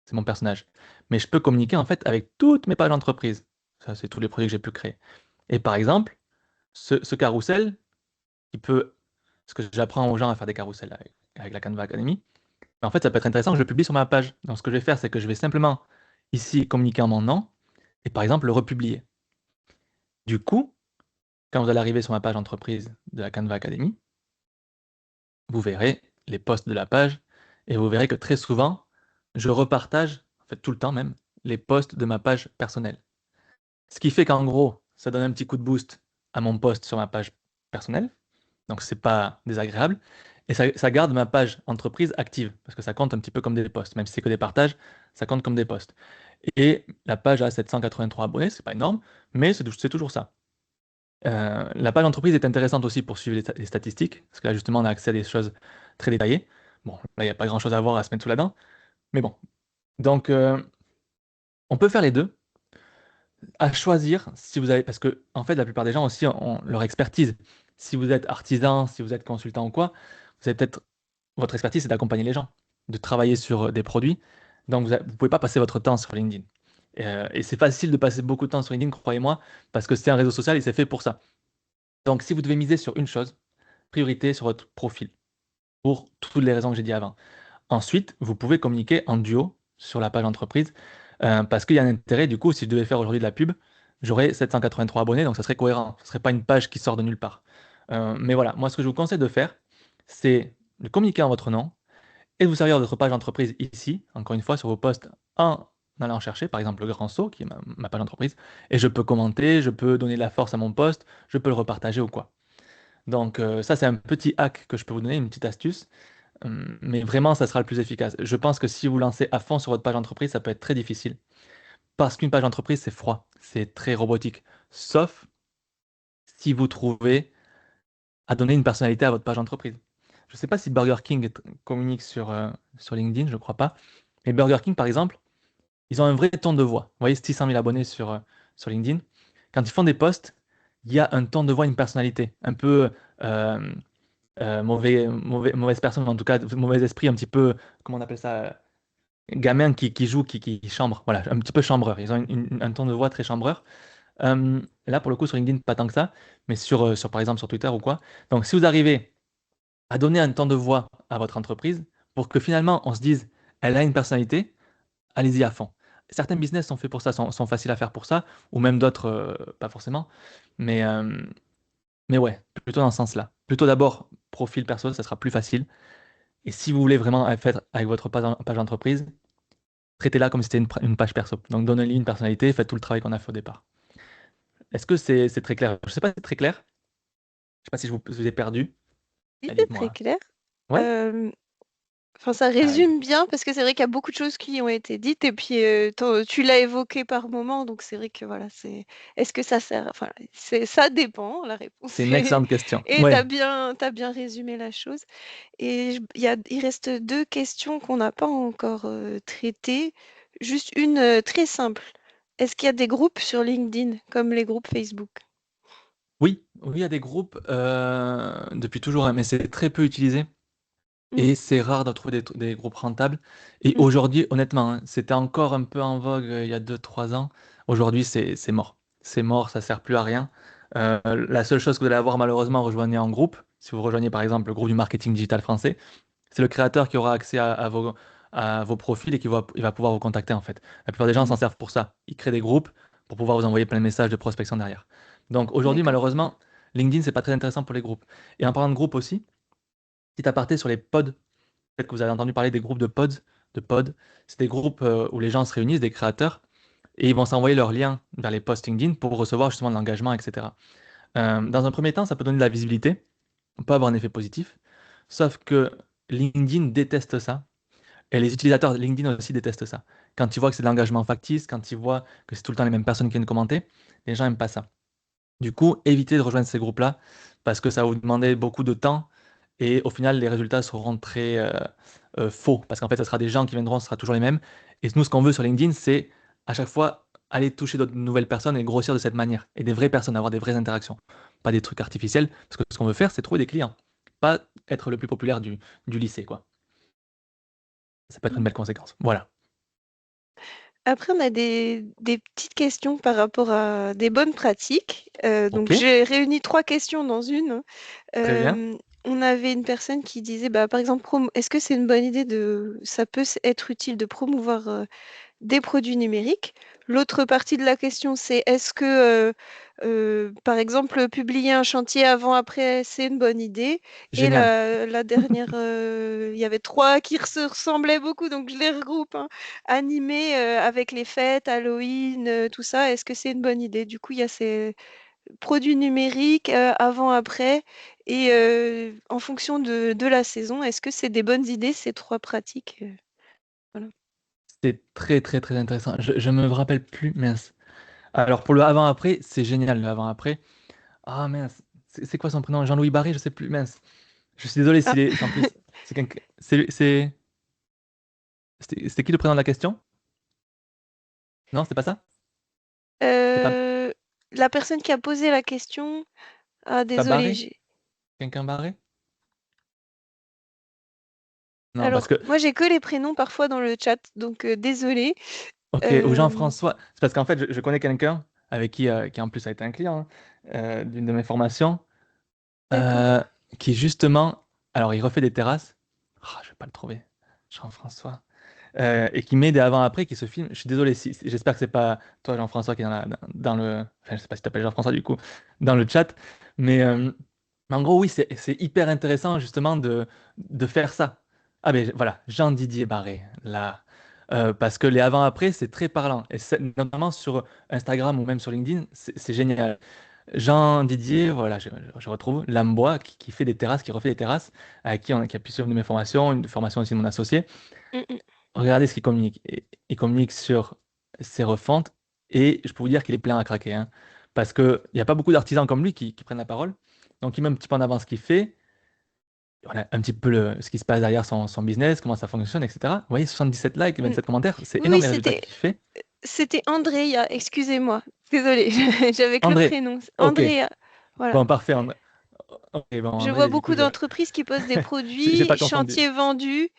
C'est mon personnage. Mais je peux communiquer en fait avec toutes mes pages entreprises. Ça, c'est tous les produits que j'ai pu créer. Et par exemple, ce carrousel, qui peut, parce que j'apprends aux gens à faire des carousels avec la Canva Academy, mais en fait, ça peut être intéressant que je le publie sur ma page. Donc, ce que je vais faire, c'est que je vais simplement ici communiquer en mon nom et par exemple le republier. Du coup, quand vous allez arriver sur ma page entreprise de la Canva Academy, vous verrez les posts de la page et vous verrez que très souvent, je repartage, en fait tout le temps même, les posts de ma page personnelle. Ce qui fait qu'en gros, ça donne un petit coup de boost à mon post sur ma page personnelle, donc c'est pas désagréable, et ça garde ma page entreprise active, parce que ça compte un petit peu comme des posts, même si c'est que des partages, ça compte comme des posts. Et la page a 783 abonnés, c'est pas énorme, mais c'est toujours ça. La page entreprise est intéressante aussi pour suivre les statistiques, parce que là justement on a accès à des choses très détaillées. Bon, là il n'y a pas grand-chose à voir à se mettre sous la dent, mais bon. Donc on peut faire les deux, à choisir si vous avez, parce que en fait la plupart des gens aussi ont leur expertise. Si vous êtes artisan, si vous êtes consultant ou quoi, vous avez peut-être, votre expertise c'est d'accompagner les gens, de travailler sur des produits, donc vous ne pouvez pas passer votre temps sur LinkedIn. Et c'est facile de passer beaucoup de temps sur LinkedIn, croyez-moi, parce que c'est un réseau social et c'est fait pour ça. Donc si vous devez miser sur une chose, priorité sur votre profil, pour toutes les raisons que j'ai dit avant. Ensuite, vous pouvez communiquer en duo sur la page entreprise, parce qu'il y a un intérêt, du coup, si je devais faire aujourd'hui de la pub, j'aurais 783 abonnés, donc ça serait cohérent. Ce ne serait pas une page qui sort de nulle part. Mais voilà, moi, ce que je vous conseille de faire, c'est de communiquer en votre nom et de vous servir de votre page entreprise ici, encore une fois, sur vos posts, en allant chercher, par exemple, le grand saut, qui est ma page entreprise, et je peux commenter, je peux donner de la force à mon post, je peux le repartager ou quoi. Donc ça, c'est un petit hack que je peux vous donner, une petite astuce. Mais vraiment, ça sera le plus efficace. Je pense que si vous lancez à fond sur votre page entreprise, ça peut être très difficile. Parce qu'une page entreprise, c'est froid, c'est très robotique. Sauf si vous trouvez à donner une personnalité à votre page entreprise. Je ne sais pas si Burger King communique sur LinkedIn, je ne crois pas. Mais Burger King, par exemple, ils ont un vrai ton de voix. Vous voyez, 600 000 abonnés sur LinkedIn. Quand ils font des posts, il y a un ton de voix, une personnalité. Un peu euh, mauvaise personne, en tout cas, mauvais esprit, un petit peu, comment on appelle ça, gamin qui joue, qui chambre, voilà, un petit peu chambreur. Ils ont un ton de voix très chambreur. Là, pour le coup, sur LinkedIn, pas tant que ça, mais sur par exemple sur Twitter ou quoi. Donc, si vous arrivez à donner un ton de voix à votre entreprise pour que finalement on se dise, elle a une personnalité, allez-y à fond. Certains business sont faits pour ça, sont faciles à faire pour ça, ou même d'autres, pas forcément. Mais, euh, mais ouais, plutôt dans ce sens-là. Plutôt d'abord, profil perso, ça sera plus facile. Et si vous voulez vraiment faire avec votre page entreprise, traitez-la comme si c'était une page perso. Donc donnez-lui une personnalité, faites tout le travail qu'on a fait au départ. Est-ce que c'est très clair? Je ne sais pas si c'est très clair. Je ne sais pas si je vous ai perdu. Oui, c'est très Dites-moi. clair. Ouais? Euh, Enfin, ça Ah, résume bien parce que c'est vrai qu'il y a beaucoup de choses qui ont été dites et puis tu l'as évoqué par moment, donc c'est vrai que voilà, c'est est-ce que ça sert? Enfin, ça dépend, la réponse c'est une est excellente question. et Ouais. t'as bien résumé la chose. Et il reste deux questions qu'on n'a pas encore traitées. Juste une très simple. Est-ce qu'il y a des groupes sur LinkedIn comme les groupes Facebook? Oui, oui, il y a des groupes depuis toujours, hein, mais c'est très peu utilisé. Mm, Et c'est rare de trouver des groupes rentables. Et mm, aujourd'hui, honnêtement, hein, c'était encore un peu en vogue il y a 2, 3 ans. Aujourd'hui, c'est mort. C'est mort, ça sert plus à rien. La seule chose que vous allez avoir malheureusement en rejoignant un groupe, si vous rejoignez par exemple le groupe du marketing digital français, c'est le créateur qui aura accès à vos profils et il va pouvoir vous contacter en fait. La plupart des gens mm. s'en servent pour ça. Ils créent des groupes pour pouvoir vous envoyer plein de messages de prospection derrière. Donc aujourd'hui, D'accord. malheureusement, LinkedIn, c'est pas très intéressant pour les groupes. Et en parlant de groupes aussi, petit aparté sur les pods, peut-être que vous avez entendu parler des groupes de pods. C'est des groupes où les gens se réunissent, des créateurs, et ils vont s'envoyer leurs liens vers les posts LinkedIn pour recevoir justement de l'engagement, etc. Dans un premier temps, ça peut donner de la visibilité, on peut avoir un effet positif, sauf que LinkedIn déteste ça, et les utilisateurs de LinkedIn aussi détestent ça. Quand ils voient que c'est de l'engagement factice, quand ils voient que c'est tout le temps les mêmes personnes qui viennent commenter, les gens n'aiment pas ça. Du coup, évitez de rejoindre ces groupes-là parce que ça va vous demander beaucoup de temps et au final, les résultats seront très faux parce qu'en fait, ce sera des gens qui viendront, ce sera toujours les mêmes. Et nous, ce qu'on veut sur LinkedIn, c'est à chaque fois aller toucher d'autres nouvelles personnes et grossir de cette manière et des vraies personnes, avoir des vraies interactions, pas des trucs artificiels parce que ce qu'on veut faire, c'est trouver des clients, pas être le plus populaire du lycée, quoi. Ça peut être une belle conséquence. Voilà. Après, on a des petites questions par rapport à des bonnes pratiques. Ok, Donc, j'ai réuni 3 questions dans une. très bien. On avait une personne qui disait, bah, par exemple, est-ce que c'est une bonne idée ça peut être utile de promouvoir des produits numériques. L'autre partie de la question, c'est est-ce que, par exemple, publier un chantier avant-après, c'est une bonne idée? Et Génial. la dernière, il y avait 3 qui se ressemblaient beaucoup, donc je les regroupe, hein. Animer, avec les fêtes, Halloween, tout ça, est-ce que c'est une bonne idée? Du coup, il y a ces produits numériques, avant-après et en fonction de la saison, est-ce que c'est des bonnes idées, ces 3 pratiques? Voilà. C'est très, très, très intéressant. Je me rappelle plus, mince. Alors, pour le avant-après, c'est génial, le avant-après. Ah, mince. C'est quoi son prénom? Jean-Louis Barré, je sais plus, mince. Je suis désolé Ah, s'il est. En plus, c'est quelqu'un. C'était qui le prénom de la question? Non, c'est pas ça? C'est pas, Euh, la personne qui a posé la question, ah c'est pas désolé, Barré? Quelqu'un Barré? Non, parce alors que. moi j'ai que les prénoms parfois dans le chat, donc désolé. Ok, ou Euh, Jean-François. C'est parce qu'en fait, je connais quelqu'un avec qui en plus a été un client d'une de mes formations, d'accord. euh, qui justement. Alors, il refait des terrasses. Ah, je vais pas le trouver. Jean-François. Et qui met des avant-après qui se filment. Je suis désolé, j'espère que c'est pas toi, Jean-François, qui est dans le. Enfin, je sais pas si tu t'appelles Jean-François du coup, dans le chat. Mais en gros, oui, c'est hyper intéressant justement de faire ça. Ah, ben voilà, Jean-Didier Barré, là. Parce que les avant-après, c'est très parlant. Et notamment sur Instagram ou même sur LinkedIn, c'est génial. Jean Didier, voilà, je retrouve Lambois qui fait des terrasses, qui refait des terrasses, avec qui a pu suivre une de mes formations, une formation aussi de mon associé. Mm, mm. Regardez ce qu'il communique. Il communique sur ses refontes et je peux vous dire qu'il est plein à craquer, hein. Parce qu'il n'y a pas beaucoup d'artisans comme lui qui prennent la parole. Donc il met un petit peu en avant ce qu'il fait, voilà, un petit peu ce qui se passe derrière son business, comment ça fonctionne, etc. Vous voyez, 77 likes, Mm. 27 commentaires, c'est Oui, oui, énorme les résultats qu'il fait. c'était Andrea, excusez-moi. Désolée, j'avais que le André, prénom. ok, Andrea, voilà. bon, parfait. Ok, bon, Je André, vois du coup, beaucoup d'entreprises qui postent des j'ai produits, pas confondu. chantiers vendus.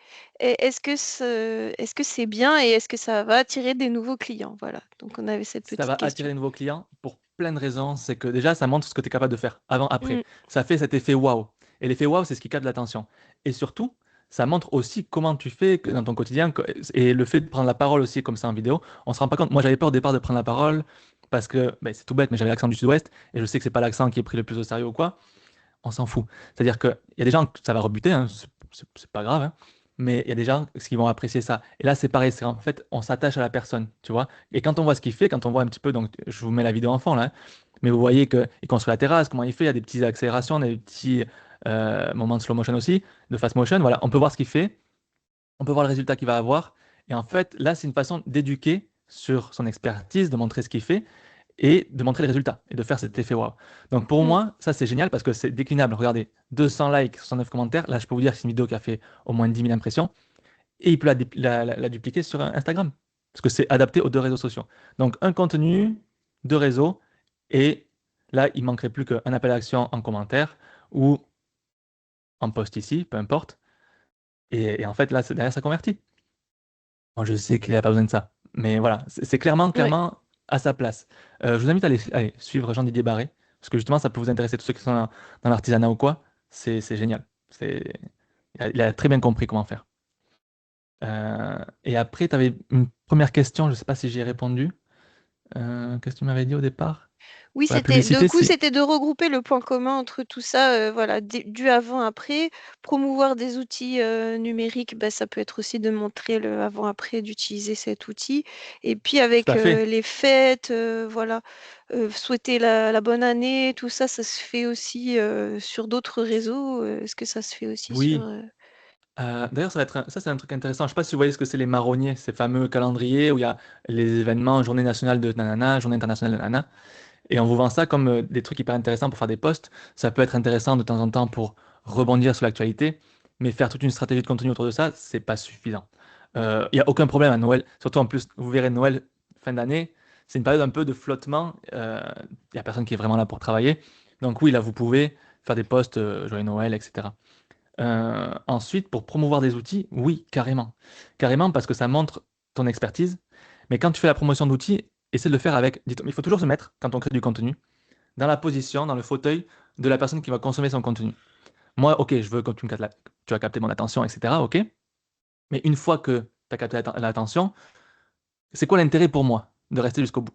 Et est-ce que c'est bien et est-ce que ça va attirer des nouveaux clients? Voilà. Donc on avait cette Ça va petite attirer question. de nouveaux clients pour plein de raisons. C'est que déjà, ça montre ce que tu es capable de faire avant, après. Mm, Ça fait cet effet waouh. Et l'effet waouh, c'est ce qui capte l'attention. Et surtout, ça montre aussi comment tu fais dans ton quotidien. Et le fait de prendre la parole aussi comme ça en vidéo, on se rend pas compte. Moi, j'avais peur au départ de prendre la parole parce que ben, c'est tout bête, mais j'avais l'accent du sud-ouest et je sais que c'est pas l'accent qui est pris le plus au sérieux ou quoi. On s'en fout. C'est-à-dire qu'il y a des gens que ça va rebuter, hein, c'est pas grave, hein, mais il y a des gens qui vont apprécier ça. Et là, c'est pareil, c'est en fait, on s'attache à la personne, tu vois. Et quand on voit ce qu'il fait, quand on voit un petit peu, donc je vous mets la vidéo enfant là, hein, mais vous voyez qu'il construit la terrasse, comment il fait, il y a des petites accélérations, des petits moments de slow motion aussi, de fast motion, voilà, on peut voir ce qu'il fait, on peut voir le résultat qu'il va avoir. Et en fait, là, c'est une façon d'éduquer sur son expertise, de montrer ce qu'il fait et de montrer le résultat et de faire cet effet wow. Donc pour mm. moi, ça c'est génial parce que c'est déclinable. Regardez, 200 likes, 69 commentaires. Là, je peux vous dire que c'est une vidéo qui a fait au moins 10 000 impressions et il peut la dupliquer sur Instagram parce que c'est adapté aux deux réseaux sociaux. Donc un contenu, deux réseaux et là, il manquerait plus qu'un appel à action en commentaire ou en post ici, peu importe. Et en fait, là, derrière, ça convertit. Moi, je sais qu'il n'y a pas besoin de ça. Mais voilà, c'est clairement, Ouais. clairement à sa place. Je vous invite à aller suivre Jean-Didier Barré, parce que justement, ça peut vous intéresser, tous ceux qui sont dans l'artisanat ou quoi. C'est génial. Il a très bien compris comment faire. Et après, tu avais une première question, je ne sais pas si j'y ai répondu. Qu'est-ce que tu m'avais dit au départ? Oui, Pour la c'était de publicité, coup, si. c'était de regrouper le point commun entre tout ça, voilà, du avant-après, promouvoir des outils numériques, bah, ça peut être aussi de montrer le avant-après, d'utiliser cet outil. Et puis Tout avec à fait. les fêtes, voilà, souhaiter la bonne année, tout ça, ça se fait aussi sur d'autres réseaux. Est-ce que ça se fait aussi sur... Oui. D'ailleurs, ça, c'est un truc intéressant. Je ne sais pas si vous voyez ce que c'est les marronniers, ces fameux calendriers où il y a les événements, journée nationale de nanana, journée internationale de nanana. Et on vous vend ça comme des trucs hyper intéressants pour faire des posts. Ça peut être intéressant de temps en temps pour rebondir sur l'actualité, mais faire toute une stratégie de contenu autour de ça, c'est pas suffisant. Il n'y a aucun problème à Noël. Surtout en plus, vous verrez Noël, fin d'année, c'est une période un peu de flottement. Il n'y a personne qui est vraiment là pour travailler. Donc oui, là, vous pouvez faire des posts Joyeux Noël, etc. Ensuite, pour promouvoir des outils, oui, carrément. Carrément parce que ça montre ton expertise. Mais quand tu fais la promotion d'outils, essaie de le faire avec. Il faut toujours se mettre, quand on crée du contenu, dans la position, dans le fauteuil de la personne qui va consommer son contenu. Moi, ok, je veux que tu as capté mon attention, etc. Ok. Mais une fois que tu as capté l'attention, c'est quoi l'intérêt pour moi de rester jusqu'au bout?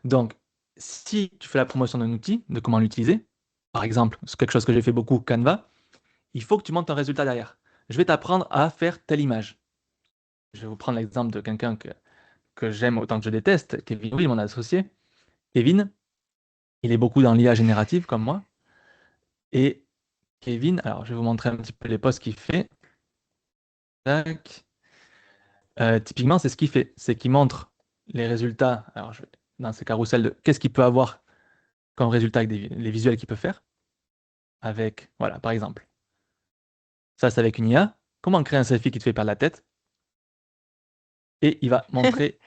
Donc, si tu fais la promotion d'un outil, de comment l'utiliser, par exemple, c'est quelque chose que j'ai fait beaucoup, Canva, il faut que tu montes un résultat derrière. Je vais t'apprendre à faire telle image. Je vais vous prendre l'exemple de quelqu'un que j'aime autant que je déteste, Kevin Will, mon associé. Kevin, il est beaucoup dans l'IA générative comme moi. Et Kevin, alors je vais vous montrer un petit peu les posts qu'il fait. Tac. Typiquement, c'est ce qu'il fait. C'est qu'il montre les résultats. Alors, dans ces carousels de qu'est-ce qu'il peut avoir comme résultat avec les visuels qu'il peut faire. Avec, voilà, par exemple, ça c'est avec une IA. Comment créer un selfie qui te fait perdre la tête? Et il va montrer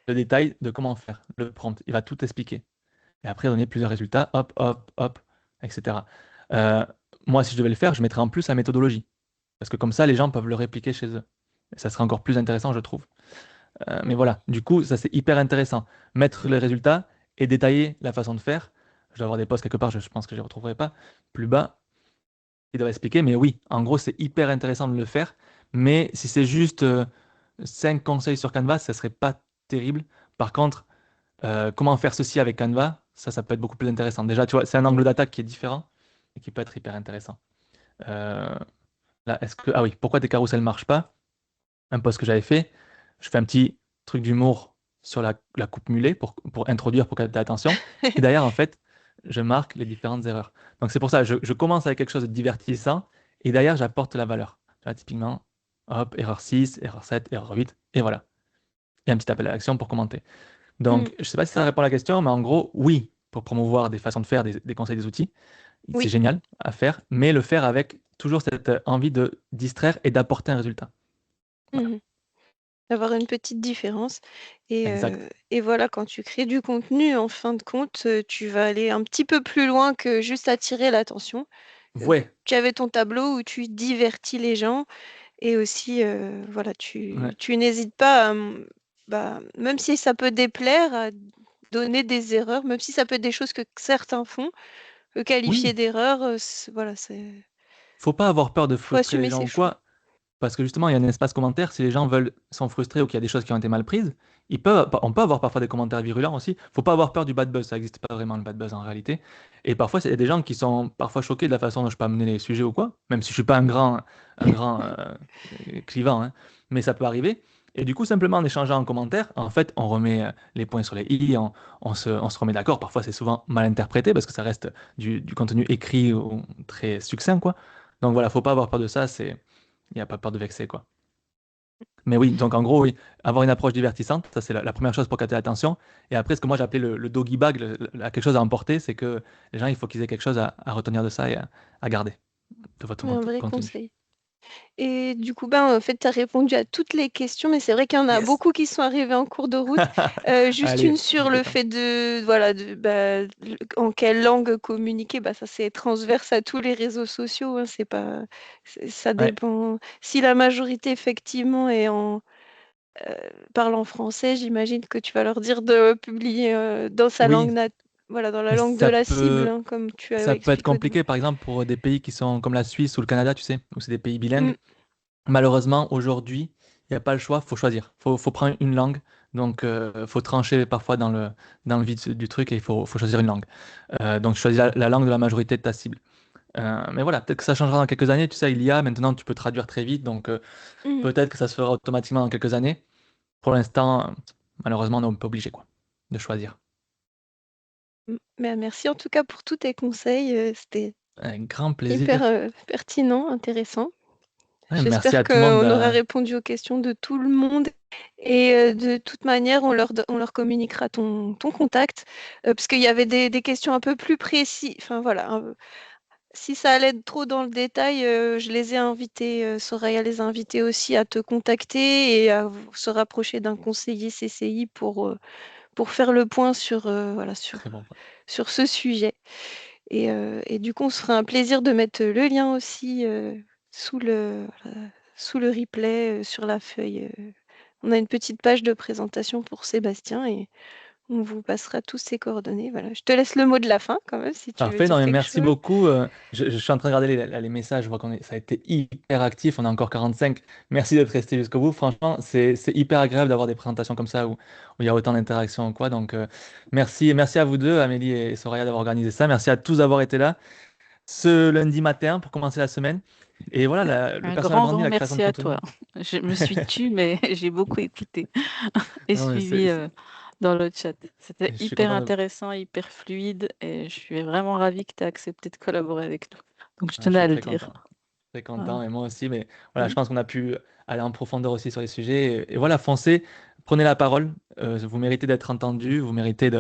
le détail de comment faire, le prompt. Il va tout expliquer. Et après, donner plusieurs résultats, hop, hop, hop, etc. Euh, Moi, si je devais le faire, je mettrais en plus la méthodologie. Parce que comme ça, les gens peuvent le répliquer chez eux. Et ça serait encore plus intéressant, je trouve. Mais voilà, du coup, ça c'est hyper intéressant. Mettre les résultats et détailler la façon de faire. Je dois avoir des posts quelque part, je pense que je ne les retrouverai pas. Plus bas, il doit expliquer. Mais oui, en gros, c'est hyper intéressant de le faire. Mais si c'est juste 5 conseils sur Canva, ça serait pas terrible. Par contre, comment faire ceci avec Canva, ça peut être beaucoup plus intéressant. Déjà, tu vois, c'est un angle d'attaque qui est différent et qui peut être hyper intéressant. Euh, Là, ah oui, pourquoi tes carousels ne marchent pas? Un post que j'avais fait, je fais un petit truc d'humour sur la coupe mulet pour introduire, pour capter l'attention. Et derrière, en fait, je marque les différentes erreurs. Donc c'est pour ça, je commence avec quelque chose de divertissant et derrière, j'apporte la valeur. Là, typiquement, hop, erreur 6, erreur 7, erreur 8, et voilà. Et un petit appel à l'action pour commenter. Mm. Donc, je ne sais pas si ça répond à la question, mais en gros, oui, pour promouvoir des façons de faire, des conseils, des outils, c'est Oui. génial à faire, mais le faire avec toujours cette envie de distraire et d'apporter un résultat. Voilà, Mhm. D'avoir une petite différence. exact. Et voilà, quand tu crées du contenu, en fin de compte, tu vas aller un petit peu plus loin que juste attirer l'attention. Ouais, Tu avais ton tableau où tu divertis les gens et aussi, voilà, ouais. tu n'hésites pas à, bah, même si ça peut déplaire, à donner des erreurs, même si ça peut être des choses que certains font, qualifier Oui, d'erreurs, voilà, faut pas avoir peur de faut frustrer les assumer gens ses ou choix. quoi, parce que justement, il y a un espace commentaire. Si les gens sont frustrés ou qu'il y a des choses qui ont été mal prises, on peut avoir parfois des commentaires virulents aussi. Faut pas avoir peur du bad buzz, ça n'existe pas vraiment le bad buzz en réalité. Et parfois, il y a des gens qui sont parfois choqués de la façon dont je peux amener les sujets ou quoi, même si je suis pas un grand clivant, hein. Mais ça peut arriver. Et du coup, simplement en échangeant en commentaire, en fait, on remet les points sur les i, on se remet d'accord. Parfois, c'est souvent mal interprété parce que ça reste du contenu écrit ou très succinct, quoi. Donc voilà, faut pas avoir peur de ça, il n'y a pas peur de vexer, quoi. Mais oui, donc en gros, oui, avoir une approche divertissante, ça c'est la première chose pour capter l'attention. Et après, ce que moi j'appelais le doggy bag, quelque chose à emporter, c'est que les gens, il faut qu'ils aient quelque chose à retenir de ça et à garder de votre Un vrai contenu. conseil. Et du coup, ben, en fait, tu as répondu à toutes les questions, mais c'est vrai qu'il y en a Yes! beaucoup qui sont arrivés en cours de route. Juste une Allez, sur n'hésitez le pas. fait de, voilà, en quelle langue communiquer, bah, ça c'est transverse à tous les réseaux sociaux, hein, c'est pas, ça Ouais, dépend. Si la majorité effectivement euh, parle en français, j'imagine que tu vas leur dire de publier dans sa oui, langue voilà, dans la mais langue de la cible, hein, comme tu as ça peut être expliqué au début. compliqué, par exemple, pour des pays qui sont comme la Suisse ou le Canada, tu sais, où c'est des pays Mm, bilingues. Malheureusement, aujourd'hui, il n'y a pas le choix, faut choisir. Faut prendre une langue. Donc, faut trancher parfois dans le vide du truc et il faut choisir une langue. Donc, choisis la langue de la majorité de ta cible. Mais voilà, peut-être que ça changera dans quelques années. Tu sais, il y a maintenant, tu peux traduire très vite. Donc, mm. peut-être que ça se fera automatiquement dans quelques années. Pour l'instant, malheureusement, on n'est pas obligé, quoi, de choisir. Ben, merci en tout cas pour tous tes conseils, c'était Un grand hyper, plaisir. pertinent, intéressant. Ouais, merci J'espère à tout le monde. qu'on aura répondu aux questions de tout le monde et de toute manière, on leur communiquera ton contact, parce qu'il y avait des questions un peu plus précis enfin voilà, si ça allait trop dans le détail, je les ai invités, Soraya les a invités aussi à te contacter et à se rapprocher d'un conseiller CCI pour faire le point sur, voilà, Très bon. sur ce sujet. Et du coup, on se fera un plaisir de mettre le lien aussi sous le, voilà, sous le replay sur la feuille On a une petite page de présentation pour Sébastien et on vous passera tous ses coordonnées. Voilà. Je te laisse le mot de la fin quand même si tu veux Parfait, non, dire mais quelque merci chose. beaucoup. Je suis en train de regarder les messages, je vois ça a été hyper actif, on a encore 45. Merci d'être resté jusqu'au bout. Franchement, c'est hyper agréable d'avoir des présentations comme ça où il y a autant d'interactions, quoi. Donc, merci à vous deux, Amélie et Soraya, d'avoir organisé ça. Merci à tous d'avoir été là ce lundi matin pour commencer la semaine. Et voilà, le Un personnel grand, branding, grand la création de merci à toi. contenu. Je me suis tue, mais j'ai beaucoup écouté et Non, mais suivi dans le chat. C'était je suis hyper content de. intéressant, hyper fluide et je suis vraiment ravie que tu aies accepté de collaborer avec nous. Donc, je Je tenais suis à le très content. dire. Très Voilà. content, et moi aussi. Mais voilà, je Mm. pense qu'on a pu aller en profondeur aussi sur les sujets. Et voilà, foncez, prenez la parole. Vous méritez d'être entendu. Vous méritez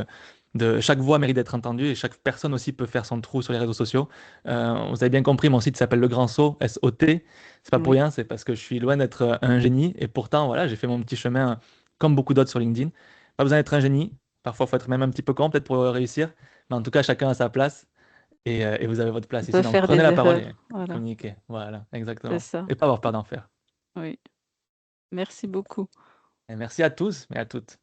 chaque voix mérite d'être entendue et chaque personne aussi peut faire son trou sur les réseaux sociaux. Vous avez bien compris, mon site s'appelle Le Grand Saut, S-O-T. C'est pas pour Oui, rien, c'est parce que je suis loin d'être un génie. Et pourtant, voilà, j'ai fait mon petit chemin comme beaucoup d'autres sur LinkedIn. Pas besoin d'être un génie. Parfois, il faut être même un petit peu con, peut-être pour réussir. Mais en tout cas, chacun a sa place. Et vous avez votre on place peut ici. Donc faire prenez des la parole erreurs. et Voilà, communiquez. Voilà, c'est exactement. ça. Et pas avoir peur d'en faire. Oui, merci beaucoup. Et merci à tous et à toutes.